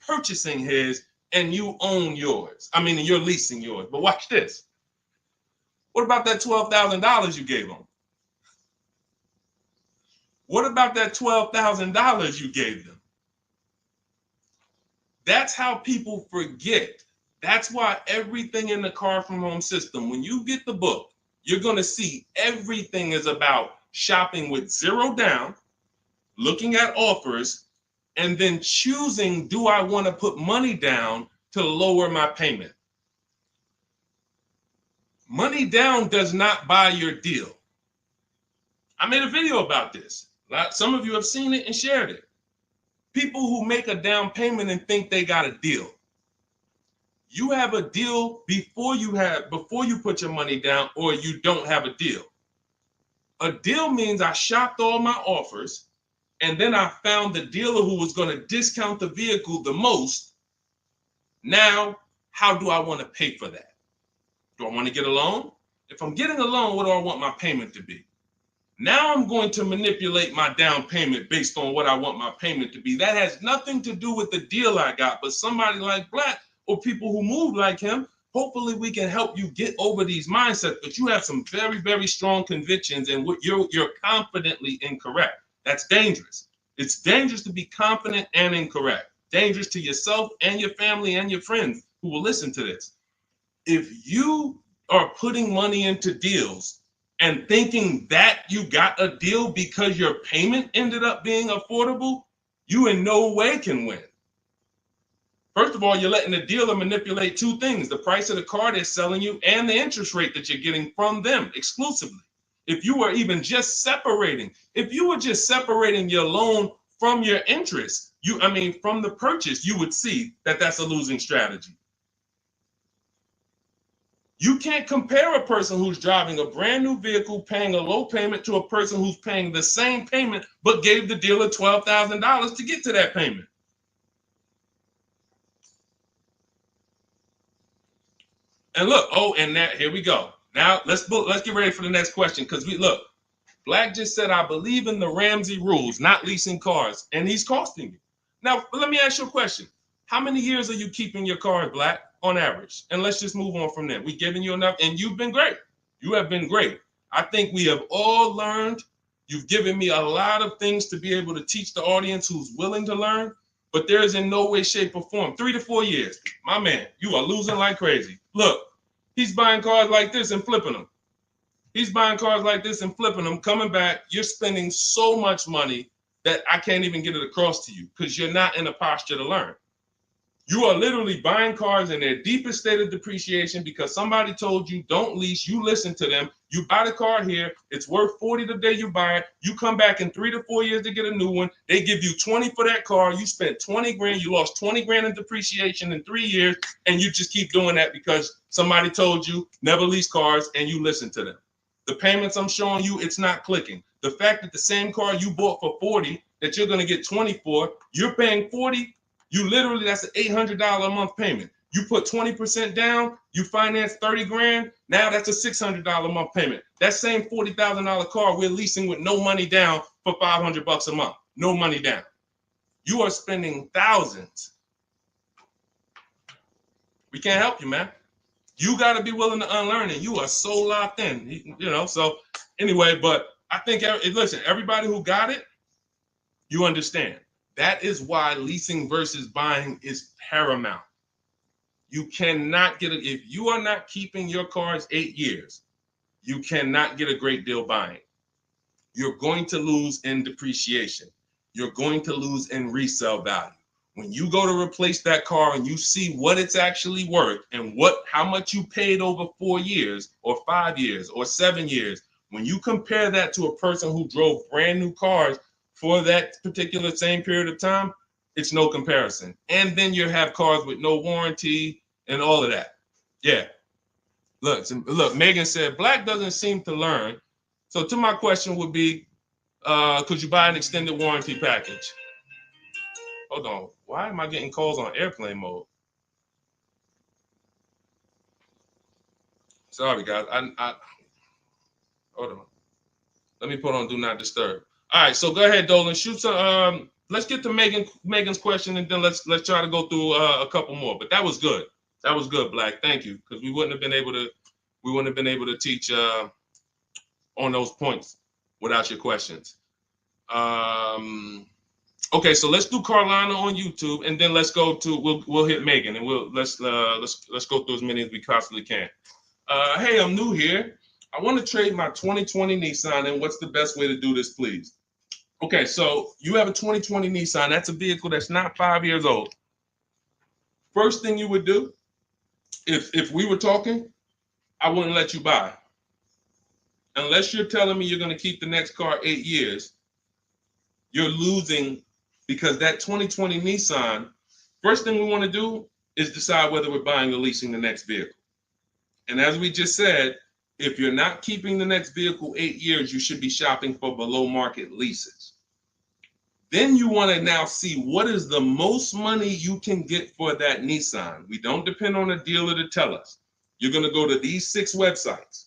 purchasing his and you own yours. I mean, you're leasing yours. But watch this. What about that $12,000 you gave him? What about that $12,000 you gave them? That's how people forget. That's why everything in the Car From Home system, when you get the book, you're going to see everything is about shopping with zero down, looking at offers, and then choosing, do I want to put money down to lower my payment? Money down does not buy your deal. I made a video about this. Some of you have seen it and shared it. People who make a down payment and think they got a deal. You have a deal before you put your money down, or you don't have a deal. A deal means I shopped all my offers, and then I found the dealer who was going to discount the vehicle the most. Now, how do I want to pay for that? Do I want to get a loan? If I'm getting a loan, what do I want my payment to be? Now I'm going to manipulate my down payment based on what I want my payment to be. That has nothing to do with the deal I got, but somebody like Black or people who move like him, hopefully we can help you get over these mindsets. But you have some very, very strong convictions, and you're confidently incorrect. That's dangerous. It's dangerous to be confident and incorrect. Dangerous to yourself and your family and your friends who will listen to this. If you are putting money into deals and thinking that you got a deal because your payment ended up being affordable, you in no way can win. First of all, you're letting the dealer manipulate two things: the price of the car they're selling you and the interest rate that you're getting from them exclusively. If you were just separating your loan from your interest, from the purchase, you would see that that's a losing strategy. You can't compare a person who's driving a brand new vehicle paying a low payment to a person who's paying the same payment but gave the dealer $12,000 to get to that payment. And look, here we go. Now let's get ready for the next question, because Black just said, I believe in the Ramsey rules, not leasing cars, and he's costing you. Now, let me ask you a question. How many years are you keeping your car, Black, on average? And let's just move on from there. We've given you enough, and you've been great. You have been great. I think we have all learned. You've given me a lot of things to be able to teach the audience who's willing to learn, but there is in no way, shape, or form. 3 to 4 years. My man, you are losing like crazy. Look, he's buying cars like this and flipping them. He's buying cars like this and flipping them, coming back. You're spending so much money that I can't even get it across to you because you're not in a posture to learn. You are literally buying cars in their deepest state of depreciation because somebody told you don't lease. You listen to them. You buy the car here. It's worth $40 the day you buy it. You come back in 3 to 4 years to get a new one. They give you $20 for that car. You spent $20 grand. You lost $20 grand in depreciation in 3 years. And you just keep doing that because somebody told you never lease cars and you listen to them. The payments I'm showing you, it's not clicking. The fact that the same car you bought for $40 that you're going to get $20 for, you're paying $40. That's an $800 a month payment. You put 20% down, you finance 30 grand. Now that's a $600 a month payment. That same $40,000 car we're leasing with no money down for $500 a month. No money down. You are spending thousands. We can't help you, man. You got to be willing to unlearn it. You are so locked in, So anyway, but I think, listen, everybody who got it, you understand. That is why leasing versus buying is paramount. You cannot get it. If you are not keeping your cars 8 years, you cannot get a great deal buying. You're going to lose in depreciation. You're going to lose in resale value. When you go to replace that car and you see what it's actually worth and how much you paid over 4 years or 5 years or 7 years, when you compare that to a person who drove brand new cars for that particular same period of time, it's no comparison. And then you have cars with no warranty and all of that. Yeah. Look, Megan said, Black doesn't seem to learn. So to my question would be, could you buy an extended warranty package? Hold on. Why am I getting calls on airplane mode? Sorry, guys. I hold on. Let me put on Do Not Disturb. All right, so go ahead, Dolan. Shoot some. Let's get to Megan's question, and then let's try to go through a couple more. But that was good. That was good, Black. Thank you, because we wouldn't have been able to teach on those points without your questions. Okay, so let's do Carolina on YouTube, and then let's go to we'll hit Megan, and let's go through as many as we possibly can. Hey, I'm new here. I want to trade my 2020 Nissan, and what's the best way to do this, please? Okay, so you have a 2020 Nissan. That's a vehicle that's not 5 years old. First thing you would do, if we were talking, I wouldn't let you buy. Unless you're telling me you're going to keep the next car 8 years, you're losing, because that 2020 Nissan, first thing we want to do is decide whether we're buying or leasing the next vehicle. And as we just said, if you're not keeping the next vehicle 8 years, you should be shopping for below market leases. Then you want to now see what is the most money you can get for that Nissan. We don't depend on a dealer to tell us. You're going to go to these 6 websites.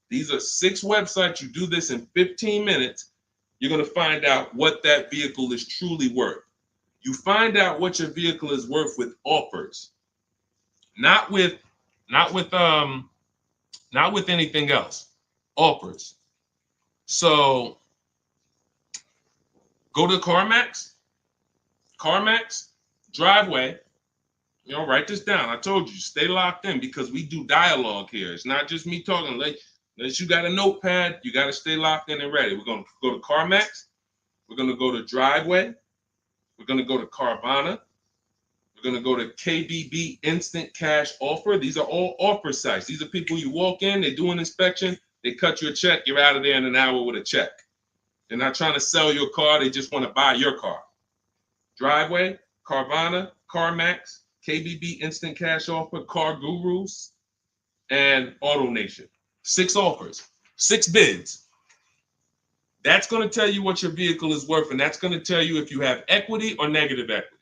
These are 6 websites. You do this in 15 minutes. You're going to find out what that vehicle is truly worth. You find out what your vehicle is worth with offers, not with anything else. Offers. So go to CarMax, Driveway. Write this down. I told you, stay locked in because we do dialogue here. It's not just me talking. Unless you got a notepad, you got to stay locked in and ready. We're going to go to CarMax. We're going to go to Driveway. We're going to go to Carvana. We're going to go to KBB Instant Cash Offer. These are all offer sites. These are people you walk in, they do an inspection, they cut you a check, you're out of there in an hour with a check. They're not trying to sell your car, they just want to buy your car. Driveway, Carvana, CarMax, KBB Instant Cash Offer, Car Gurus, and Auto Nation. 6 offers, 6 bids. That's going to tell you what your vehicle is worth, and that's going to tell you if you have equity or negative equity.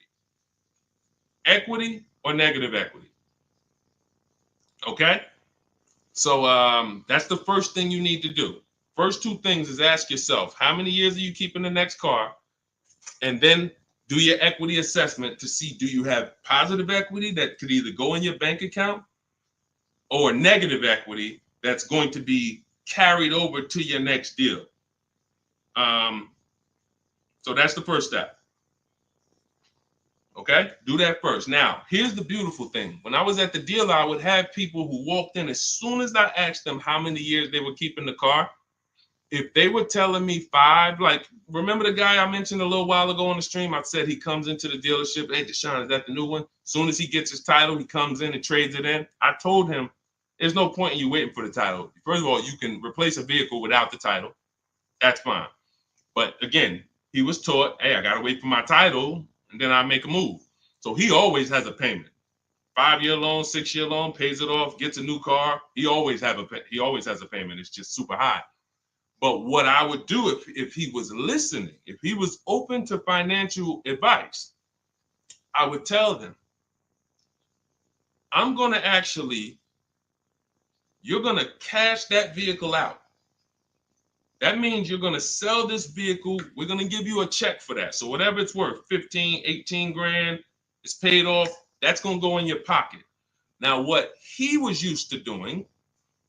Equity or negative equity. Okay? So that's the first thing you need to do. First 2 things is ask yourself, how many years are you keeping the next car? And then do your equity assessment to see, do you have positive equity that could either go in your bank account or negative equity that's going to be carried over to your next deal. So that's the first step. Okay, do that first. Now, here's the beautiful thing. When I was at the dealer, I would have people who walked in as soon as I asked them how many years they were keeping the car. If they were telling me 5, like, remember the guy I mentioned a little while ago on the stream? I said he comes into the dealership. Hey, Deshone, is that the new one? As soon as he gets his title, he comes in and trades it in. I told him, there's no point in you waiting for the title. First of all, you can replace a vehicle without the title. That's fine. But again, he was taught, hey, I got to wait for my title, and then I make a move. So he always has a payment. 5-year loan, 6-year loan, pays it off, gets a new car. He always has a payment. It's just super high. But what I would do if he was listening, if he was open to financial advice, I would tell them, you're going to cash that vehicle out. That means you're going to sell this vehicle. We're going to give you a check for that. So whatever it's worth, 15, 18 grand, it's paid off. That's going to go in your pocket. Now, what he was used to doing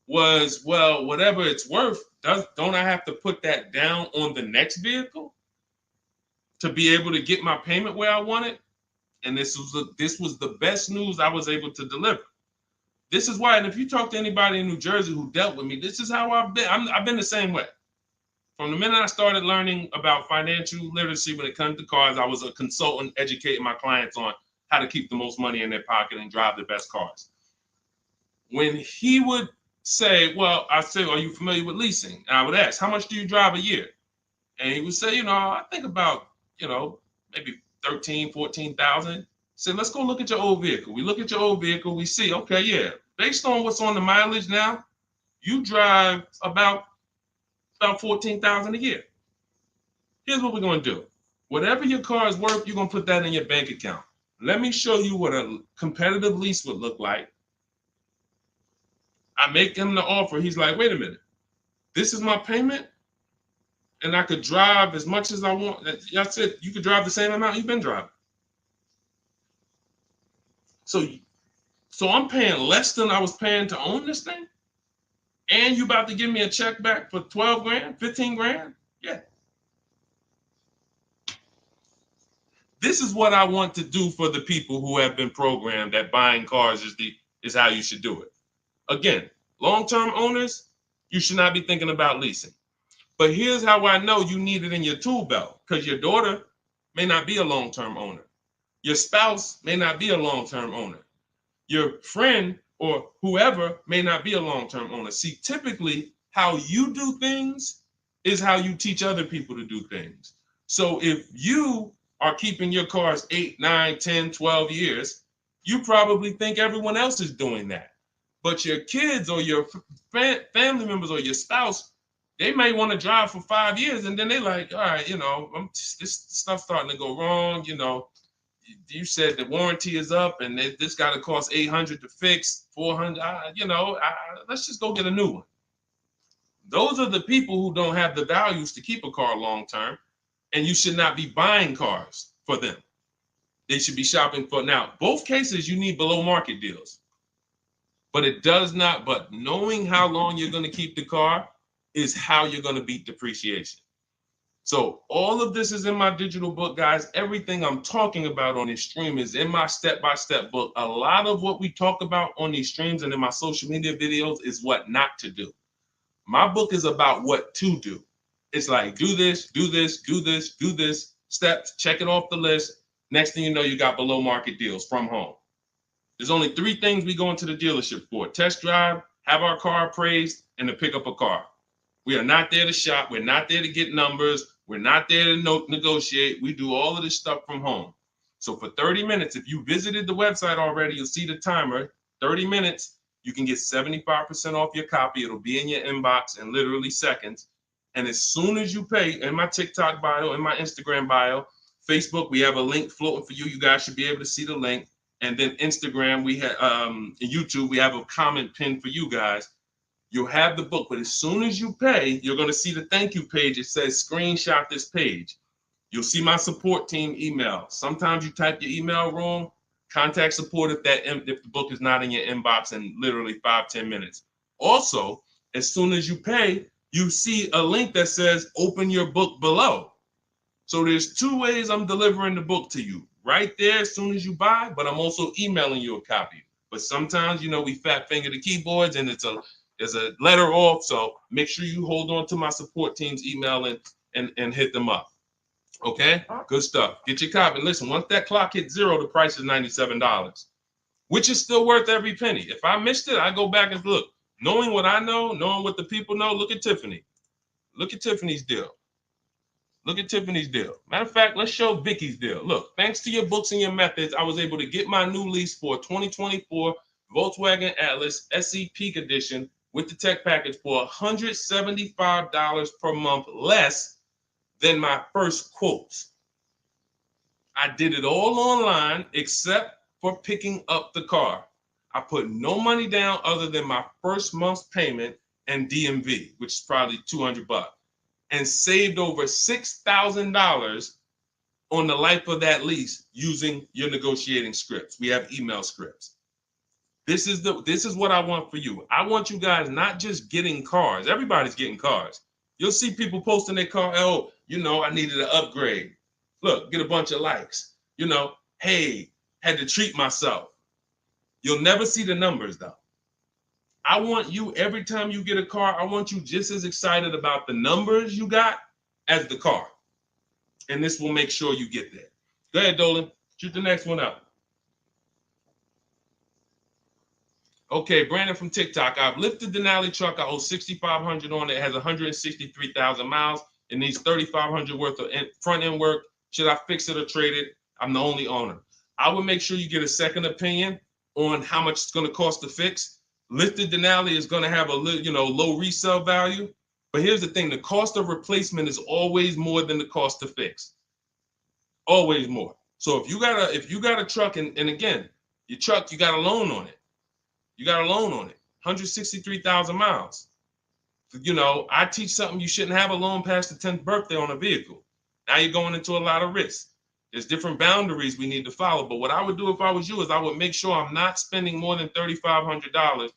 was, well, whatever it's worth, don't I have to put that down on the next vehicle to be able to get my payment where I want it? And this was the best news I was able to deliver. This is why, and if you talk to anybody in New Jersey who dealt with me, this is how I've been. I've been the same way. From the minute I started learning about financial literacy when it comes to cars, I was a consultant educating my clients on how to keep the most money in their pocket and drive the best cars. When he would say, well, I say, are you familiar with leasing? And I would ask, how much do you drive a year? And he would say, I think about, maybe 13, 14,000. Say, let's go look at your old vehicle. We look at your old vehicle. We see, okay, yeah, based on what's on the mileage now, you drive about 14,000 a year. Here's what we're going to do. Whatever your car is worth, you're going to put that in your bank account. Let me show you what a competitive lease would look like. I make him the offer. He's like, wait a minute. This is my payment, and I could drive as much as I want. That's it. You could drive the same amount you've been driving. So I'm paying less than I was paying to own this thing? And you about to give me a check back for 12 grand, 15 grand? Yeah. This is what I want to do for the people who have been programmed that buying cars is how you should do it. Again, long-term owners, you should not be thinking about leasing. But here's how I know you need it in your tool belt, because your daughter may not be a long-term owner. Your spouse may not be a long-term owner. Your friend or whoever may not be a long-term owner. See, typically how you do things is how you teach other people to do things. So if you are keeping your cars 8, 9, 10, 12 years, you probably think everyone else is doing that. But your kids or your family members or your spouse, they may want to drive for 5 years and then they're like, all right, this stuff's starting to go wrong. You said the warranty is up and this got to cost $800 to fix, $400. Let's just go get a new one. Those are the people who don't have the values to keep a car long term, and you should not be buying cars for them. They should be shopping for. Now, both cases you need below market deals, but it does not. But knowing how long you're going to keep the car is how you're going to beat depreciation. So all of this is in my digital book, guys. Everything I'm talking about on this stream is in my step-by-step book. A lot of what we talk about on these streams and in my social media videos is what not to do. My book is about what to do. It's like, do this, do this, do this, do this, steps, check it off the list. Next thing you know, you got below market deals from home. There's only 3 things we go into the dealership for: test drive, have our car appraised, and to pick up a car. We are not there to shop. We're not there to get numbers. We're not there to negotiate. We do all of this stuff from home. So for 30 minutes, if you visited the website already, you'll see the timer, 30 minutes, you can get 75% off your copy. It'll be in your inbox in literally seconds. And as soon as you pay, in my TikTok bio, in my Instagram bio, Facebook, we have a link floating for you. You guys should be able to see the link. And then Instagram, we have YouTube, we have a comment pinned for you guys. You'll have the book, but as soon as you pay, you're going to see the thank you page. It says screenshot this page. You'll see my support team email. Sometimes you type your email wrong. Contact support if the book is not in your inbox in literally 5-10 minutes. Also, as soon as you pay, you see a link that says open your book below. So there's 2 ways I'm delivering the book to you. Right there as soon as you buy, but I'm also emailing you a copy. But sometimes, we fat finger the keyboards and there's a letter off. So make sure you hold on to my support team's email and hit them up. Okay, good stuff. Get your copy. Listen, once that clock hits 0, the price is $97, which is still worth every penny. If I missed it, I go back and look. Knowing what I know, knowing what the people know, look at Tiffany. Look at Tiffany's deal. Look at Tiffany's deal. Matter of fact, let's show Vicky's deal. Look, thanks to your books and your methods, I was able to get my new lease for a 2024 Volkswagen Atlas SE Peak Edition with the tech package for $175 per month less than my first quotes. I did it all online except for picking up the car. I put no money down other than my first month's payment and DMV, which is probably $200, and saved over $6,000 on the life of that lease using your negotiating scripts. We have email scripts. This is what I want for you. I want you guys not just getting cars. Everybody's getting cars. You'll see people posting their car. Oh, I needed an upgrade. Look, get a bunch of likes. Hey, had to treat myself. You'll never see the numbers though. I want you, every time you get a car, I want you just as excited about the numbers you got as the car. And this will make sure you get there. Go ahead, Dolan. Shoot the next one up. Okay, Brandon from TikTok. I've lifted the Denali truck. I owe $6,500 on it. It has 163,000 miles. It needs $3,500 worth of front end work. Should I fix it or trade it? I'm the only owner. I would make sure you get a second opinion on how much it's going to cost to fix. Lifted Denali is going to have a low resale value. But here's the thing. The cost of replacement is always more than the cost to fix. Always more. So if you got a truck, and again, your truck, you got a loan on it. You got a loan on it, 163,000 miles. I teach something, you shouldn't have a loan past the 10th birthday on a vehicle. Now you're going into a lot of risk. There's different boundaries we need to follow. But what I would do if I was you is I would make sure I'm not spending more than $3,500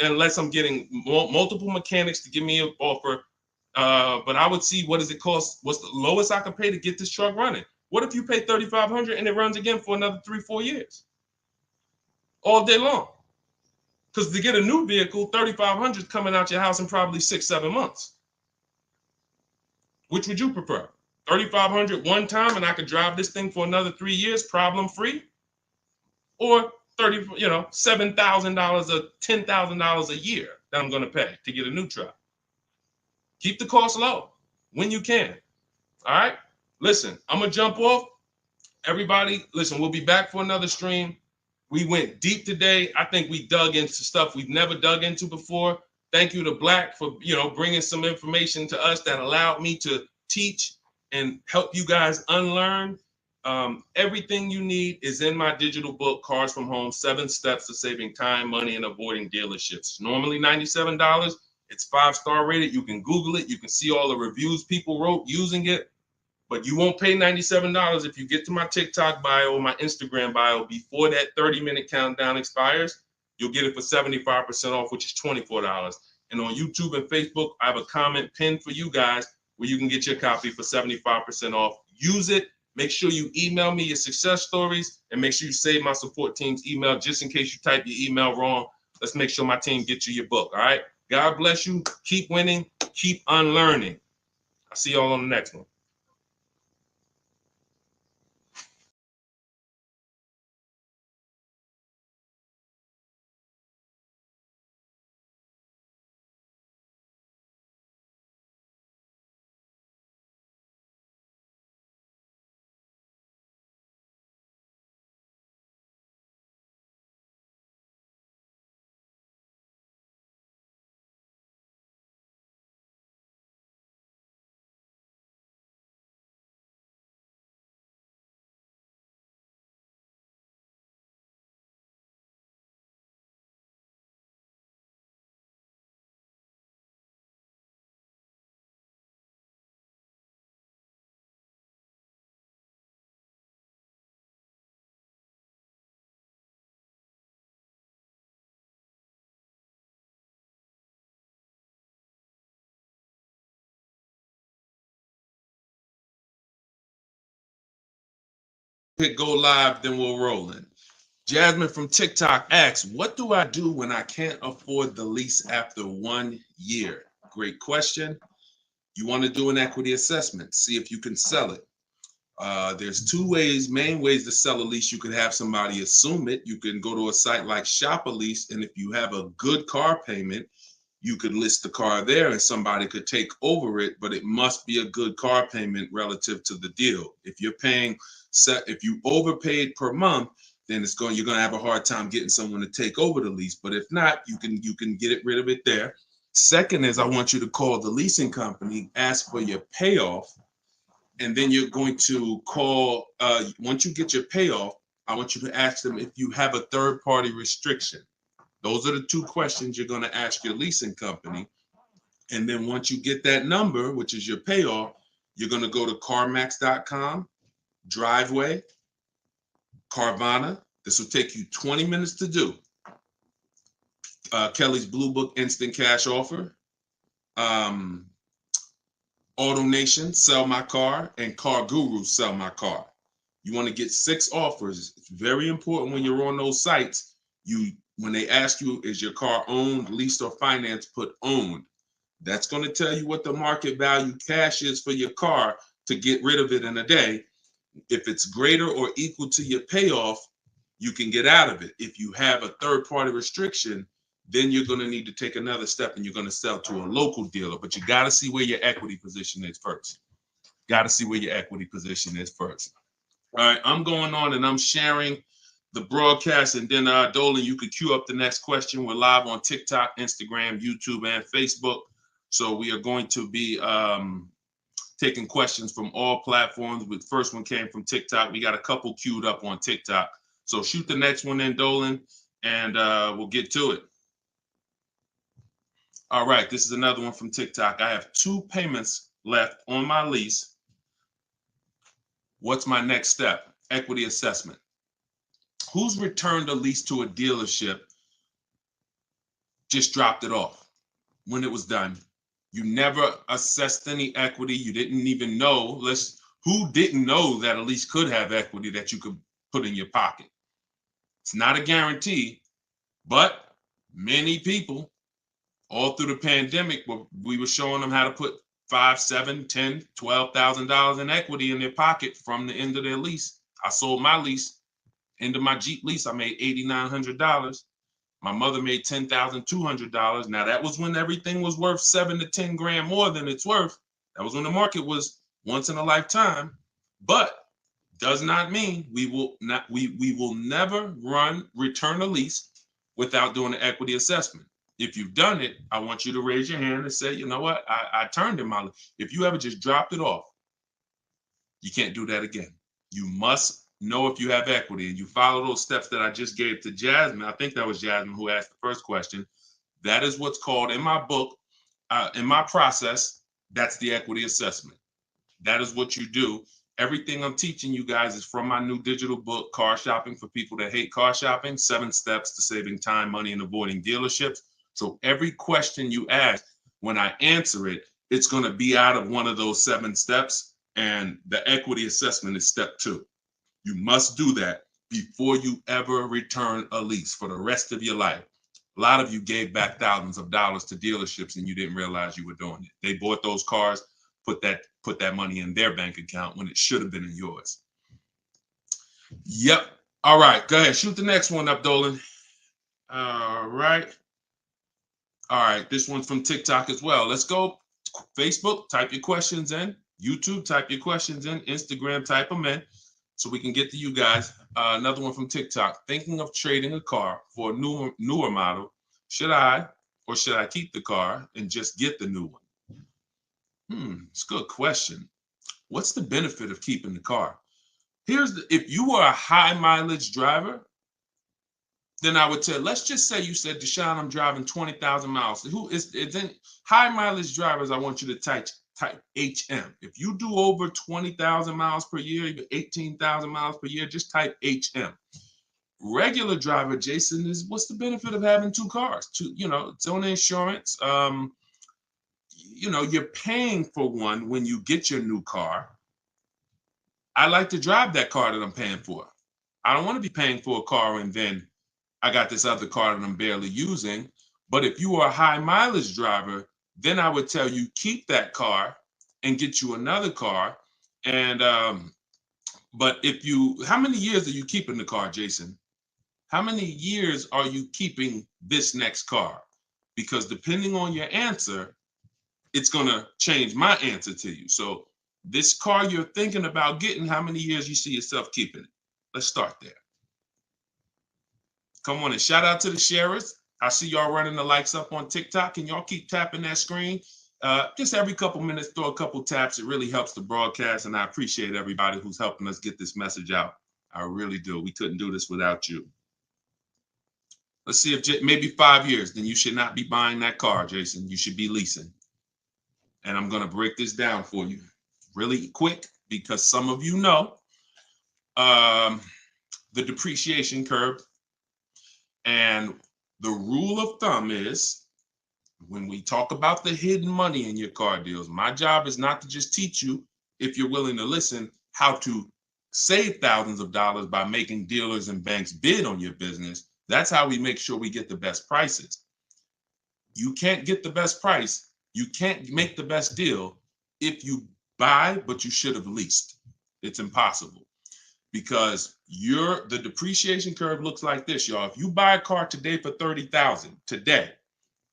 unless I'm getting multiple mechanics to give me an offer. But I would see, what does it cost? What's the lowest I can pay to get this truck running? What if you pay $3,500 and it runs again for another 3-4 years? All day long. Because to get a new vehicle, $3,500 is coming out your house in probably 6-7 months. Which would you prefer? $3,500 one time and I could drive this thing for another 3 years, problem free? Or $7,000 or $10,000 a year that I'm going to pay to get a new truck. Keep the cost low when you can. All right. Listen, I'm going to jump off. Everybody, listen, we'll be back for another stream. We went deep today. I think we dug into stuff we've never dug into before. Thank you to Black for, bringing some information to us that allowed me to teach and help you guys unlearn. Everything you need is in my digital book, Cars from Home, 7 Steps to Saving Time, Money, and Avoiding Dealerships. Normally $97. It's 5-star rated. You can Google it. You can see all the reviews people wrote using it. But you won't pay $97 if you get to my TikTok bio or my Instagram bio before that 30-minute countdown expires. You'll get it for 75% off, which is $24. And on YouTube and Facebook, I have a comment pinned for you guys where you can get your copy for 75% off. Use it. Make sure you email me your success stories, and make sure you save my support team's email just in case you type your email wrong. Let's make sure my team gets you your book. All right. God bless you. Keep winning. Keep unlearning. I'll see y'all on the next one. Hit go live, then we'll roll in. Jasmine from TikTok asks, what do I do when I can't afford the lease after 1 year? Great question. You want to do an equity assessment, see if you can sell it. There's two main ways to sell a lease. You could have somebody assume it. You can go to a site like Shop a Lease, and if you have a good car payment, you could list the car there and somebody could take over it, but it must be a good car payment relative to the deal. If you're paying, if you overpaid per month, then you're going to have a hard time getting someone to take over the lease. But if not, you can get rid of it there. Second is, I want you to call the leasing company, ask for your payoff, and then you're going to call, once you get your payoff, I want you to ask them if you have a third-party restriction. Those are the two questions you're going to ask your leasing company. And then once you get that number, which is your payoff, you're going to go to CarMax.com, Driveway, Carvana. This will take you 20 minutes to do. Kelly's Blue Book Instant Cash Offer, AutoNation, Sell My Car, and Car Guru, Sell My Car. You want to get 6 offers. It's very important when you're on those sites. When they ask you, is your car owned, leased, or financed, put owned. That's going to tell you what the market value cash is for your car to get rid of it in a day. If it's greater or equal to your payoff, you can get out of it. If you have a third-party restriction, then you're going to need to take another step and you're going to sell to a local dealer. But you got to see where your equity position is first. Got to see where your equity position is first. All right, I'm going on and I'm sharing the broadcast, and then Dolan, you could queue up the next question. We're live on TikTok, Instagram, YouTube, and Facebook. So we are going to be taking questions from all platforms. The first one came from TikTok. We got a couple queued up on TikTok. So shoot the next one in, Dolan, and we'll get to it. All right, this is another one from TikTok. I have 2 payments left on my lease. What's my next step? Equity assessment. Who's returned a lease to a dealership, just dropped it off when it was done? You never assessed any equity. You didn't even know. Who didn't know that a lease could have equity that you could put in your pocket? It's not a guarantee, but many people all through the pandemic, we were showing them how to put $5,000, $10,000, $12,000 in equity in their pocket from the end of their lease. I sold my lease. End of my Jeep lease, I made $8,900. My mother made $10,200. Now that was when everything was worth 7 to 10 grand more than it's worth. That was when the market was once in a lifetime. But does not mean we will never return a lease without doing an equity assessment. If you've done it, I want you to raise your hand and say, you know what, I turned in my lease. If you ever just dropped it off, you can't do that again. You must know if you have equity, and you follow those steps that I just gave to Jasmine. I think that was Jasmine who asked the first question. That is what's called in my book, In my process, that's the equity assessment. That is what you do. Everything I'm teaching you guys is from my new digital book, Car Shopping for People That Hate Car Shopping, 7 Steps to Saving Time, Money, and Avoiding Dealerships. So every question you ask, when I answer it, it's going to be out of one of those 7 steps. And the equity assessment is step 2. You must do that before you ever return a lease for the rest of your life. A lot of you gave back thousands of dollars to dealerships and you didn't realize you were doing it. They bought those cars, put that money in their bank account when it should have been in yours. Yep. All right. Go ahead. Shoot the next one up, Dolan. All right. All right. This one's from TikTok as well. Let's go. Facebook, type your questions in. YouTube, type your questions in. Instagram, type them in so we can get to you guys. Another one from TikTok. Thinking of trading a car for a newer model. Should I keep the car and just get the new one? It's a good question. What's the benefit of keeping the car? If you were a high mileage driver, then I would tell, let's just say you said, Deshone, I'm driving 20,000 miles. It's in high mileage drivers, I want you to type HM. If you do over 20,000 miles per year, even 18,000 miles per year, just type HM. Regular driver, Jason, what's the benefit of having 2 cars? It's on insurance. You're paying for one when you get your new car. I like to drive that car that I'm paying for. I don't want to be paying for a car and then I got this other car that I'm barely using. But if you are a high mileage driver, then I would tell you keep that car and get you another car. And but how many years are you keeping the car, Jason? How many years are you keeping this next car? Because depending on your answer, it's going to change my answer to you. So this car you're thinking about getting, how many years you see yourself keeping it? Let's start there. Come on and shout out to the sharers. I see y'all running the likes up on TikTok and y'all keep tapping that screen. Just every couple minutes, throw a couple taps. It really helps the broadcast, and I appreciate everybody who's helping us get this message out. I really do. We couldn't do this without you. Let's see if maybe 5 years, then you should not be buying that car, Jason. You should be leasing. And I'm going to break this down for you really quick because some of you know the depreciation curve. And the rule of thumb is when we talk about the hidden money in your car deals, my job is not to just teach you, if you're willing to listen, how to save thousands of dollars by making dealers and banks bid on your business. That's how we make sure we get the best prices. You can't get the best price. You can't make the best deal if you buy, but you should have leased. It's impossible. Because the depreciation curve looks like this, y'all. If you buy a car today for $30,000 today,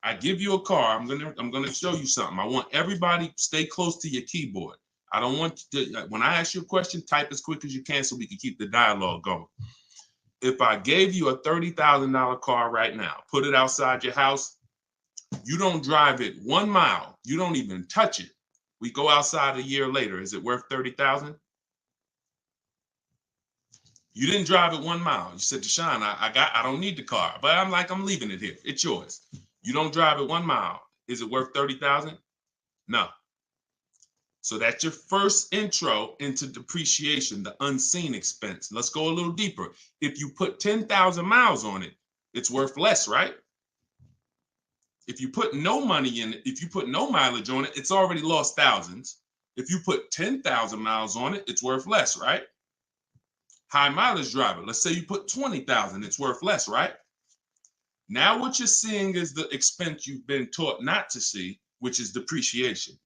I give you a car. I'm gonna show you something. I want everybody stay close to your keyboard. I don't want to, when I ask you a question, type as quick as you can so we can keep the dialogue going. If I gave you a $30,000 car right now, put it outside your house, you don't drive it 1 mile, you don't even touch it. We go outside a year later. Is it worth $30,000? You didn't drive it 1 mile. You said, Deshone, I don't need the car, but I'm leaving it here. It's yours. You don't drive it 1 mile. Is it worth $30,000? No. So that's your first intro into depreciation, the unseen expense. Let's go a little deeper. If you put 10,000 miles on it, it's worth less, right? If you put no money in it, if you put no mileage on it, it's already lost thousands. If you put 10,000 miles on it, it's worth less, right? High mileage driver, let's say you put 20,000, it's worth less, right? Now what you're seeing is the expense you've been taught not to see, which is depreciation.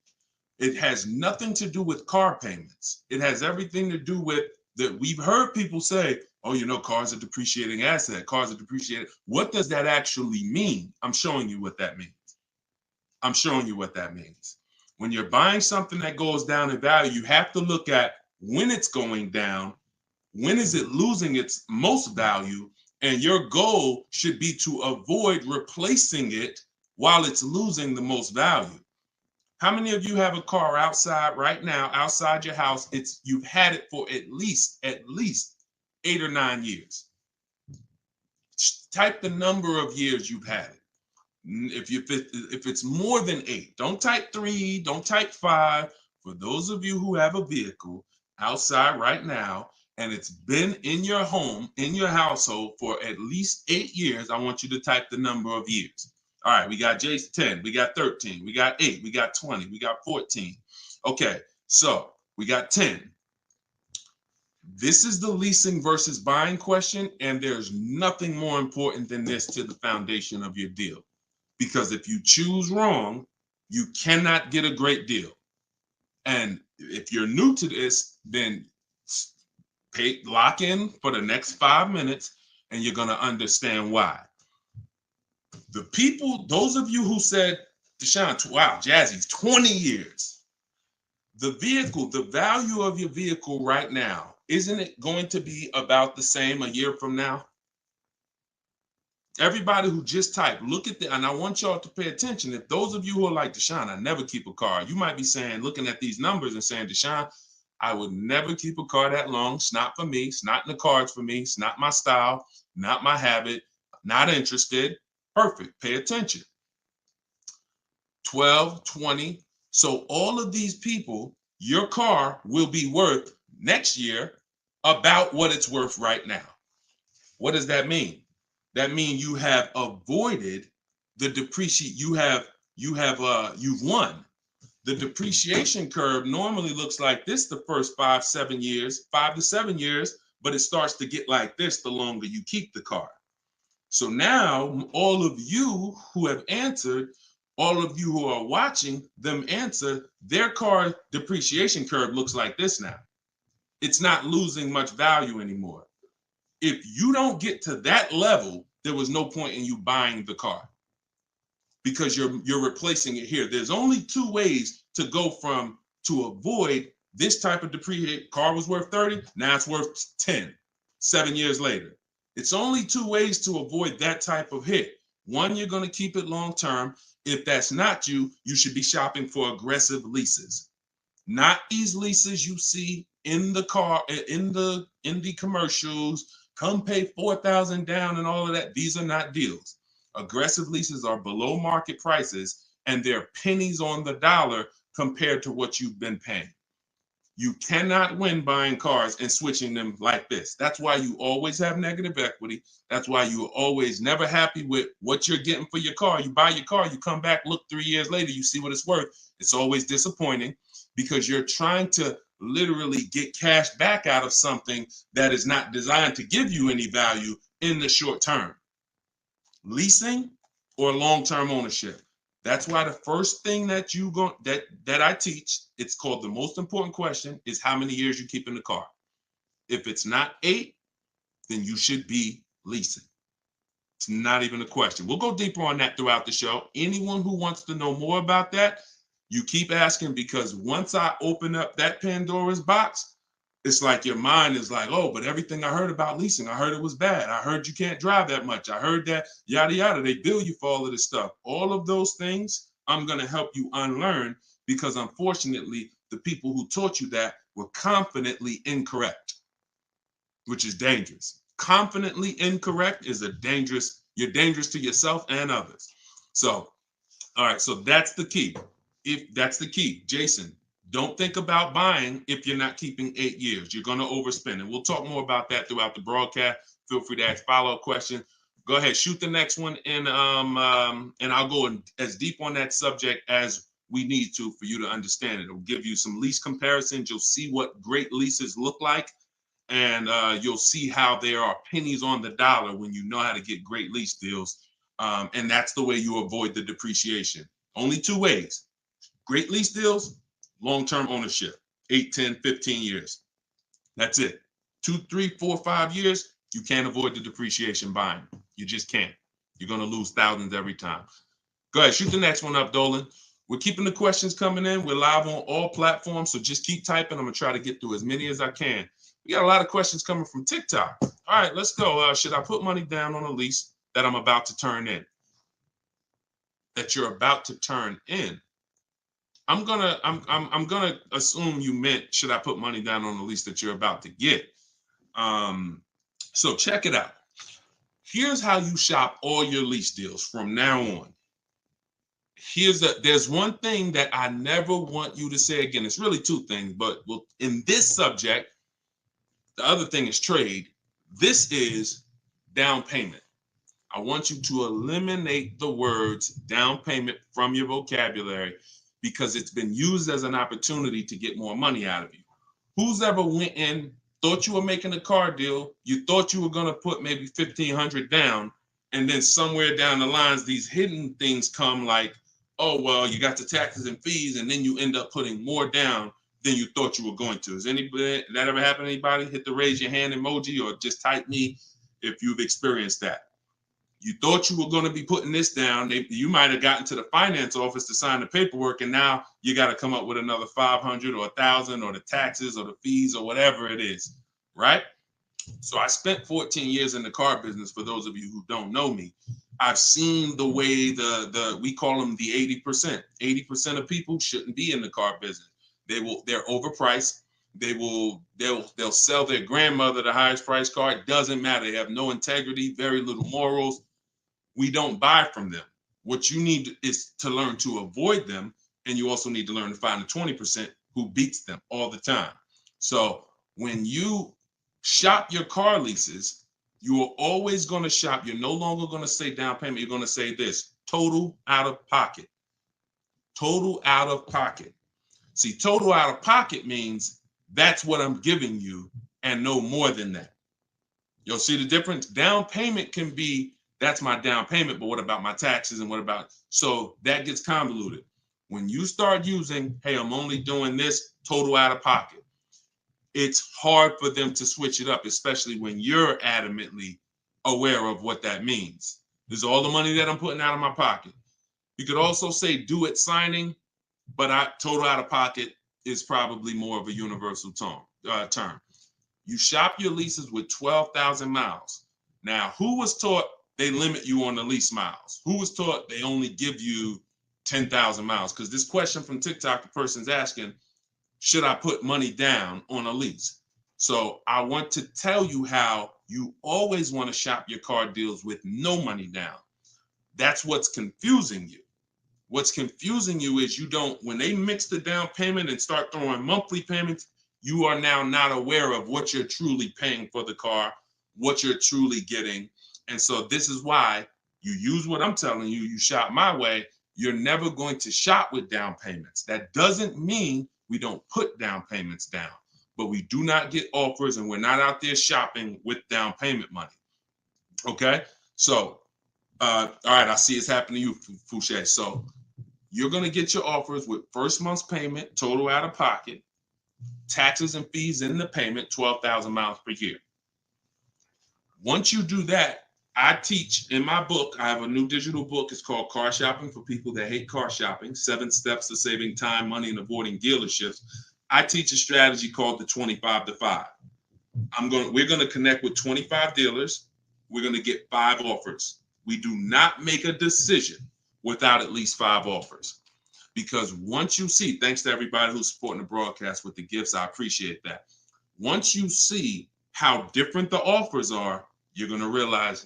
It has nothing to do with car payments. It has everything to do with that. We've heard people say, oh, cars are depreciating asset, cars are depreciating. What does that actually mean? I'm showing you what that means. I'm showing you what that means. When you're buying something that goes down in value, you have to look at when it's going down, when is it losing its most value, and your goal should be to avoid replacing it while it's losing the most value. How many of you have a car outside right now, outside your house? You've had it for at least 8 or 9 years. Type the number of years you've had it. If it's more than 8, don't type 3, don't type 5. For those of you who have a vehicle outside right now and it's been in your home, in your household for at least 8 years, I want you to type the number of years. All right, we got Jason 10, we got 13, we got 8, we got 20, we got 14. Okay, so we got 10. This is the leasing versus buying question, and there's nothing more important than this to the foundation of your deal. Because if you choose wrong, you cannot get a great deal. And if you're new to this, then lock in for the next 5 minutes, and you're going to understand why. The people, those of you who said, Deshone, wow, Jazzy's 20 years. The vehicle, the value of your vehicle right now, isn't it going to be about the same a year from now? Everybody who just typed, look at the, and I want y'all to pay attention. If those of you who are like, Deshone, I never keep a car, you might be saying, looking at these numbers and saying, Deshone, I would never keep a car that long. It's not for me. It's not in the cards for me. It's not my style, not my habit, not interested. Perfect. Pay attention. 12, 20. So all of these people, your car will be worth next year about what it's worth right now. What does that mean? That means you have avoided the depreciation. You've won. The depreciation curve normally looks like this the first 5 to 7 years, but it starts to get like this the longer you keep the car. So now all of you who have answered, all of you who are watching them answer, their car depreciation curve looks like this now. It's not losing much value anymore. If you don't get to that level, there was no point in you buying the car because you're replacing it here. There's only 2 ways to go from to avoid this type of depreciation. Car was worth 30, now it's worth 10, 7 years later. It's only 2 ways to avoid that type of hit. One, you're going to keep it long term. If that's not you, you should be shopping for aggressive leases. Not these leases you see in the car, in the commercials, come pay $4,000 down and all of that. These are not deals. Aggressive leases are below market prices and they're pennies on the dollar compared to what you've been paying. You cannot win buying cars and switching them like this. That's why you always have negative equity. That's why you're always never happy with what you're getting for your car. You buy your car, you come back, look 3 years later, you see what it's worth. It's always disappointing because you're trying to literally get cash back out of something that is not designed to give you any value in the short term. Leasing or long-term ownership. That's why the first thing that that I teach, it's called the most important question, is how many years you keep in the car. If it's not 8, then you should be leasing. It's not even a question. We'll go deeper on that throughout the show. Anyone who wants to know more about that, you keep asking, because once I open up that Pandora's box, it's like your mind is like, oh, but everything I heard about leasing, I heard it was bad. I heard you can't drive that much. I heard that yada, yada. They bill you for all of this stuff. All of those things, I'm going to help you unlearn because unfortunately, the people who taught you that were confidently incorrect, which is dangerous. Confidently incorrect is you're dangerous to yourself and others. So, all right, so that's the key. If that's the key, Jason, don't think about buying if you're not keeping 8 years. You're going to overspend. And we'll talk more about that throughout the broadcast. Feel free to ask follow-up questions. Go ahead, shoot the next one, and I'll go as deep on that subject as we need to for you to understand it. It'll give you some lease comparisons. You'll see what great leases look like, and you'll see how there are pennies on the dollar when you know how to get great lease deals. And that's the way you avoid the depreciation. Only 2 ways. Great lease deals, long-term ownership, 8, 10, 15 years. That's it. 2, 3, 4, 5 years, you can't avoid the depreciation buying. You just can't. You're going to lose thousands every time. Go ahead, shoot the next one up, Dolan. We're keeping the questions coming in. We're live on all platforms, so just keep typing. I'm going to try to get through as many as I can. We got a lot of questions coming from TikTok. All right, let's go. Should I put money down on a lease that I'm about to turn in? That you're about to turn in. I'm gonna assume you meant, should I put money down on the lease that you're about to get? So check it out. Here's how you shop all your lease deals from now on. there's one thing that I never want you to say again. It's really two things, but in this subject, the other thing is trade. This is down payment. I want you to eliminate the words down payment from your vocabulary because it's been used as an opportunity to get more money out of you. Who's ever went in, thought you were making a car deal, you thought you were going to put maybe $1,500 down, and then somewhere down the lines, these hidden things come like, oh, well, you got the taxes and fees, and then you end up putting more down than you thought you were going to. Has anybody that ever happened to anybody? Hit the raise your hand emoji or just type me if you've experienced that. You thought you were going to be putting this down. You might have gotten to the finance office to sign the paperwork, and now you got to come up with another 500 or 1,000 or the taxes or the fees or whatever it is, right? So I spent 14 years in the car business. For those of you who don't know me, I've seen the way we call them the 80%. 80% of people shouldn't be in the car business. They're overpriced. They'll sell their grandmother the highest price car. It doesn't matter. They have no integrity, very little morals. We don't buy from them. What you need is to learn to avoid them, and you also need to learn to find the 20% who beats them all the time. So when you shop your car leases, you are always going to shop. You're no longer going to say down payment. You're going to say this: total out of pocket. Total out of pocket. See, total out of pocket means that's what I'm giving you and no more than that. You'll see the difference. Down payment can be, that's my down payment, but what about my taxes and what about, so that gets convoluted. When you start using, hey, I'm only doing this total out of pocket, it's hard for them to switch it up, especially when you're adamantly aware of what that means. This is all the money that I'm putting out of my pocket. You could also say do it signing, but total out of pocket is probably more of a universal term. You shop your leases with 12,000 miles. Now, who was taught they limit you on the lease miles? Who was taught they only give you 10,000 miles? Because this question from TikTok, the person's asking, should I put money down on a lease? So I want to tell you how you always want to shop your car deals with no money down. That's what's confusing you. What's confusing you is when they mix the down payment and start throwing monthly payments, you are now not aware of what you're truly paying for the car, what you're truly getting. And so this is why you use what I'm telling you, you shop my way. You're never going to shop with down payments. That doesn't mean we don't put down payments down, but we do not get offers and we're not out there shopping with down payment money. Okay? So, all right, I see it's happening to you, Fouché. So you're going to get your offers with first month's payment, total out of pocket, taxes and fees in the payment, 12,000 miles per year. Once you do that, I teach in my book, I have a new digital book. It's called Car Shopping for People That Hate Car Shopping, 7 Steps to Saving Time, Money, and Avoiding Dealerships. I teach a strategy called the 25 to 5. We're going to connect with 25 dealers. We're going to get 5 offers. We do not make a decision without at least 5 offers. Because once you see, thanks to everybody who's supporting the broadcast with the gifts, I appreciate that. Once you see how different the offers are, you're going to realize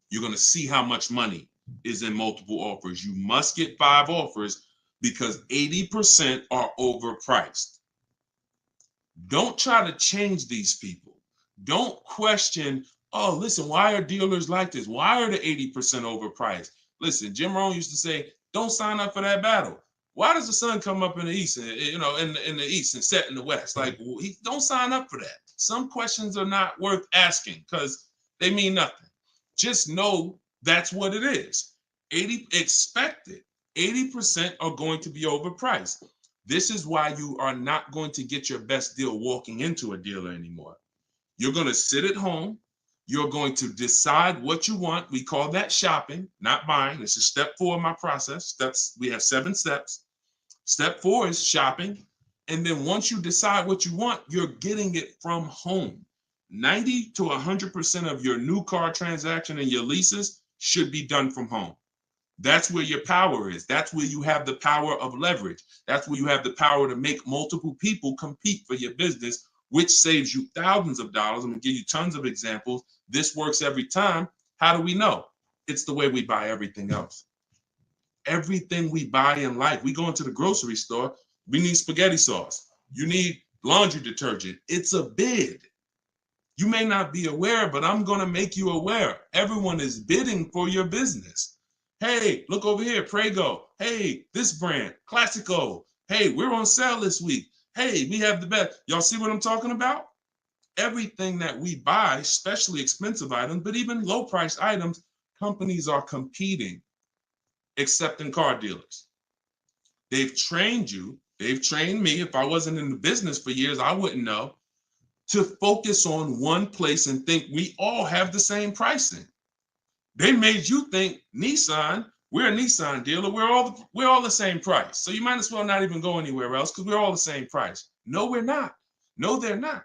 you're going to see how much money is in multiple offers. You must get 5 offers because 80% are overpriced. Don't try to change these people. Don't question, oh, listen, why are dealers like this? Why are the 80% overpriced? Listen, Jim Rohn used to say, don't sign up for that battle. Why does the sun come up in the east, and, in the east and set in the west? Like, don't sign up for that. Some questions are not worth asking because they mean nothing. Just know that's what it is. 80% are going to be overpriced. This is why you are not going to get your best deal walking into a dealer anymore. You're going to sit at home. You're going to decide what you want. We call that shopping, not buying. This is step 4 of my process. We have 7 steps. Step 4 is shopping. And then once you decide what you want, you're getting it from home. 90 to 100% of your new car transaction and your leases should be done from home. That's where your power is. That's where you have the power of leverage. That's where you have the power to make multiple people compete for your business, which saves you thousands of dollars. I'm going to give you tons of examples. This works every time. How do we know? It's the way we buy everything else. Everything we buy in life, we go into the grocery store, we need spaghetti sauce. You need laundry detergent. It's a bid. You may not be aware, but I'm going to make you aware. Everyone is bidding for your business. Hey, look over here, Prego. Hey, this brand, Classico. Hey, we're on sale this week. Hey, we have the best. Y'all see what I'm talking about? Everything that we buy, especially expensive items, but even low price items, companies are competing, except in car dealers. They've trained you. They've trained me. If I wasn't in the business for years, I wouldn't know, to focus on one place and think we all have the same pricing. They made you think Nissan, we're a Nissan dealer, we're all the same price. So you might as well not even go anywhere else because we're all the same price. No, we're not. No, they're not.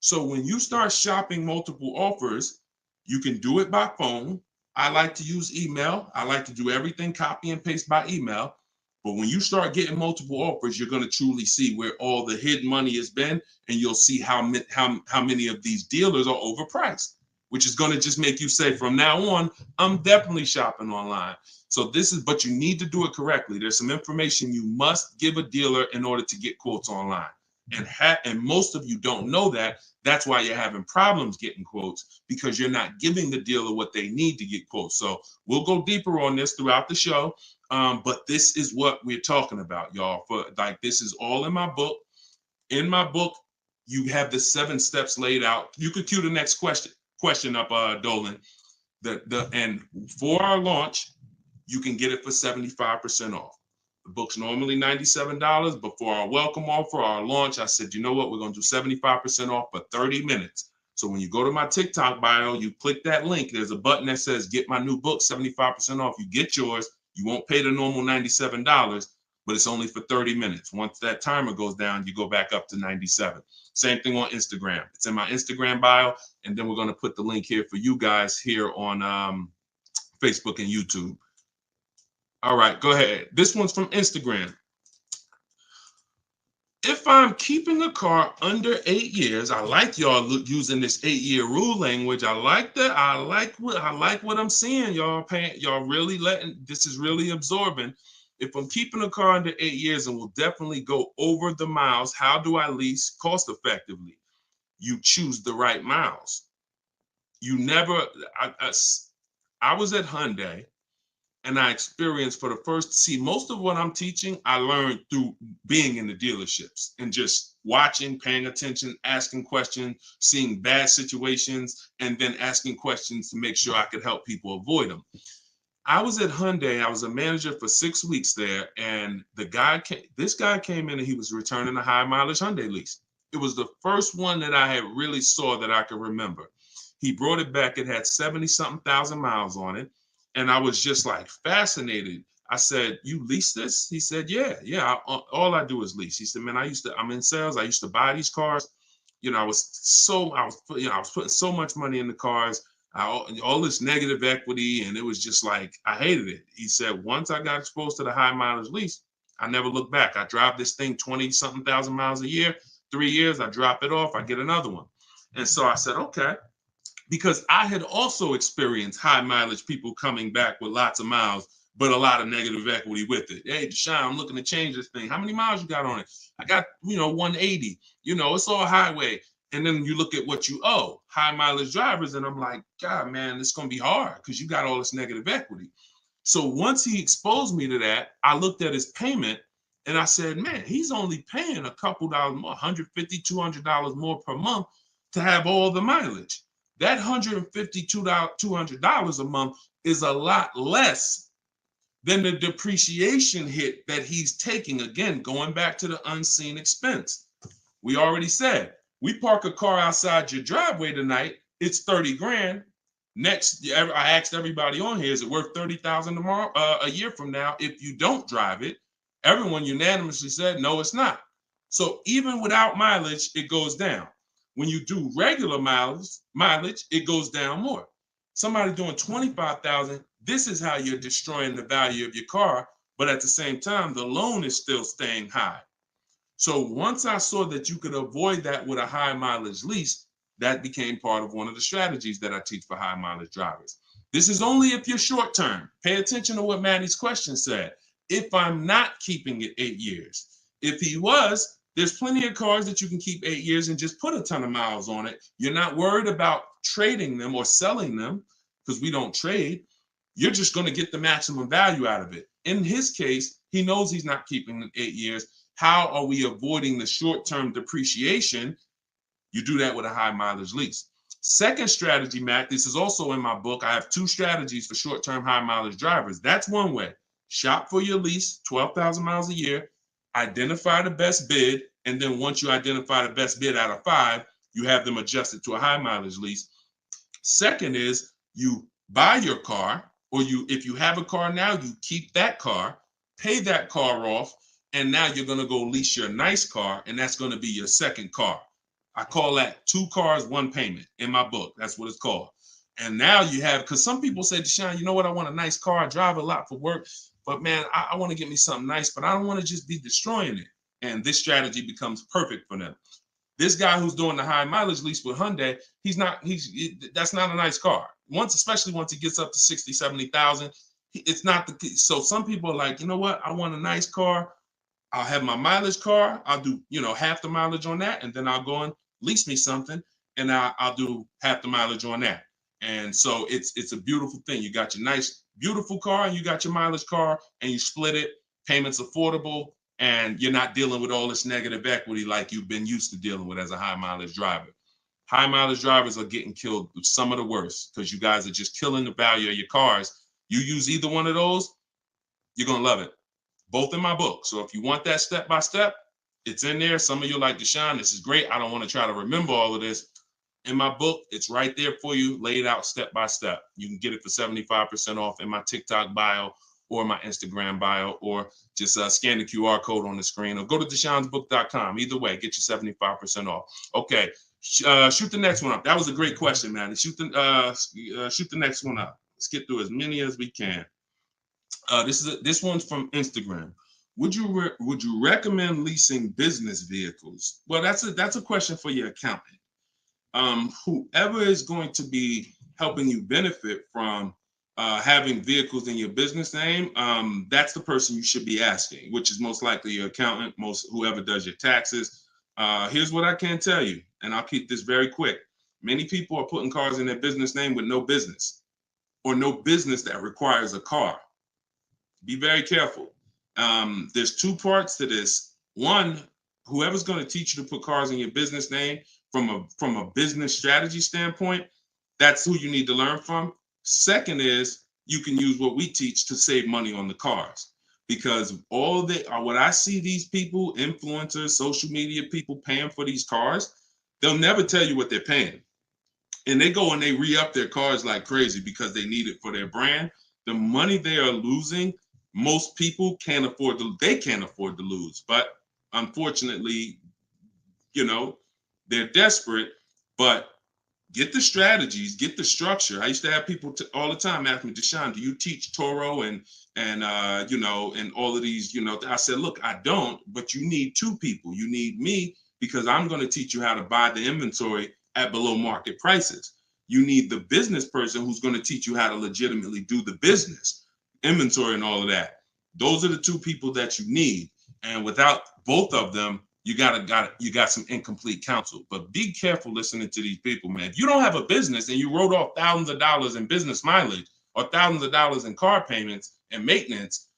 So when you start shopping multiple offers, you can do it by phone. I like to use email. I like to do everything copy and paste by email. But when you start getting multiple offers, you're going to truly see where all the hidden money has been, and you'll see how many of these dealers are overpriced, which is going to just make you say, from now on, I'm definitely shopping online. So but you need to do it correctly. There's some information you must give a dealer in order to get quotes online. And most of you don't know that. That's why you're having problems getting quotes, because you're not giving the dealer what they need to get quotes. So we'll go deeper on this throughout the show. But this is what we're talking about, y'all. This is all in my book. In my book, you have the 7 steps laid out. You could cue the next question up, Dolan. And for our launch, you can get it for 75% off. The book's normally $97, but for our welcome offer, our launch, I said, you know what? We're going to do 75% off for 30 minutes. So when you go to my TikTok bio, you click that link. There's a button that says, get my new book, 75% off. You get yours. You won't pay the normal $97, but it's only for 30 minutes. Once that timer goes down, you go back up to 97. Same thing on Instagram. It's in my Instagram bio. And then we're going to put the link here for you guys here on Facebook and YouTube. All right, go ahead. This one's from Instagram. If I'm keeping a car under 8 years, I like y'all using this 8-year rule language. I like that. I like what I'm seeing, y'all. Y'all really this is really absorbing. If I'm keeping a car under 8 years and will definitely go over the miles, how do I lease cost effectively? You choose the right miles. You never. I was at Hyundai. And I experienced most of what I'm teaching, I learned through being in the dealerships and just watching, paying attention, asking questions, seeing bad situations, and then asking questions to make sure I could help people avoid them. I was at Hyundai. I was a manager for 6 weeks there. And this guy came in and he was returning a high mileage Hyundai lease. It was the first one that I had really saw that I could remember. He brought it back. It had 70-something thousand miles on it. And I was just like fascinated. I said, you lease this? He said, yeah. All I do is lease. He said, man, I'm in sales. I used to buy these cars. You know, I was putting so much money in the cars, all this negative equity. And it was just like, I hated it. He said, once I got exposed to the high mileage lease, I never looked back. I drive this thing 20-something thousand miles a year, 3 years, I drop it off, I get another one. And so I said, okay. Because I had also experienced high mileage people coming back with lots of miles, but a lot of negative equity with it. Hey, Deshone, I'm looking to change this thing. How many miles you got on it? I got, 180. It's all highway. And then you look at what you owe, high mileage drivers. And I'm like, God, man, it's going to be hard because you got all this negative equity. So once he exposed me to that, I looked at his payment and I said, man, he's only paying a couple dollars more, $150, $200 more per month to have all the mileage. That $150, $200 a month is a lot less than the depreciation hit that he's taking. Again, going back to the unseen expense. We already said, we park a car outside your driveway tonight, it's 30 grand. Next, I asked everybody on here, is it worth 30,000 tomorrow, a year from now? If you don't drive it, everyone unanimously said, no, it's not. So even without mileage, it goes down. When you do regular mileage, it goes down more. Somebody doing 25,000, this is how you're destroying the value of your car. But at the same time, the loan is still staying high. So once I saw that you could avoid that with a high mileage lease, that became part of one of the strategies that I teach for high mileage drivers. This is only if you're short term. Pay attention to what Maddie's question said. If I'm not keeping it 8 years. If he was, there's plenty of cars that you can keep 8 years and just put a ton of miles on it. You're not worried about trading them or selling them because we don't trade. You're just going to get the maximum value out of it. In his case, he knows he's not keeping it 8 years. How are we avoiding the short-term depreciation? You do that with a high mileage lease. Second strategy, Matt, this is also in my book. I have 2 strategies for short-term high mileage drivers. That's one way. Shop for your lease, 12,000 miles a year, identify the best bid, and then once you identify the best bid out of 5, you have them adjusted to a high mileage lease. Second is you buy your car, or if you have a car now, you keep that car, pay that car off, and now you're going to go lease your nice car, and that's going to be your second car. I call that 2 cars, 1 payment in my book. That's what it's called. And now you have, because some people say, Deshone, you know what? I want a nice car. I drive a lot for work, but man, I want to get me something nice, but I don't want to just be destroying it. And this strategy becomes perfect for them. This guy who's doing the high mileage lease with Hyundai, that's not a nice car. Especially once it gets up to 60, 70,000, it's not so some people are like, you know what? I want a nice car. I'll have my mileage car. I'll do, half the mileage on that. And then I'll go and lease me something and I'll do half the mileage on that. And so it's a beautiful thing. You got your nice, beautiful car and you got your mileage car and you split it, payments affordable, and you're not dealing with all this negative equity like you've been used to dealing with as a high mileage driver. High mileage drivers are getting killed with some of the worst because you guys are just killing the value of your cars. You use either one of those, you're going to love it. Both in my book. So if you want that step by step, it's in there. Some of you are like, Deshone, this is great. I don't want to try to remember all of this. In my book, it's right there for you, laid out step by step. You can get it for 75% off in my TikTok bio or my Instagram bio, or just scan the QR code on the screen, or go to DeshonesBook.com. Either way, get you 75% off. Okay, shoot the next one up. That was a great question, man. Shoot the next one up. Let's get through as many as we can. This one's from Instagram. Would you recommend leasing business vehicles? Well, that's a question for your accountant. Whoever is going to be helping you benefit from having vehicles in your business name, that's the person you should be asking, which is most likely your accountant, whoever does your taxes. Here's what I can tell you, and I'll keep this very quick. Many people are putting cars in their business name with no business, or no business that requires a car. Be very careful. There's 2 parts to this. One, whoever's going to teach you to put cars in your business name from a business strategy standpoint, that's who you need to learn from. Second is you can use what we teach to save money on the cars, because what I see these people, influencers, social media people paying for these cars, they'll never tell you what they're paying. And they go and they re-up their cars like crazy because they need it for their brand. The money they are losing, most people can't afford to lose. But unfortunately, they're desperate. But get the strategies, get the structure. I used to have people all the time ask me, Deshone, do you teach Toro and all of these, I said, look, I don't, but you need 2 people. You need me, because I'm going to teach you how to buy the inventory at below market prices. You need the business person who's going to teach you how to legitimately do the business, inventory and all of that. Those are the 2 people that you need. And without both of them, you got some incomplete counsel. But be careful listening to these people, man. If you don't have a business and you wrote off thousands of dollars in business mileage or thousands of dollars in car payments and maintenance,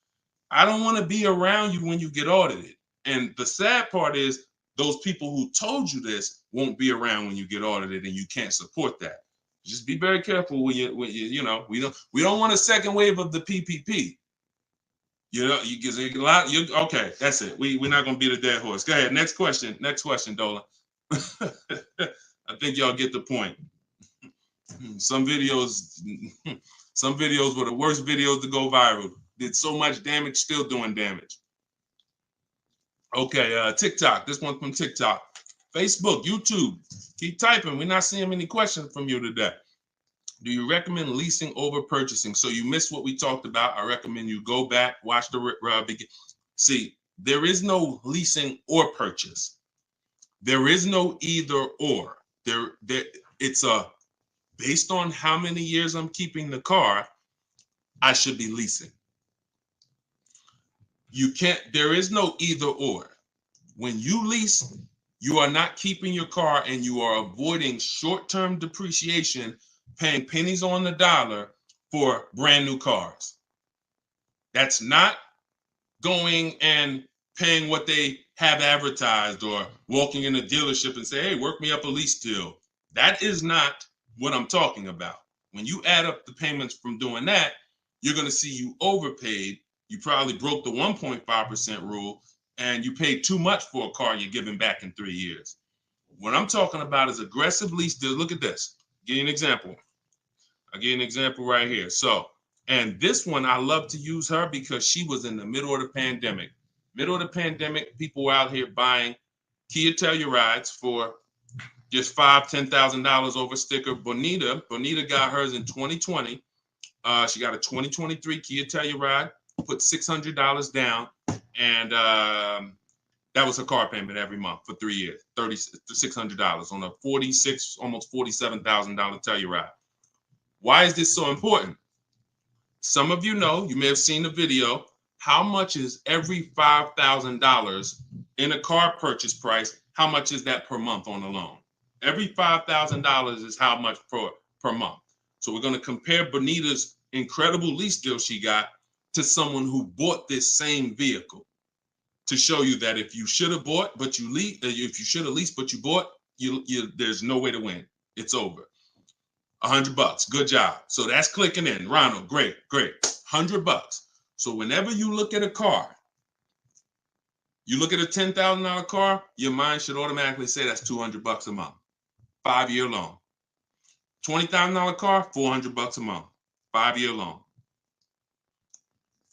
I don't want to be around you when you get audited. And the sad part is those people who told you this won't be around when you get audited, and you can't support that. Just be very careful we don't want a second wave of the PPP. You get a lot. Okay, that's it. We're not gonna beat a dead horse. Go ahead. Next question, Dolan. I think y'all get the point. Some videos were the worst videos to go viral. Did so much damage, still doing damage. Okay, TikTok. This one's from TikTok. Facebook, YouTube. Keep typing. We're not seeing many questions from you today. Do you recommend leasing over purchasing? So you missed what we talked about. I recommend you go back, watch the begin. See, there is no leasing or purchase. There is no either or. It's a based on how many years I'm keeping the car, I should be leasing. You can't, there is no either or. When you lease, you are not keeping your car and you are avoiding short-term depreciation, paying pennies on the dollar for brand new cars. That's not going and paying what they have advertised or walking in a dealership and say, hey, work me up a lease deal. That is not what I'm talking about. When you add up the payments from doing that, you're going to see you overpaid. You probably broke the 1.5% rule and you paid too much for a car you're giving back in 3 years. What I'm talking about is aggressive lease deal. Look at this. Give you an example. I'll give you an example right here. So, and this one, I love to use her because she was in the middle of the pandemic. Middle of the pandemic, people were out here buying Kia Tellurides for just $5,000, $10,000 over sticker. Bonita got hers in 2020. She got a 2023 Kia Telluride, put $600 down, and that was her car payment every month for 3 years, $600 on a almost $47,000 Telluride. Why is this so important? Some of you know, you may have seen the video, how much is every $5,000 in a car purchase price? How much is that per month on a loan? Every $5,000 is how much per month. So we're going to compare Bonita's incredible lease deal she got to someone who bought this same vehicle to show you that if you should have bought, but you lease, if you should have leased, but you bought, there's no way to win. It's over. $100. Good job. So that's clicking in. Ronald, great. $100. So whenever you look at a car, you look at a $10,000 car, your mind should automatically say that's $200 a month. 5-year loan. $20,000 car, $400 a month. 5-year loan.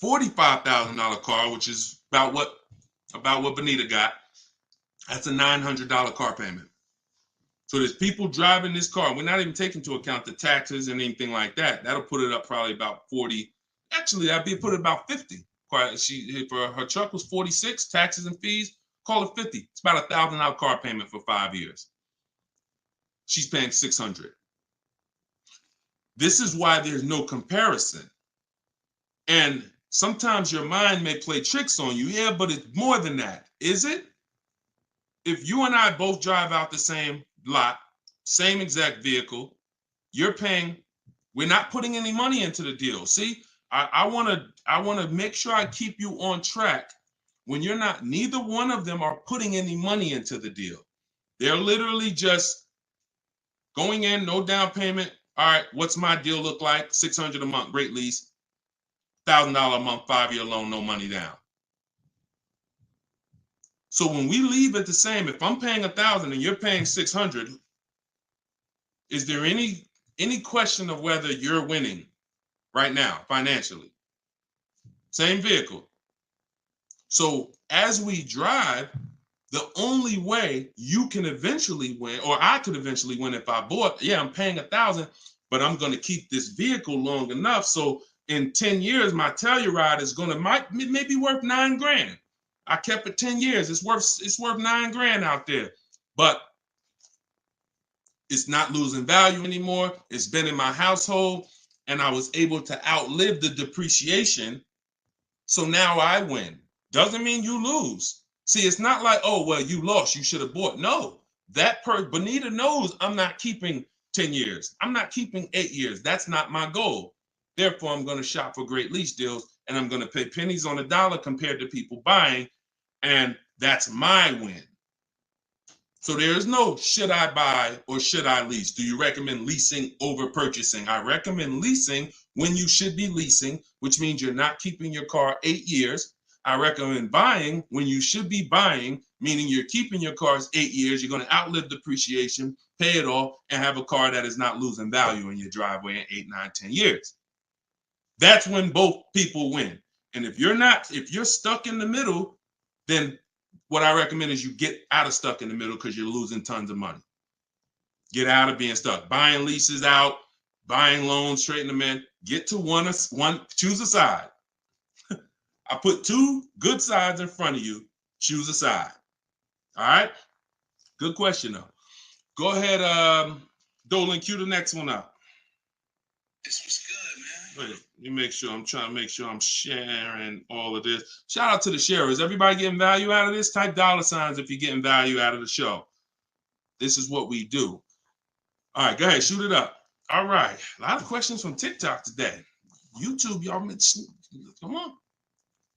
$45,000 car, which is about what Bonita got, that's a $900 car payment. So there's people driving this car. We're not even taking into account the taxes and anything like that. That'll put it up probably about 40. Actually, that'd be put it about 50. For her truck was 46, taxes and fees, call it 50. It's about $1,000 car payment for 5 years. She's paying $600. This is why there's no comparison. And sometimes your mind may play tricks on you. Yeah, but it's more than that. Is it? If you and I both drive out the same lot, same exact vehicle, you're paying, we're not putting any money into the deal. See, I want to make sure I keep you on track when you're not, neither one of them are putting any money into the deal. They're literally just going in, no down payment. All right, what's my deal look like? $600 a month, great lease. $1,000 a month, 5-year loan, no money down. So when we leave it the same, if I'm paying $1,000 and you're paying $600, is there any question of whether you're winning right now financially? Same vehicle. So as we drive, the only way you can eventually win, or I could eventually win if I bought, yeah, I'm paying $1,000, but I'm going to keep this vehicle long enough. So in 10 years, my Telluride is going to maybe worth $9,000. I kept it 10 years. It's worth $9,000 out there, but it's not losing value anymore. It's been in my household and I was able to outlive the depreciation. So now I win. Doesn't mean you lose. See, it's not like, oh, well, you lost, you should have bought. No, Bonita knows I'm not keeping 10 years. I'm not keeping 8 years. That's not my goal. Therefore, I'm going to shop for great lease deals and I'm going to pay pennies on the dollar compared to people buying. And that's my win. So there is no should I buy or should I lease? Do you recommend leasing over purchasing? I recommend leasing when you should be leasing, which means you're not keeping your car 8 years. I recommend buying when you should be buying, meaning you're keeping your cars 8 years. You're going to outlive depreciation, pay it off, and have a car that is not losing value in your driveway in 8, 9, 10 years. That's when both people win. And if you're stuck in the middle, then what I recommend is you get out of stuck in the middle because you're losing tons of money. Get out of being stuck. Buying leases out, buying loans, straighten them in. Get to one, choose a side. I put 2 good sides in front of you. Choose a side. All right? Good question, though. Go ahead, Dolan, cue the next one up. This was good, man. Wait, let me make sure. I'm trying to make sure I'm sharing all of this. Shout out to the sharers. Everybody getting value out of this? Type $signs if you're getting value out of the show. This is what we do. All right, go ahead, shoot it up. All right, a lot of questions from TikTok today. YouTube, y'all, come on,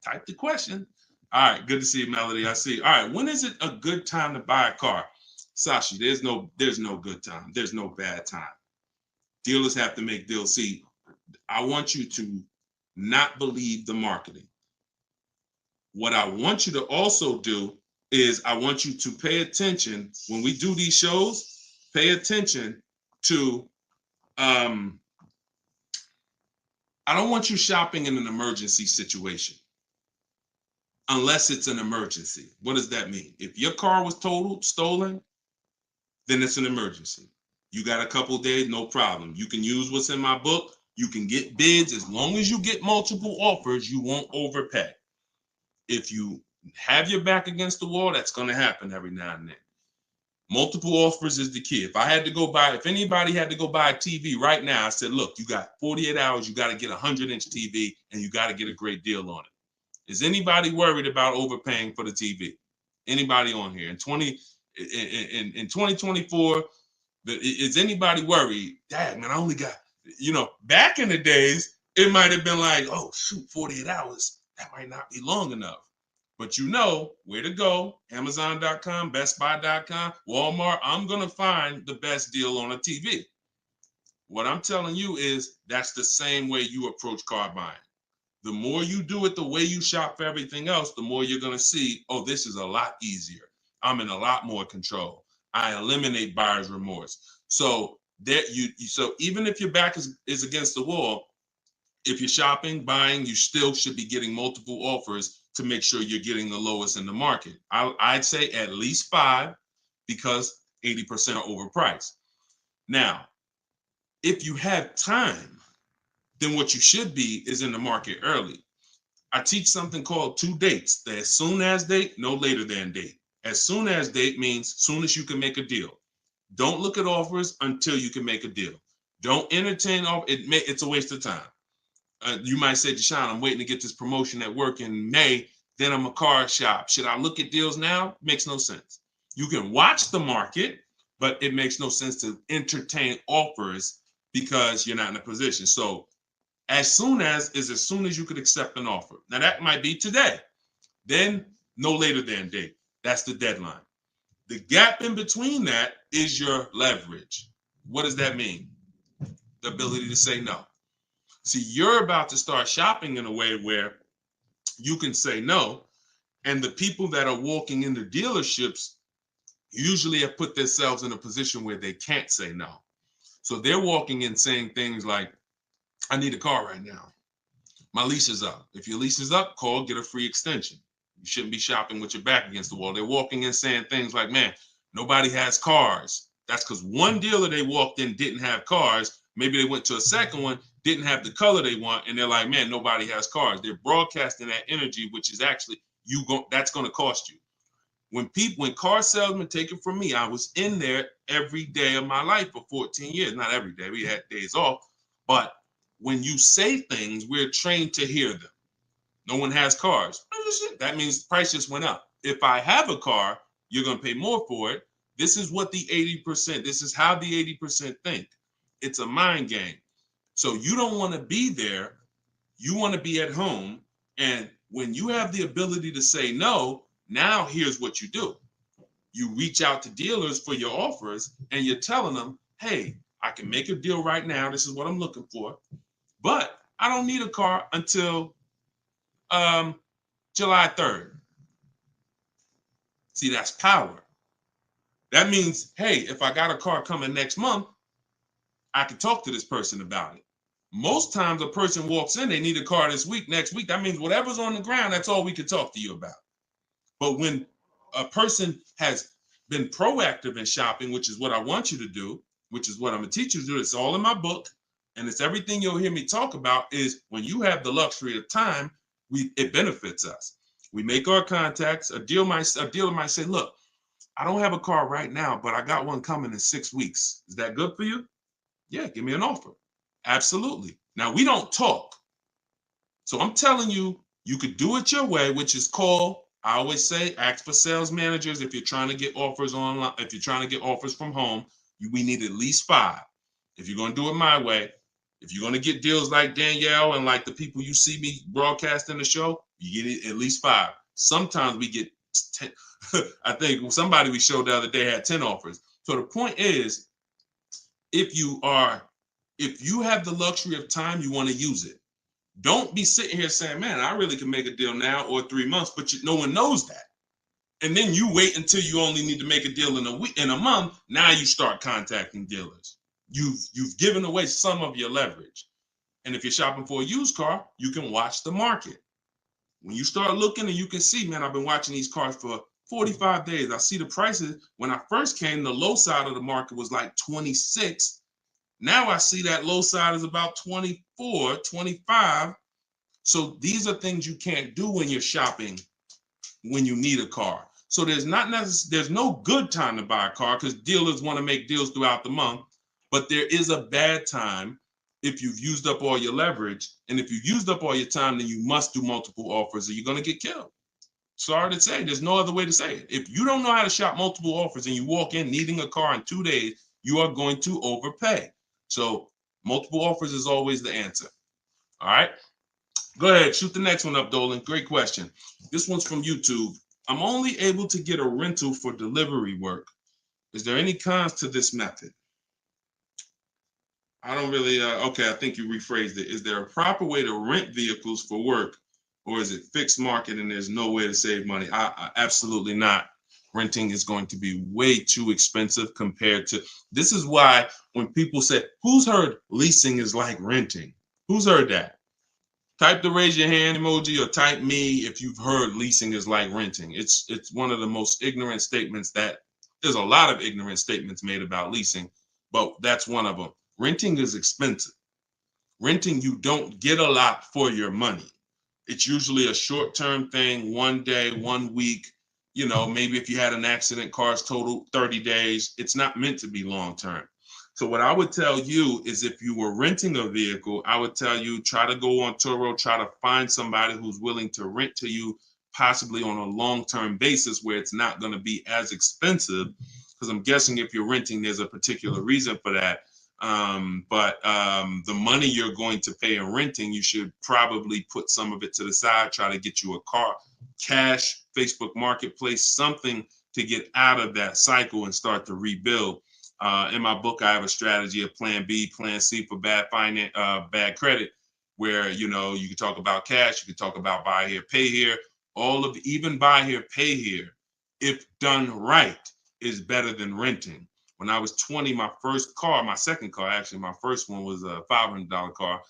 type the question. All right, good to see you, Melody. I see. All right, when is it a good time to buy a car? Sashi, there's no good time. There's no bad time. Dealers have to make deals. See, I want you to not believe the marketing. What I want you to also do is I want you to pay attention when we do these shows. Pay attention to I don't want you shopping in an emergency situation unless it's an emergency. What does that mean? If your car was totaled, stolen, then it's an emergency. You got a couple days, no problem. You can use what's in my book. You can get bids. As long as you get multiple offers, you won't overpay. If you have your back against the wall, that's going to happen every now and then. Multiple offers is the key. If anybody had to go buy a TV right now, I said, look, you got 48 hours, you got to get a 100-inch TV, and you got to get a great deal on it. Is anybody worried about overpaying for the TV? Anybody on here? In 2024, is anybody worried? Dad, man, I only got, back in the days, it might have been like, oh, shoot, 48 hours. That might not be long enough. But you know where to go. Amazon.com, BestBuy.com, Walmart. I'm going to find the best deal on a TV. What I'm telling you is that's the same way you approach car buying. The more you do it the way you shop for everything else, the more you're going to see, oh, this is a lot easier. I'm in a lot more control. I eliminate buyer's remorse. So so even if your back is against the wall, if you're shopping, buying, you still should be getting multiple offers to make sure you're getting the lowest in the market. I'd say at least 5 because 80% are overpriced. Now, if you have time, then what you should be is in the market early. I teach something called 2 dates. The as soon as date, no later than date. As soon as date means soon as you can make a deal. Don't look at offers until you can make a deal. Don't entertain it's a waste of time. You might say, Deshone, I'm waiting to get this promotion at work in May. Then I'm a car shop. Should I look at deals now? Makes no sense. You can watch the market, but it makes no sense to entertain offers because you're not in a position. So as soon as you could accept an offer. Now that might be today. Then no later than date. That's the deadline. The gap in between that is your leverage. What does that mean? The ability to say no. See, you're about to start shopping in a way where you can say no, and the people that are walking into dealerships usually have put themselves in a position where they can't say no. So they're walking in saying things like, I need a car right now. My lease is up. If your lease is up, call, get a free extension. You shouldn't be shopping with your back against the wall. They're walking in saying things like, man, nobody has cars. That's because one dealer they walked in didn't have cars. Maybe they went to a second one, didn't have the color they want, and they're like, man, nobody has cars. They're broadcasting that energy, which is actually that's going to cost you. When car salesmen take it from me, I was in there every day of my life for 14 years. Not every day, we had days off, but when you say things, we're trained to hear them. No one has cars. That means the price just went up. If I have a car, you're going to pay more for it. This is what the 80%, this is how the 80% think. It's a mind game. So you don't want to be there. You want to be at home. And when you have the ability to say no, now here's what you do. You reach out to dealers for your offers and you're telling them, hey, I can make a deal right now. This is what I'm looking for. But I don't need a car until July 3rd. See, that's power. That means, hey, if I got a car coming next month, I can talk to this person about it. Most times a person walks in, they need a car this week, next week. That means whatever's on the ground, that's all we can talk to you about. But when a person has been proactive in shopping, which is what I want you to do, which is what I'm going to teach you to do, it's all in my book, and it's everything you'll hear me talk about, is when you have the luxury of time, it benefits us. We make our contacts. A dealer might say, look, I don't have a car right now, but I got one coming in 6 weeks. Is that good for you? Yeah, give me an offer. Absolutely. Now, we don't talk. So I'm telling you, you could do it your way, which is call. I always say, ask for sales managers if you're trying to get offers online. If you're trying to get offers from home, we need at least 5. If you're going to do it my way, if you're going to get deals like Danielle and like the people you see me broadcasting the show, you get it at least 5. Sometimes we get 10. I think somebody we showed the other day had 10 offers. So the point is, if you have the luxury of time, you want to use it. Don't be sitting here saying, man, I really can make a deal now or 3 months, but no one knows that. And then you wait until you only need to make a deal in a month. Now you start contacting dealers. You've given away some of your leverage. And if you're shopping for a used car, you can watch the market. When you start looking and you can see, man, I've been watching these cars for 45 days. I see the prices. When I first came, the low side of the market was like 26. Now I see that low side is about 24, 25. So these are things you can't do when you're shopping when you need a car. So there's no good time to buy a car because dealers want to make deals throughout the month. But there is a bad time if you've used up all your leverage. And if you've used up all your time, then you must do multiple offers or you're going to get killed. Sorry to say, there's no other way to say it. If you don't know how to shop multiple offers and you walk in needing a car in 2 days, you are going to overpay. So multiple offers is always the answer. All right. Go ahead, shoot the next one up, Dolan. Great question. This one's from YouTube. I'm only able to get a rental for delivery work. Is there any cons to this method? I don't really, okay, I think you rephrased it. Is there a proper way to rent vehicles for work, or is it fixed market and there's no way to save money? Absolutely not. Renting is going to be way too expensive compared to, this is why when people say, who's heard leasing is like renting? Who's heard that? Type the raise your hand emoji or type me if you've heard leasing is like renting. It's one of the most ignorant statements that there's a lot of ignorant statements made about leasing, but that's one of them. Renting is expensive. Renting, you don't get a lot for your money. It's usually a short-term thing, 1 day, 1 week. You know, maybe if you had an accident, cars total 30 days. It's not meant to be long-term. So what I would tell you is if you were renting a vehicle, I would tell you try to go on Turo, try to find somebody who's willing to rent to you, possibly on a long-term basis where it's not going to be as expensive. Because I'm guessing if you're renting, there's a particular reason for that. But the money you're going to pay in renting, you should probably put some of it to the side, try to get you a car, cash, Facebook Marketplace, something to get out of that cycle and start to rebuild. In my book, I have a strategy of plan B, plan C for bad credit, where, you know, you can talk about cash, you can talk about buy here, pay here, even buy here, pay here, if done right, is better than renting. When I was 20, my second car, actually, my first one was a $500 car.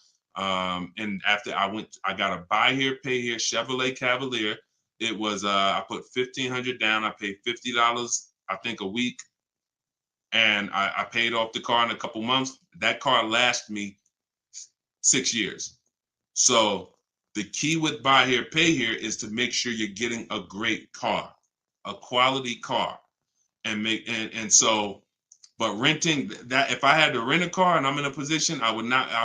And after I got a buy here, pay here Chevrolet Cavalier. It was, I put $1,500 down. I paid $50, I think, a week. And I paid off the car in a couple months. That car lasted me 6 years. So the key with buy here, pay here is to make sure you're getting a great car, a quality car, but renting, that if I had to rent a car and I'm in a position, I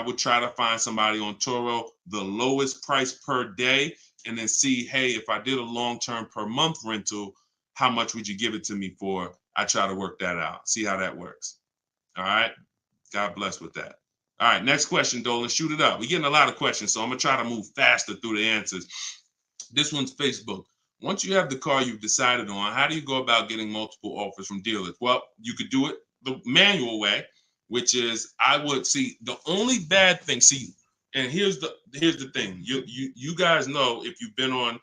would try to find somebody on Turo, the lowest price per day, and then see, hey, if I did a long-term per month rental, how much would you give it to me for? I try to work that out, see how that works. All right. God bless with that. All right. Next question, Dolan. Shoot it up. We're getting a lot of questions, so I'm going to try to move faster through the answers. This one's Facebook. Once you have the car you've decided on, how do you go about getting multiple offers from dealers? Well, you could do it the manual way, which is I would see the only bad thing. See, and here's the thing. You guys know, if you've been on,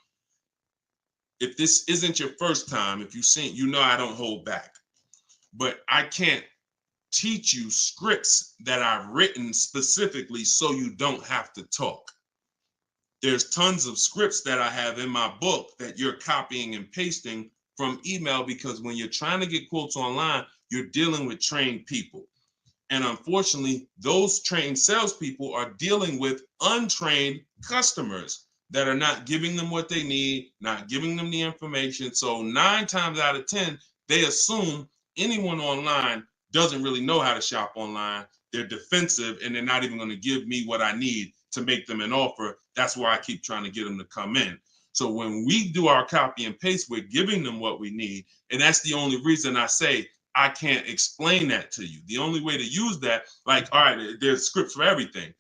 if this isn't your first time, if you've seen, you know I don't hold back. But I can't teach you scripts that I've written specifically so you don't have to talk. There's tons of scripts that I have in my book that you're copying and pasting from email, because when you're trying to get quotes online, you're dealing with trained people. And unfortunately, those trained salespeople are dealing with untrained customers that are not giving them what they need, not giving them the information. So 9 times out of 10, they assume anyone online doesn't really know how to shop online. they're defensive, and they're not even going to give me what I need to make them an offer. That's why I keep trying to get them to come in. So when we do our copy and paste, we're giving them what we need. And that's the only reason I say I can't explain that to you. The only way to use that, like, all right, there's scripts for everything.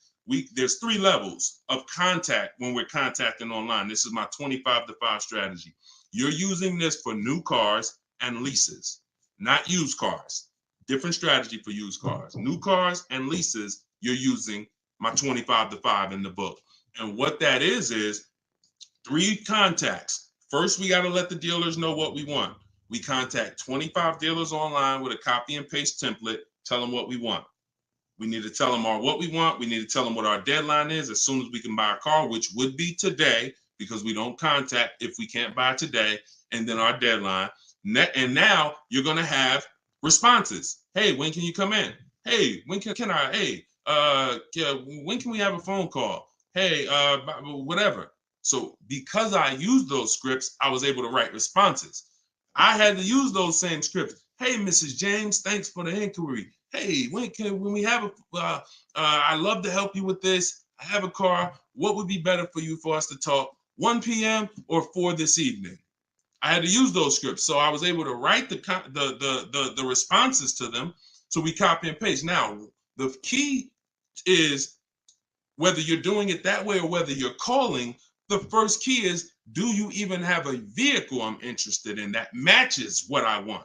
There's 3 levels of contact when we're contacting online. This is my 25-to-5 strategy. You're using this for new cars and leases, not used cars. Different strategy for used cars. New cars and leases, you're using my 25-to-5 in the book. And what that is 3 contacts. First, we got to let the dealers know what we want. We contact 25 dealers online with a copy and paste template, tell them what we want. We need to tell them what we want. We need to tell them what our deadline is as soon as we can buy a car, which would be today, because we don't contact if we can't buy today, and then our deadline. And now you're going to have responses. Hey, when can you come in? Hey, when can I? Hey, when can we have a phone call? Hey, whatever. So because I used those scripts, I was able to write responses. I had to use those same scripts. Hey, Mrs. James, thanks for the inquiry. Hey, when we have I'd love to help you with this. I have a car. What would be better for you for us to talk? 1 p.m. or 4 this evening? I had to use those scripts. So I was able to write the responses to them. So we copy and paste. Now, the key is whether you're doing it that way or whether you're calling, the first key is, do you even have a vehicle I'm interested in that matches what I want?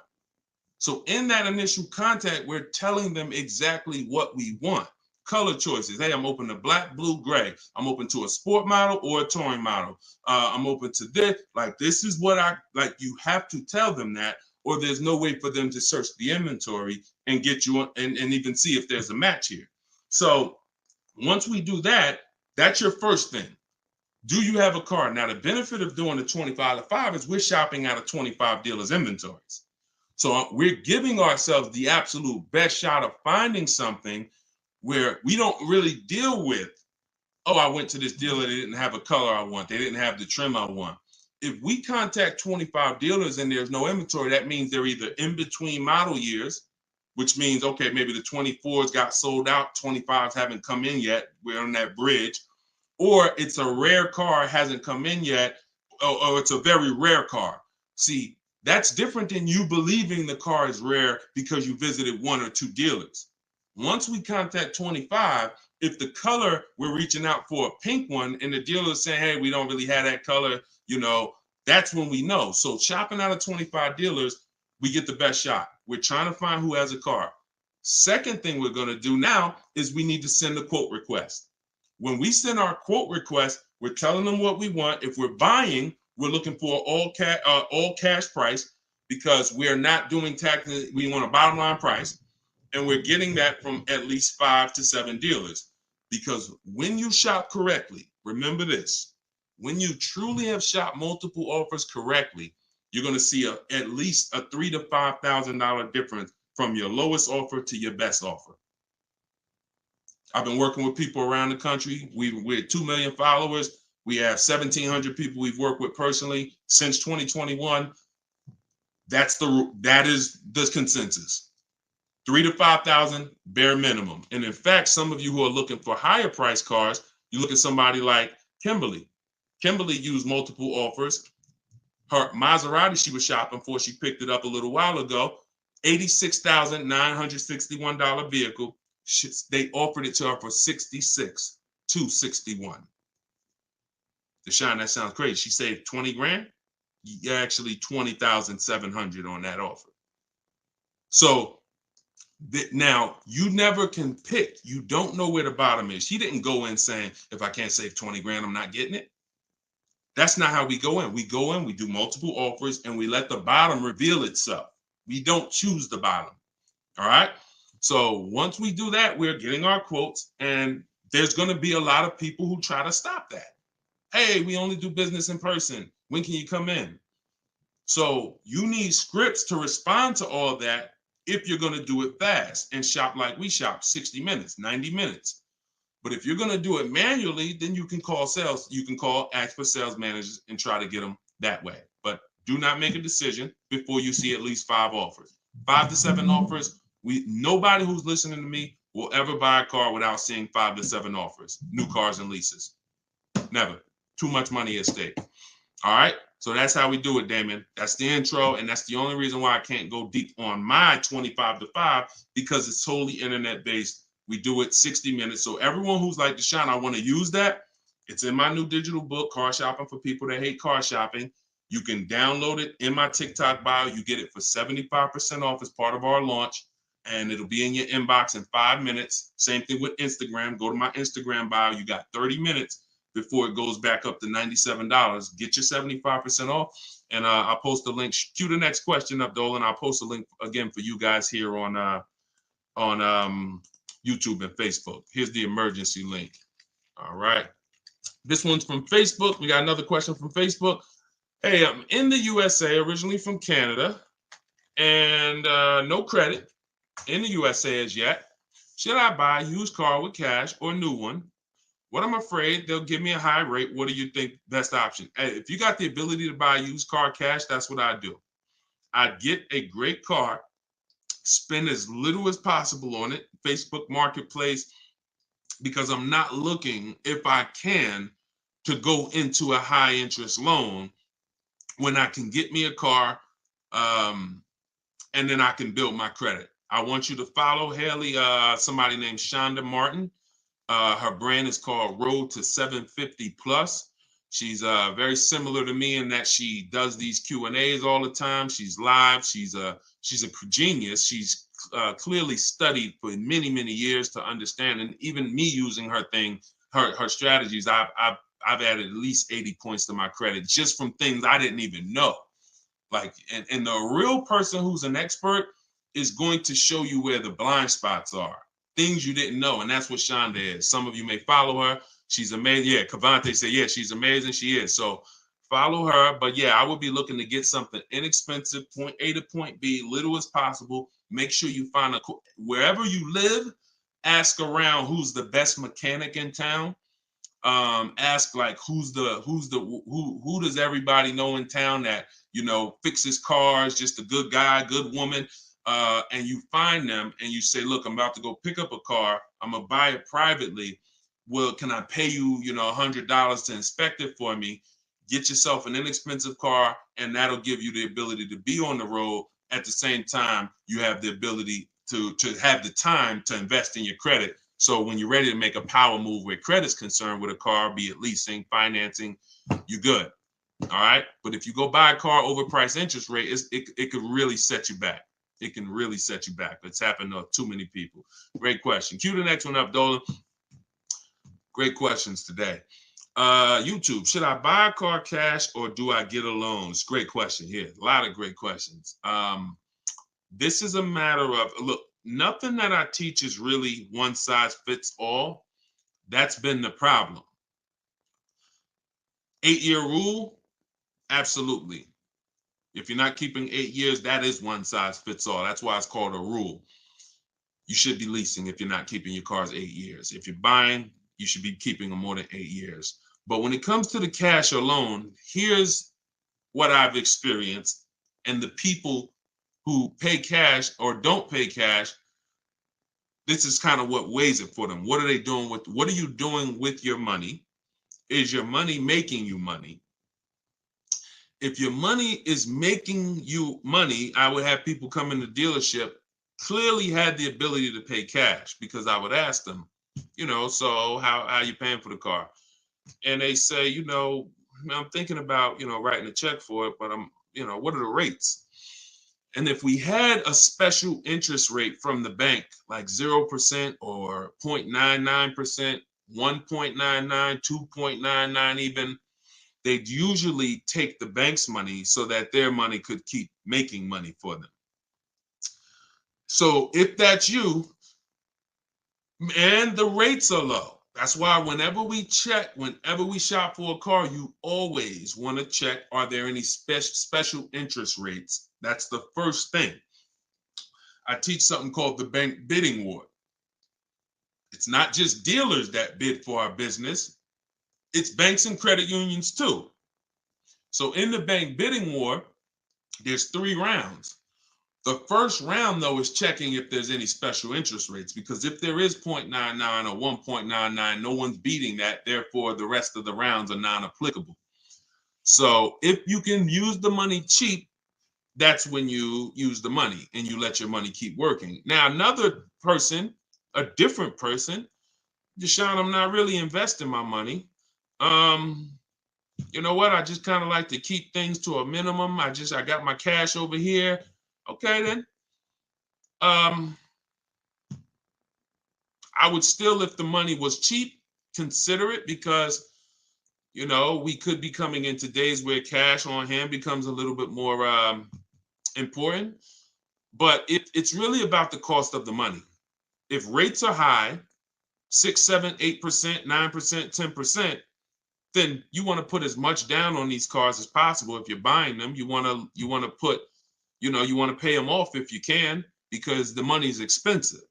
So in that initial contact, we're telling them exactly what we want. Color choices. Hey, I'm open to black, blue, gray. I'm open to a sport model or a touring model. I'm open to this. Like, this is what I like. You have to tell them that, or there's no way for them to search the inventory and get you and even see if there's a match here. So once we do that, that's your first thing. Do you have a car? Now, the benefit of doing the 25-to-5 is we're shopping out of 25 dealers' inventories. So we're giving ourselves the absolute best shot of finding something where we don't really deal with, oh, I went to this dealer, they didn't have a color I want, they didn't have the trim I want. If we contact 25 dealers and there's no inventory, that means they're either in between model years, which means, okay, maybe the 24s got sold out, 25s haven't come in yet, we're on that bridge, or it's a rare car, hasn't come in yet, or it's a very rare car. See, that's different than you believing the car is rare because you visited 1 or 2 dealers. Once we contact 25, if the color, we're reaching out for a pink one and the dealer is saying, hey, we don't really have that color, that's when we know. So shopping out of 25 dealers, we get the best shot. We're trying to find who has a car. Second thing we're going to do now is we need to send a quote request. When we send our quote request, we're telling them what we want. If we're buying, we're looking for all cash price because we're not doing taxes. We want a bottom line price. And we're getting that from at least 5 to 7 dealers. Because when you shop correctly, remember this, when you truly have shopped multiple offers correctly, you're going to see at least a $3,000 to $5,000 difference from your lowest offer to your best offer. I've been working with people around the country. We're 2 million followers. We have 1,700 people we've worked with personally since 2021. That is the consensus. 3,000 to 5,000 bare minimum. And in fact, some of you who are looking for higher price cars, you look at somebody like Kimberly. Kimberly used multiple offers. Her Maserati she was shopping for, she picked it up a little while ago, $86,961 vehicle. They offered it to her for $66,261. Deshone, that sounds crazy. She saved 20 grand. Actually, 20,700 on that offer. So now you never can pick. You don't know where the bottom is. She didn't go in saying, if I can't save 20 grand, I'm not getting it. That's not how we go in. We go in, we do multiple offers, and we let the bottom reveal itself. We don't choose the bottom. All right. So once we do that, we're getting our quotes, and there's going to be a lot of people who try to stop that. Hey, we only do business in person. When can you come in? So you need scripts to respond to all that if you're going to do it fast and shop like we shop, 60 minutes, 90 minutes. But if you're going to do it manually, then you can call sales. You can ask for sales managers and try to get them that way. But do not make a decision before you see at least 5 offers. 5 to 7 offers. Nobody who's listening to me will ever buy a car without seeing 5 to 7 offers, new cars and leases. Never. Too much money at stake. All right. So that's how we do it, Damon. That's the intro. And that's the only reason why I can't go deep on my 25 to 5, because it's totally internet based. We do it 60 minutes. So everyone who's like, Deshone, I want to use that. It's in my new digital book, Car Shopping for People That Hate Car Shopping. You can download it in my TikTok bio. You get it for 75% off as part of our launch. And it'll be in your inbox in 5 minutes. Same thing with Instagram. Go to my Instagram bio. You got 30 minutes before it goes back up to $97. Get your 75% off. And I'll post a link. Cue the next question up, Dolan. I'll post a link again for you guys here on YouTube and Facebook. Here's the emergency link. All right. This one's from Facebook. We got another question from Facebook. Hey, I'm in the USA, originally from Canada, and no credit in the USA as yet. Should I buy a used car with cash or a new one? What I'm afraid they'll give me a high rate. What do you think best option? Hey, if you got the ability to buy a used car cash, that's what I do. I'd get a great car, spend as little as possible on it, Facebook Marketplace, because I'm not looking, if I can, to go into a high interest loan when I can get me a car and then I can build my credit. I want you to follow Haley, somebody named Shonda Martin. Her brand is called Road to 750 Plus. She's very similar to me in that she does these Q&As all the time. She's live. She's a genius. She's clearly studied for many, many years to understand. And even me using her thing, her strategies, I've added at least 80 points to my credit just from things I didn't even know. Like, and the real person who's an expert is going to show you where the blind spots are. Things you didn't know, and that's what Shonda is. Some of you may follow her. She's amazing. Yeah, Cavante said, yeah, she's amazing. She is. So follow her. But yeah, I would be looking to get something inexpensive, point A to point B, little as possible. Make sure you find wherever you live, ask around who's the best mechanic in town. Ask like who does everybody know in town that, you know, fixes cars, just a good guy, good woman. And you find them and you say, look, I'm about to go pick up a car. I'm gonna buy it privately. Well, can I pay you, you know, $100 to inspect it for me? Get yourself an inexpensive car, and that'll give you the ability to be on the road. At the same time, you have the ability to have the time to invest in your credit. So when you're ready to make a power move where credit's concerned with a car, be it leasing, financing, you're good. All right. But if you go buy a car overpriced interest rate, it could really set you back. It can really set you back. It's happened to too many people. Great question. Cue the next one up, Dolan. Great questions today. YouTube, should I buy a car cash or do I get a loan? It's a great question here. A lot of great questions. This is a matter of, look, nothing that I teach is really one size fits all. That's been the problem. 8-year rule, absolutely. If you're not keeping 8 years, that is one size fits all. That's why it's called a rule. You should be leasing if you're not keeping your cars 8 years. If you're buying, you should be keeping them more than 8 years. But when it comes to the cash or loan, here's what I've experienced. And the people who pay cash or don't pay cash, this is kind of what weighs it for them. What are they doing with, what are you doing with your money? Is your money making you money? If your money is making you money, I would have people come in the dealership, clearly had the ability to pay cash, because I would ask them, you know, so how are you paying for the car? And they say, you know, I'm thinking about, you know, writing a check for it, but I'm, you know, what are the rates? And if we had a special interest rate from the bank, like 0% or 0.99%, 1.99, 2.99 even, they'd usually take the bank's money so that their money could keep making money for them. So if that's you, and the rates are low, that's why whenever we shop for a car, you always want to check, are there any special interest rates? That's the first thing. I teach something called the bank bidding war. It's not just dealers that bid for our business. It's banks and credit unions too. So in the bank bidding war, there's 3 rounds. The first round, though, is checking if there's any special interest rates, because if there is 0.99 or 1.99, no one's beating that. Therefore, the rest of the rounds are non-applicable. So if you can use the money cheap, that's when you use the money and you let your money keep working. Now, another person, a different person, Deshone, I'm not really investing my money. You know what? I just kind of like to keep things to a minimum. I got my cash over here. Okay, then. I would still, if the money was cheap, consider it, because we could be coming into days where cash on hand becomes a little bit more important. But it's really about the cost of the money. If rates are high, 6, 7, 8%, 9%, 10%, then you want to put as much down on these cars as possible. If you're buying them, you want to put, you want to pay them off if you can, because the money is expensive.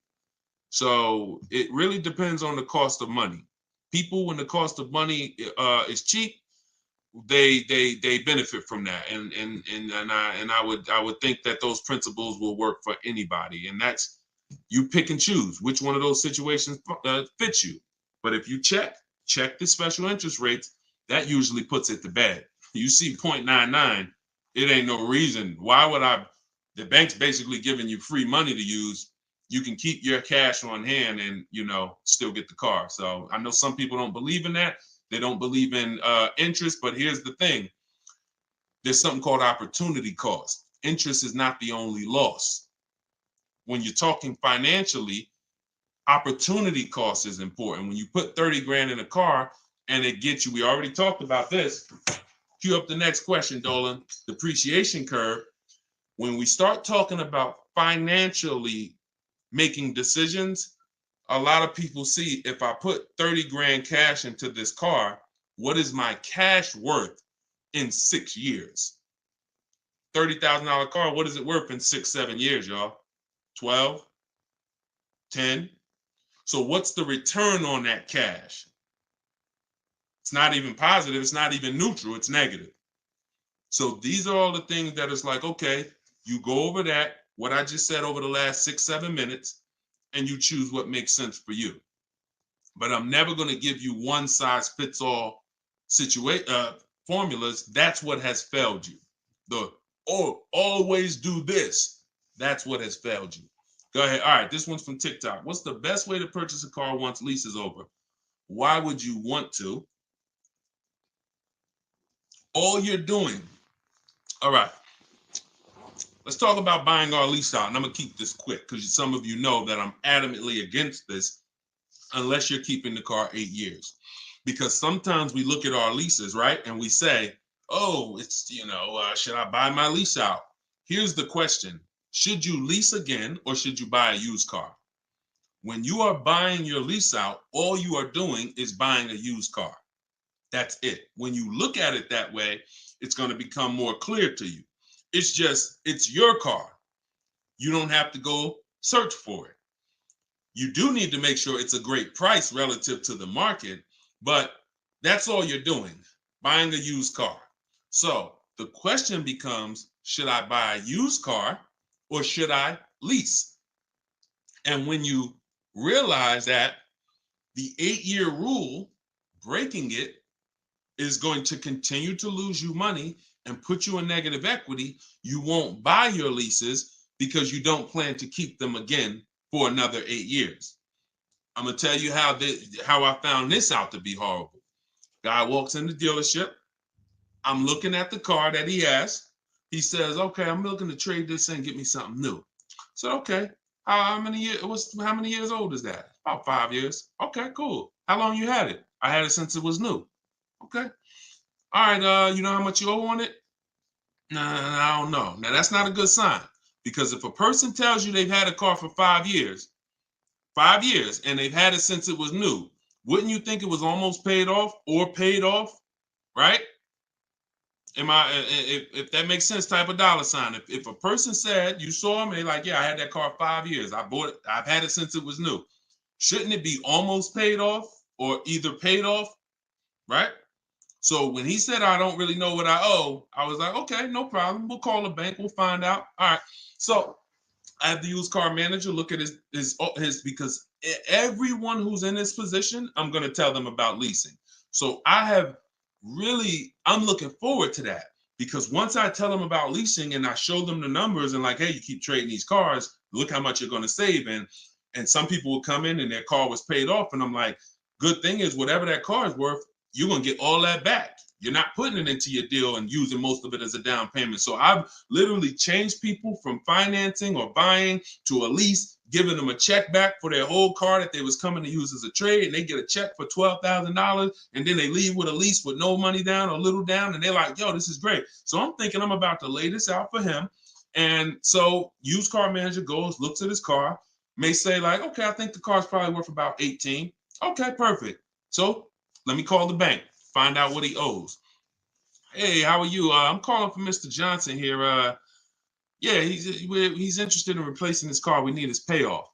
So it really depends on the cost of money. People, when the cost of money is cheap, they benefit from that, and I would think that those principles will work for anybody, and that's, you pick and choose which one of those situations fits you. But if you check the special interest rates, that usually puts it to bed. You see 0.99, it ain't no reason. Why would the bank's basically giving you free money to use. You can keep your cash on hand and still get the car. So I know some people don't believe in that. They don't believe in interest, but here's the thing. There's something called opportunity cost. Interest is not the only loss. When you're talking financially, opportunity cost is important. When you put 30 grand in a car and it gets you, we already talked about this. Cue up the next question, Dolan. Depreciation curve. When we start talking about financially making decisions, a lot of people see, if I put 30 grand cash into this car, what is my cash worth in 6 years? $30,000 car, what is it worth in 6, 7 years, y'all? 12, 10. So what's the return on that cash? It's not even positive. It's not even neutral. It's negative. So these are all the things that is like, okay, you go over that, what I just said over the last 6, 7 minutes, and you choose what makes sense for you. But I'm never going to give you one size fits all formulas. That's what has failed you. Always do this. That's what has failed you. Go ahead. All right, this one's from TikTok. What's the best way to purchase a car once lease is over? Why would you want to? All you're doing. All right. Let's talk about buying our lease out. And I'm going to keep this quick because some of you know that I'm adamantly against this unless you're keeping the car 8 years. Because sometimes we look at our leases, right? And we say, oh, it's, should I buy my lease out? Here's the question. Should you lease again or should you buy a used car? When you are buying your lease out, all you are doing is buying a used car. That's it. When you look at it that way, it's going to become more clear to you. It's your car. You don't have to go search for it. You do need to make sure it's a great price relative to the market, but that's all you're doing, buying a used car. So the question becomes, should I buy a used car or should I lease? And when you realize that the 8-year rule, breaking it, is going to continue to lose you money and put you in negative equity, you won't buy your leases because you don't plan to keep them again for another 8 years. I'm going to tell you how I found this out to be horrible. Guy walks in the dealership. I'm looking at the car that he has. He says, okay, I'm looking to trade this in and get me something new. So, okay, how many years old is that? About 5 years. Okay, cool. How long you had it? I had it since it was new. Okay. All right, you know how much you owe on it? Nah, I don't know. Now, that's not a good sign, because if a person tells you they've had a car for 5 years, and they've had it since it was new, wouldn't you think it was almost paid off or paid off, right? If that makes sense, type of dollar sign. If a person said, you saw me, like, yeah, I had that car 5 years. I bought it. I've had it since it was new. Shouldn't it be almost paid off or either paid off, right? So when he said, I don't really know what I owe, I was like, okay, no problem. We'll call the bank. We'll find out. All right. So have the used car manager look at his because everyone who's in this position, I'm going to tell them about leasing. So I'm looking forward to that, because once I tell them about leasing and I show them the numbers and like, hey, you keep trading these cars, look how much you're going to save. And some people will come in and their car was paid off. And I'm like, good thing is whatever that car is worth, you're going to get all that back. You're not putting it into your deal and using most of it as a down payment. So I've literally changed people from financing or buying to a lease, giving them a check back for their whole car that they was coming to use as a trade, and they get a check for $12,000, and then they leave with a lease with no money down or little down, and they're like, yo, this is great. So I'm thinking I'm about to lay this out for him. And so used car manager goes, looks at his car, may say like, okay, I think the car's probably worth about 18. Okay, perfect. So let me call the bank, find out what he owes. Hey, how are you? I'm calling for Mr. Johnson here. Yeah, he's interested in replacing his car. We need his payoff.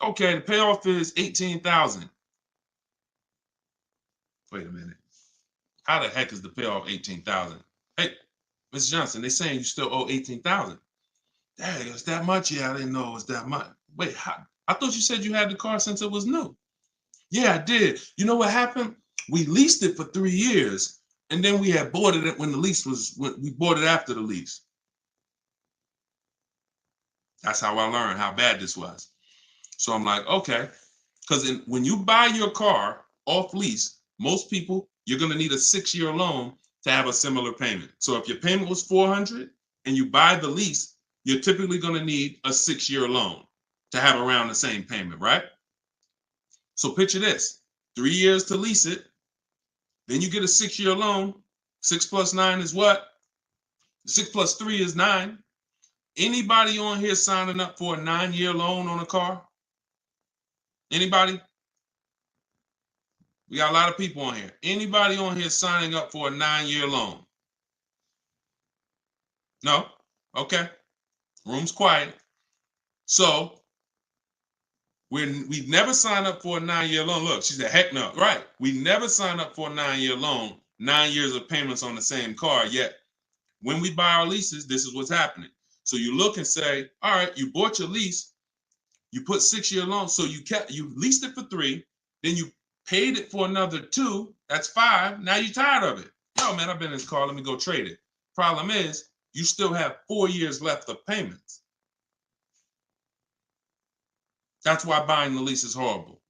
Okay, the payoff is 18,000. Wait a minute. How the heck is the payoff 18,000? Hey, Mr. Johnson, they're saying you still owe 18,000. Dang, it's that much? Yeah, I didn't know it was that much. Wait, I thought you said you had the car since it was new. Yeah, I did. You know what happened? We leased it for 3 years, and then we had bought it when we bought it after the lease. That's how I learned how bad this was. So I'm like, okay, because when you buy your car off lease, most people, you're going to need a 6-year loan to have a similar payment. So if your payment was $400 and you buy the lease, you're typically going to need a 6-year loan to have around the same payment, right? So picture this, 3 years to lease it, then you get a 6-year loan. 6 plus 9 is what? 6 plus 3 is 9. Anybody on here signing up for a 9-year loan on a car? Anybody? We got a lot of people on here. Anybody on here signing up for a 9-year loan? No? Okay. Room's quiet. So we've never signed up for a 9-year loan. Look, she said, heck no. Right. We never signed up for a 9-year loan, 9 years of payments on the same car. Yet when we buy our leases, this is what's happening. So you look and say, all right, you bought your lease, you put 6-year loan, so you leased it for 3, then you paid it for another 2, that's 5. Now you're tired of it. Yo, man, I've been in this car, let me go trade it. Problem is, you still have 4 years left of payments. That's why buying the lease is horrible.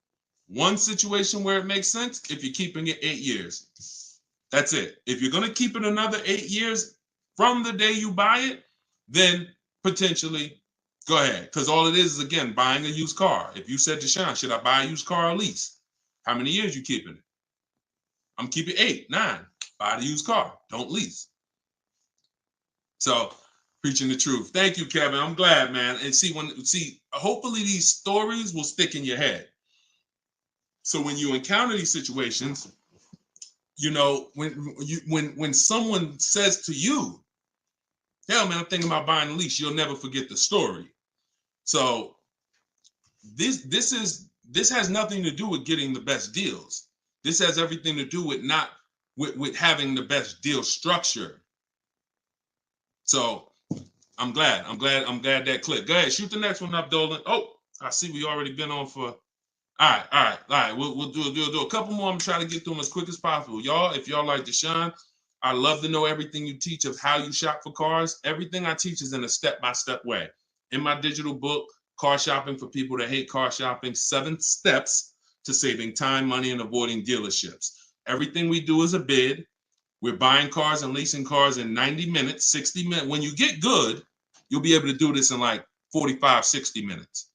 One situation where it makes sense, if you're keeping it 8 years. That's it. If you're going to keep it another 8 years from the day you buy it, then potentially go ahead. Because all it is again, buying a used car. If you said to Sean, should I buy a used car or lease? How many years you keeping it? I'm keeping 8, 9. Buy the used car. Don't lease. So preaching the truth. Thank you, Kevin. I'm glad, man. And hopefully these stories will stick in your head. So when you encounter these situations, you know, when someone says to you, hell, man, I'm thinking about buying a lease, you'll never forget the story. So this has nothing to do with getting the best deals. This has everything to do with having the best deal structure. So I'm glad that clicked. Go ahead, shoot the next one up, Dolan. Oh, I see we already been on for. All right. We'll do a couple more. I'm trying to get through them as quick as possible. Y'all, if y'all like Deshone, I love to know everything you teach of how you shop for cars. Everything I teach is in a step-by-step way. In my digital book, Car Shopping for People That Hate Car Shopping, 7 Steps to Saving Time, Money, and Avoiding Dealerships. Everything we do is a bid. We're buying cars and leasing cars in 90 minutes, 60 minutes. When you get good, you'll be able to do this in like 45, 60 minutes.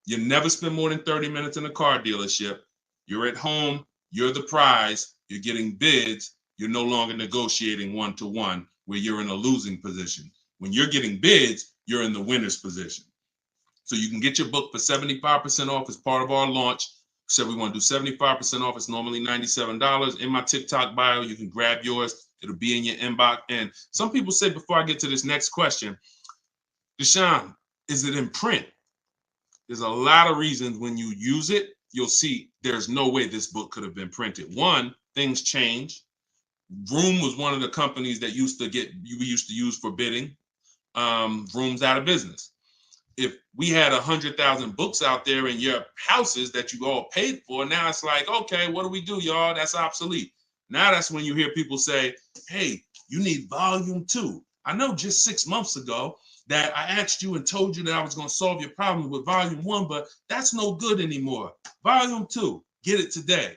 You never spend more than 30 minutes in a car dealership. You're at home. You're the prize. You're getting bids. You're no longer negotiating one-to-one where you're in a losing position. When you're getting bids, you're in the winner's position. So you can get your book for 75% off as part of our launch. So we want to do 75% off. It's normally $97. In my TikTok bio, you can grab yours. It'll be in your inbox. And some people say, before I get to this next question, Deshone, is it in print? There's a lot of reasons when you use it, you'll see there's no way this book could have been printed. One, things change. Vroom was one of the companies that we used to use for bidding. Vroom's out of business. if we had 100,000 books out there in your houses that you all paid for, now it's like, okay, what do we do, y'all? That's obsolete. Now that's when you hear people say, hey, you need volume 2. I know just 6 months ago that I asked you and told you that I was going to solve your problem with volume 1, but that's no good anymore. Volume 2, get it today.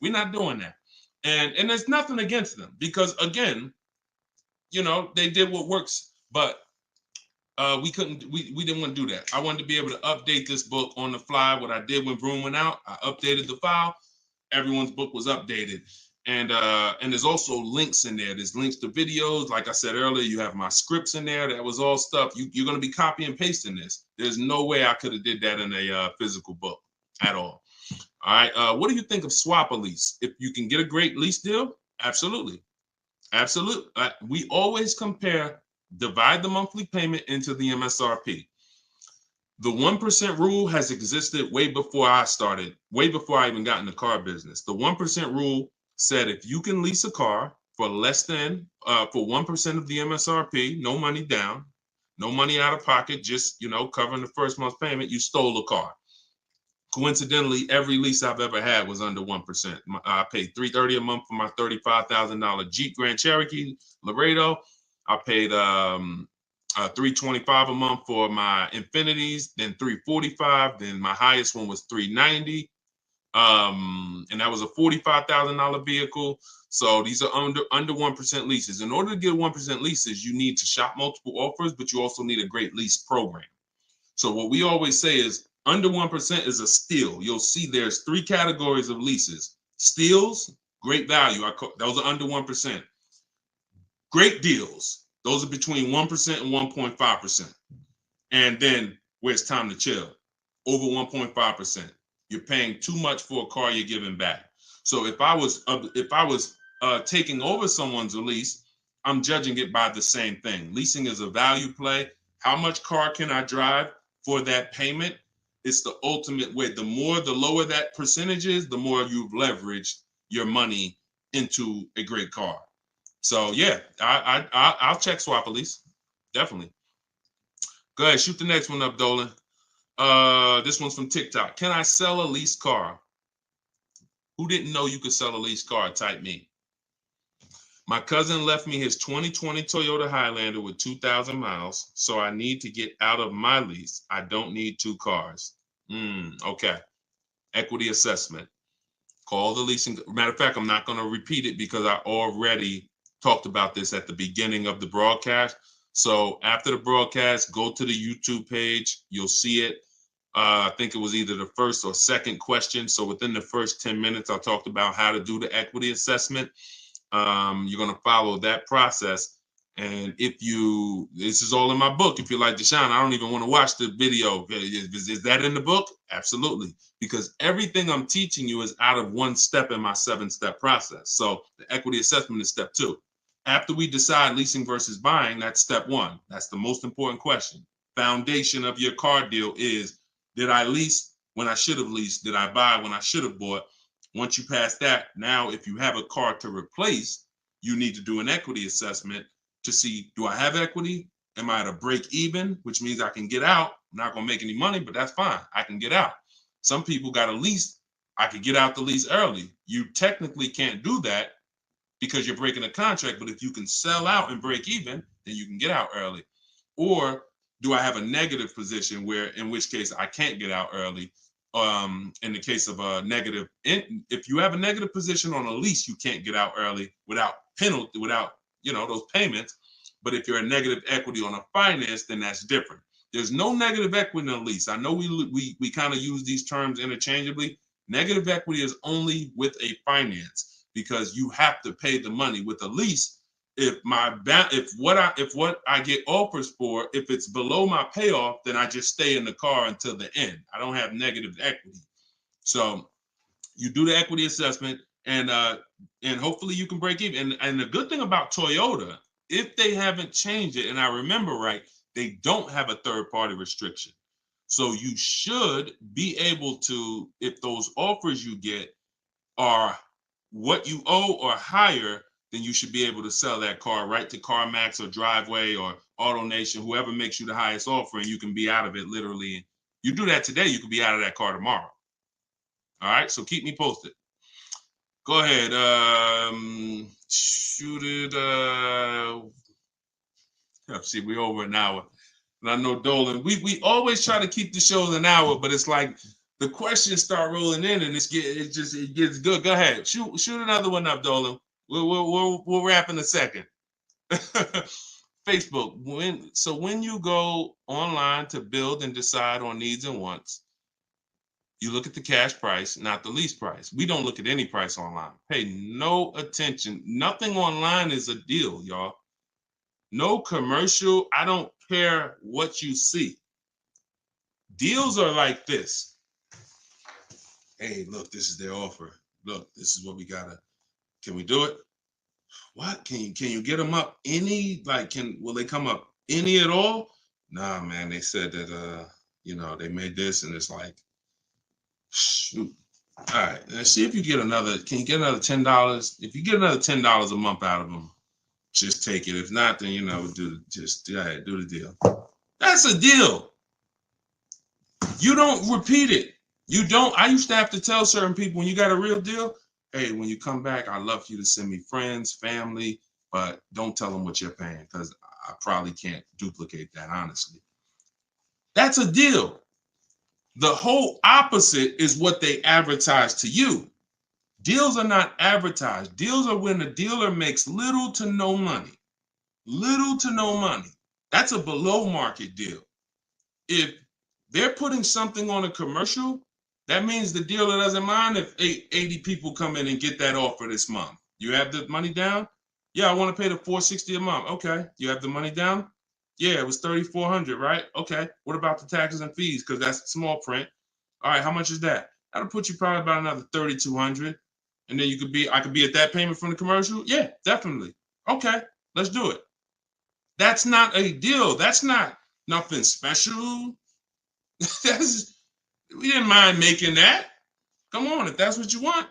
We're not doing that. And there's nothing against them because, again, you know, they did what works, but we didn't want to do that. I wanted to be able to update this book on the fly. What I did when Vroom went out, I updated the file. Everyone's book was updated. And there's also links in there. There's links to videos. Like I said earlier, you have my scripts in there. That was all stuff. You're going to be copy and pasting this. There's no way I could have did that in a physical book at all. All right. What do you think of swap a lease? If you can get a great lease deal, absolutely. Absolutely. We always compare, divide the monthly payment into the MSRP. The 1% rule has existed way before I started, way before I even got in the car business. The 1% rule said if you can lease a car for less than, for 1% of the MSRP, no money down, no money out of pocket, just, you know, covering the first month's payment, you stole a car. Coincidentally, every lease I've ever had was under 1%. I paid $330 a month for my $35,000 Jeep Grand Cherokee Laredo. I paid $325 a month for my Infinities, then $345. Then my highest one was $390, and that was a $45,000 vehicle. So these are under 1% leases. In order to get 1% leases, you need to shop multiple offers, but you also need a great lease program. So what we always say is under 1% is a steal. You'll see there's 3 categories of leases. Steals, great value. Those are under 1%. Great deals. Those are between 1% and 1.5%. And then where it's time to chill, over 1.5%. You're paying too much for a car you're giving back. So if I was taking over someone's lease, I'm judging it by the same thing. Leasing is a value play. How much car can I drive for that payment? It's the ultimate way. The lower that percentage is, the more you've leveraged your money into a great car. So yeah, I'll check swap a lease, definitely. Go ahead, shoot the next one up, Dolan. This one's from TikTok. Can I sell a leased car? Who didn't know you could sell a leased car? Type me. My cousin left me his 2020 Toyota Highlander with 2,000 miles, so I need to get out of my lease. I don't need 2 cars. Okay. Equity assessment. Call the leasing. Matter of fact, I'm not going to repeat it because I already talked about this at the beginning of the broadcast. So after the broadcast, go to the YouTube page. You'll see it. I think it was either the first or second question. So within the first 10 minutes, I talked about how to do the equity assessment. You're going to follow that process. And this is all in my book. If you're like, Deshone, I don't even want to watch the video. Is that in the book? Absolutely. Because everything I'm teaching you is out of 1 step in my 7-step process. So the equity assessment is step 2. After we decide leasing versus buying, that's step 1. That's the most important question. Foundation of your car deal is, did I lease when I should have leased? Did I buy when I should have bought? Once you pass that, now if you have a car to replace, you need to do an equity assessment to see, do I have equity? Am I at a break even, which means I can get out? I'm not going to make any money, but that's fine. I can get out. Some people got a lease. I could get out the lease early. You technically can't do that because you're breaking a contract, but if you can sell out and break even, then you can get out early. Or do I have a negative position where, in which case I can't get out early? In the case of a negative, if you have a negative position on a lease, you can't get out early without penalty, without those payments. But if you're a negative equity on a finance, then that's different. There's no negative equity in a lease. I know we kind of use these terms interchangeably. Negative equity is only with a finance because you have to pay the money. With a lease, if what I get offers for, if it's below my payoff, then I just stay in the car until the end. I don't have negative equity. So you do the equity assessment, and hopefully you can break even. And the good thing about Toyota, if they haven't changed it, and I remember right, they don't have a third-party restriction. So you should be able to, if those offers you get are what you owe or higher, then you should be able to sell that car right to CarMax or Driveway or AutoNation, whoever makes you the highest offer, and you can be out of it literally. You do that today, you could be out of that car tomorrow. All right, so keep me posted. Go ahead. Shoot it. See, we're over an hour. And I know Dolan, we always try to keep the shows an hour, but it's like the questions start rolling in and it gets good. Go ahead. Shoot another one up, Dolan. We'll wrap in a second. Facebook. When you go online to build and decide on needs and wants, you look at the cash price, not the lease price. We don't look at any price online. Pay no attention. Nothing online is a deal, y'all. No commercial. I don't care what you see. Deals are like this. Hey, look, this is their offer. Look, this is what we gotta. Can we do it? What? Can you get them up any? Like, will they come up any at all? Nah, man. They said that they made this, and it's like, shoot. All right, let's see if you get another. Can you get another $10? If you get another $10 a month out of them, just take it. If not, then do the deal. That's a deal. You don't repeat it. You don't. I used to have to tell certain people, when you got a real deal, hey, when you come back, I'd love for you to send me friends, family, but don't tell them what you're paying, because I probably can't duplicate that, honestly. That's a deal. The whole opposite is what they advertise to you. Deals are not advertised. Deals are when the dealer makes little to no money. Little to no money. That's a below market deal. If they're putting something on a commercial, that means the dealer doesn't mind if 80 people come in and get that offer this month. You have the money down? Yeah, I want to pay the $460 a month. Okay. You have the money down? Yeah, it was $3,400, right? Okay. What about the taxes and fees? Because that's small print. All right, how much is that? That'll put you probably about another $3,200. And then I could be at that payment from the commercial? Yeah, definitely. Okay, let's do it. That's not a deal. That's not nothing special. We didn't mind making that. Come on, if that's what you want.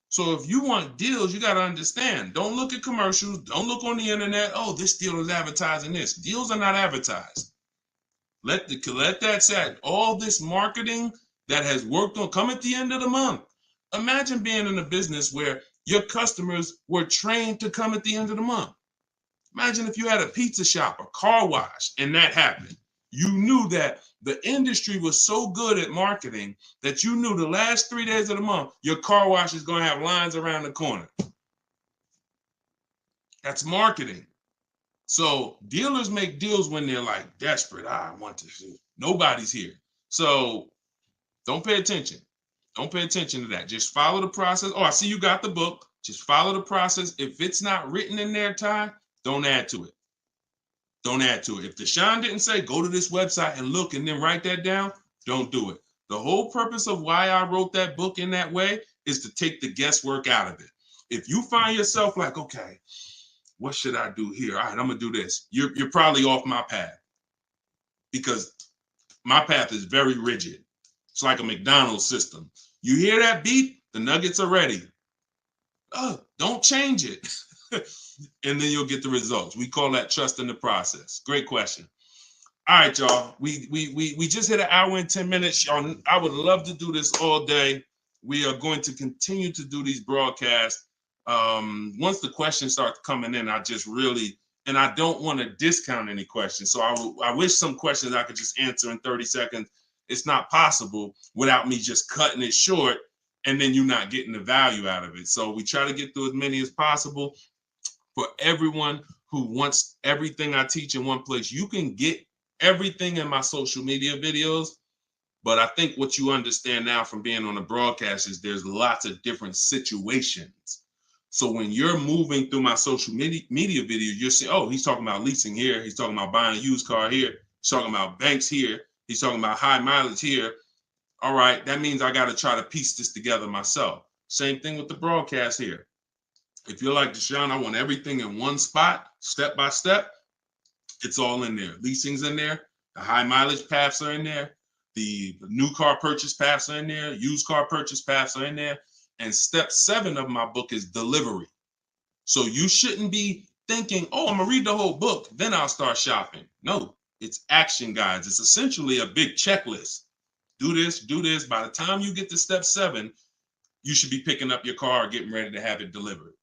So if you want deals, you got to understand. Don't look at commercials. Don't look on the internet. Oh, this deal is advertising this. Deals are not advertised. Let that set. All this marketing that has worked on, come at the end of the month. Imagine being in a business where your customers were trained to come at the end of the month. Imagine if you had a pizza shop, a car wash, and that happened. You knew that the industry was so good at marketing that you knew the last 3 days of the month, your car wash is going to have lines around the corner. That's marketing. So dealers make deals when they're like desperate. I want to see. Nobody's here. So don't pay attention. Don't pay attention to that. Just follow the process. Oh, I see you got the book. Just follow the process. If it's not written in there, Ty, don't add to it. Don't add to it. If Deshone didn't say, go to this website and look and then write that down, don't do it. The whole purpose of why I wrote that book in that way is to take the guesswork out of it. If you find yourself like, okay, what should I do here? All right, I'm going to do this. You're probably off my path, because my path is very rigid. It's like a McDonald's system. You hear that beep, the nuggets are ready. Oh, don't change it. And then you'll get the results. We call that trust in the process. Great question. All right, y'all. We just hit an hour and 10 minutes. Y'all, I would love to do this all day. We are going to continue to do these broadcasts. Once the questions start coming in, I don't want to discount any questions. So I wish some questions I could just answer in 30 seconds. It's not possible without me just cutting it short and then you not getting the value out of it. So we try to get through as many as possible. For everyone who wants everything I teach in one place, you can get everything in my social media videos. But I think what you understand now from being on the broadcast is there's lots of different situations. So when you're moving through my social media video, you're saying, oh, he's talking about leasing here. He's talking about buying a used car here. He's talking about banks here. He's talking about high mileage here. All right, that means I got to try to piece this together myself. Same thing with the broadcast here. If you're like Deshone, I want everything in one spot, step by step. It's all in there. Leasing's in there. The high mileage paths are in there. The new car purchase paths are in there. Used car purchase paths are in there. And step 7 of my book is delivery. So you shouldn't be thinking, oh, I'm gonna read the whole book, then I'll start shopping. No, it's action guides. It's essentially a big checklist. Do this, do this. By the time you get to step 7, you should be picking up your car, getting ready to have it delivered.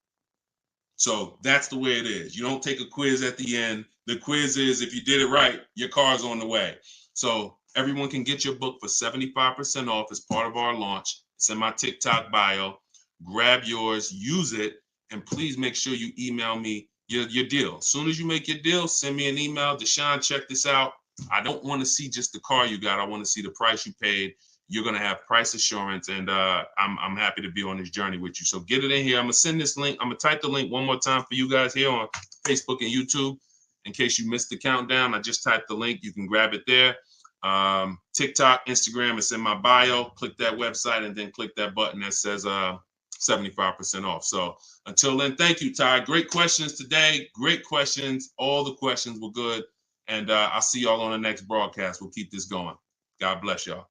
So that's the way it is. You don't take a quiz at the end. The quiz is, if you did it right, your car's on the way. So everyone can get your book for 75% off as part of our launch. It's in my TikTok bio. Grab yours, use it, and please make sure you email me your deal. As soon as you make your deal, send me an email. Deshone, check this out. I don't want to see just the car you got. I want to see the price you paid. You're going to have price assurance, and I'm happy to be on this journey with you. So get it in here. I'm going to send this link. I'm going to type the link one more time for you guys here on Facebook and YouTube. In case you missed the countdown, I just typed the link. You can grab it there. TikTok, Instagram, it's in my bio. Click that website and then click that button that says 75% off. So until then, thank you, Ty. Great questions today. Great questions. All the questions were good. And I'll see y'all on the next broadcast. We'll keep this going. God bless y'all.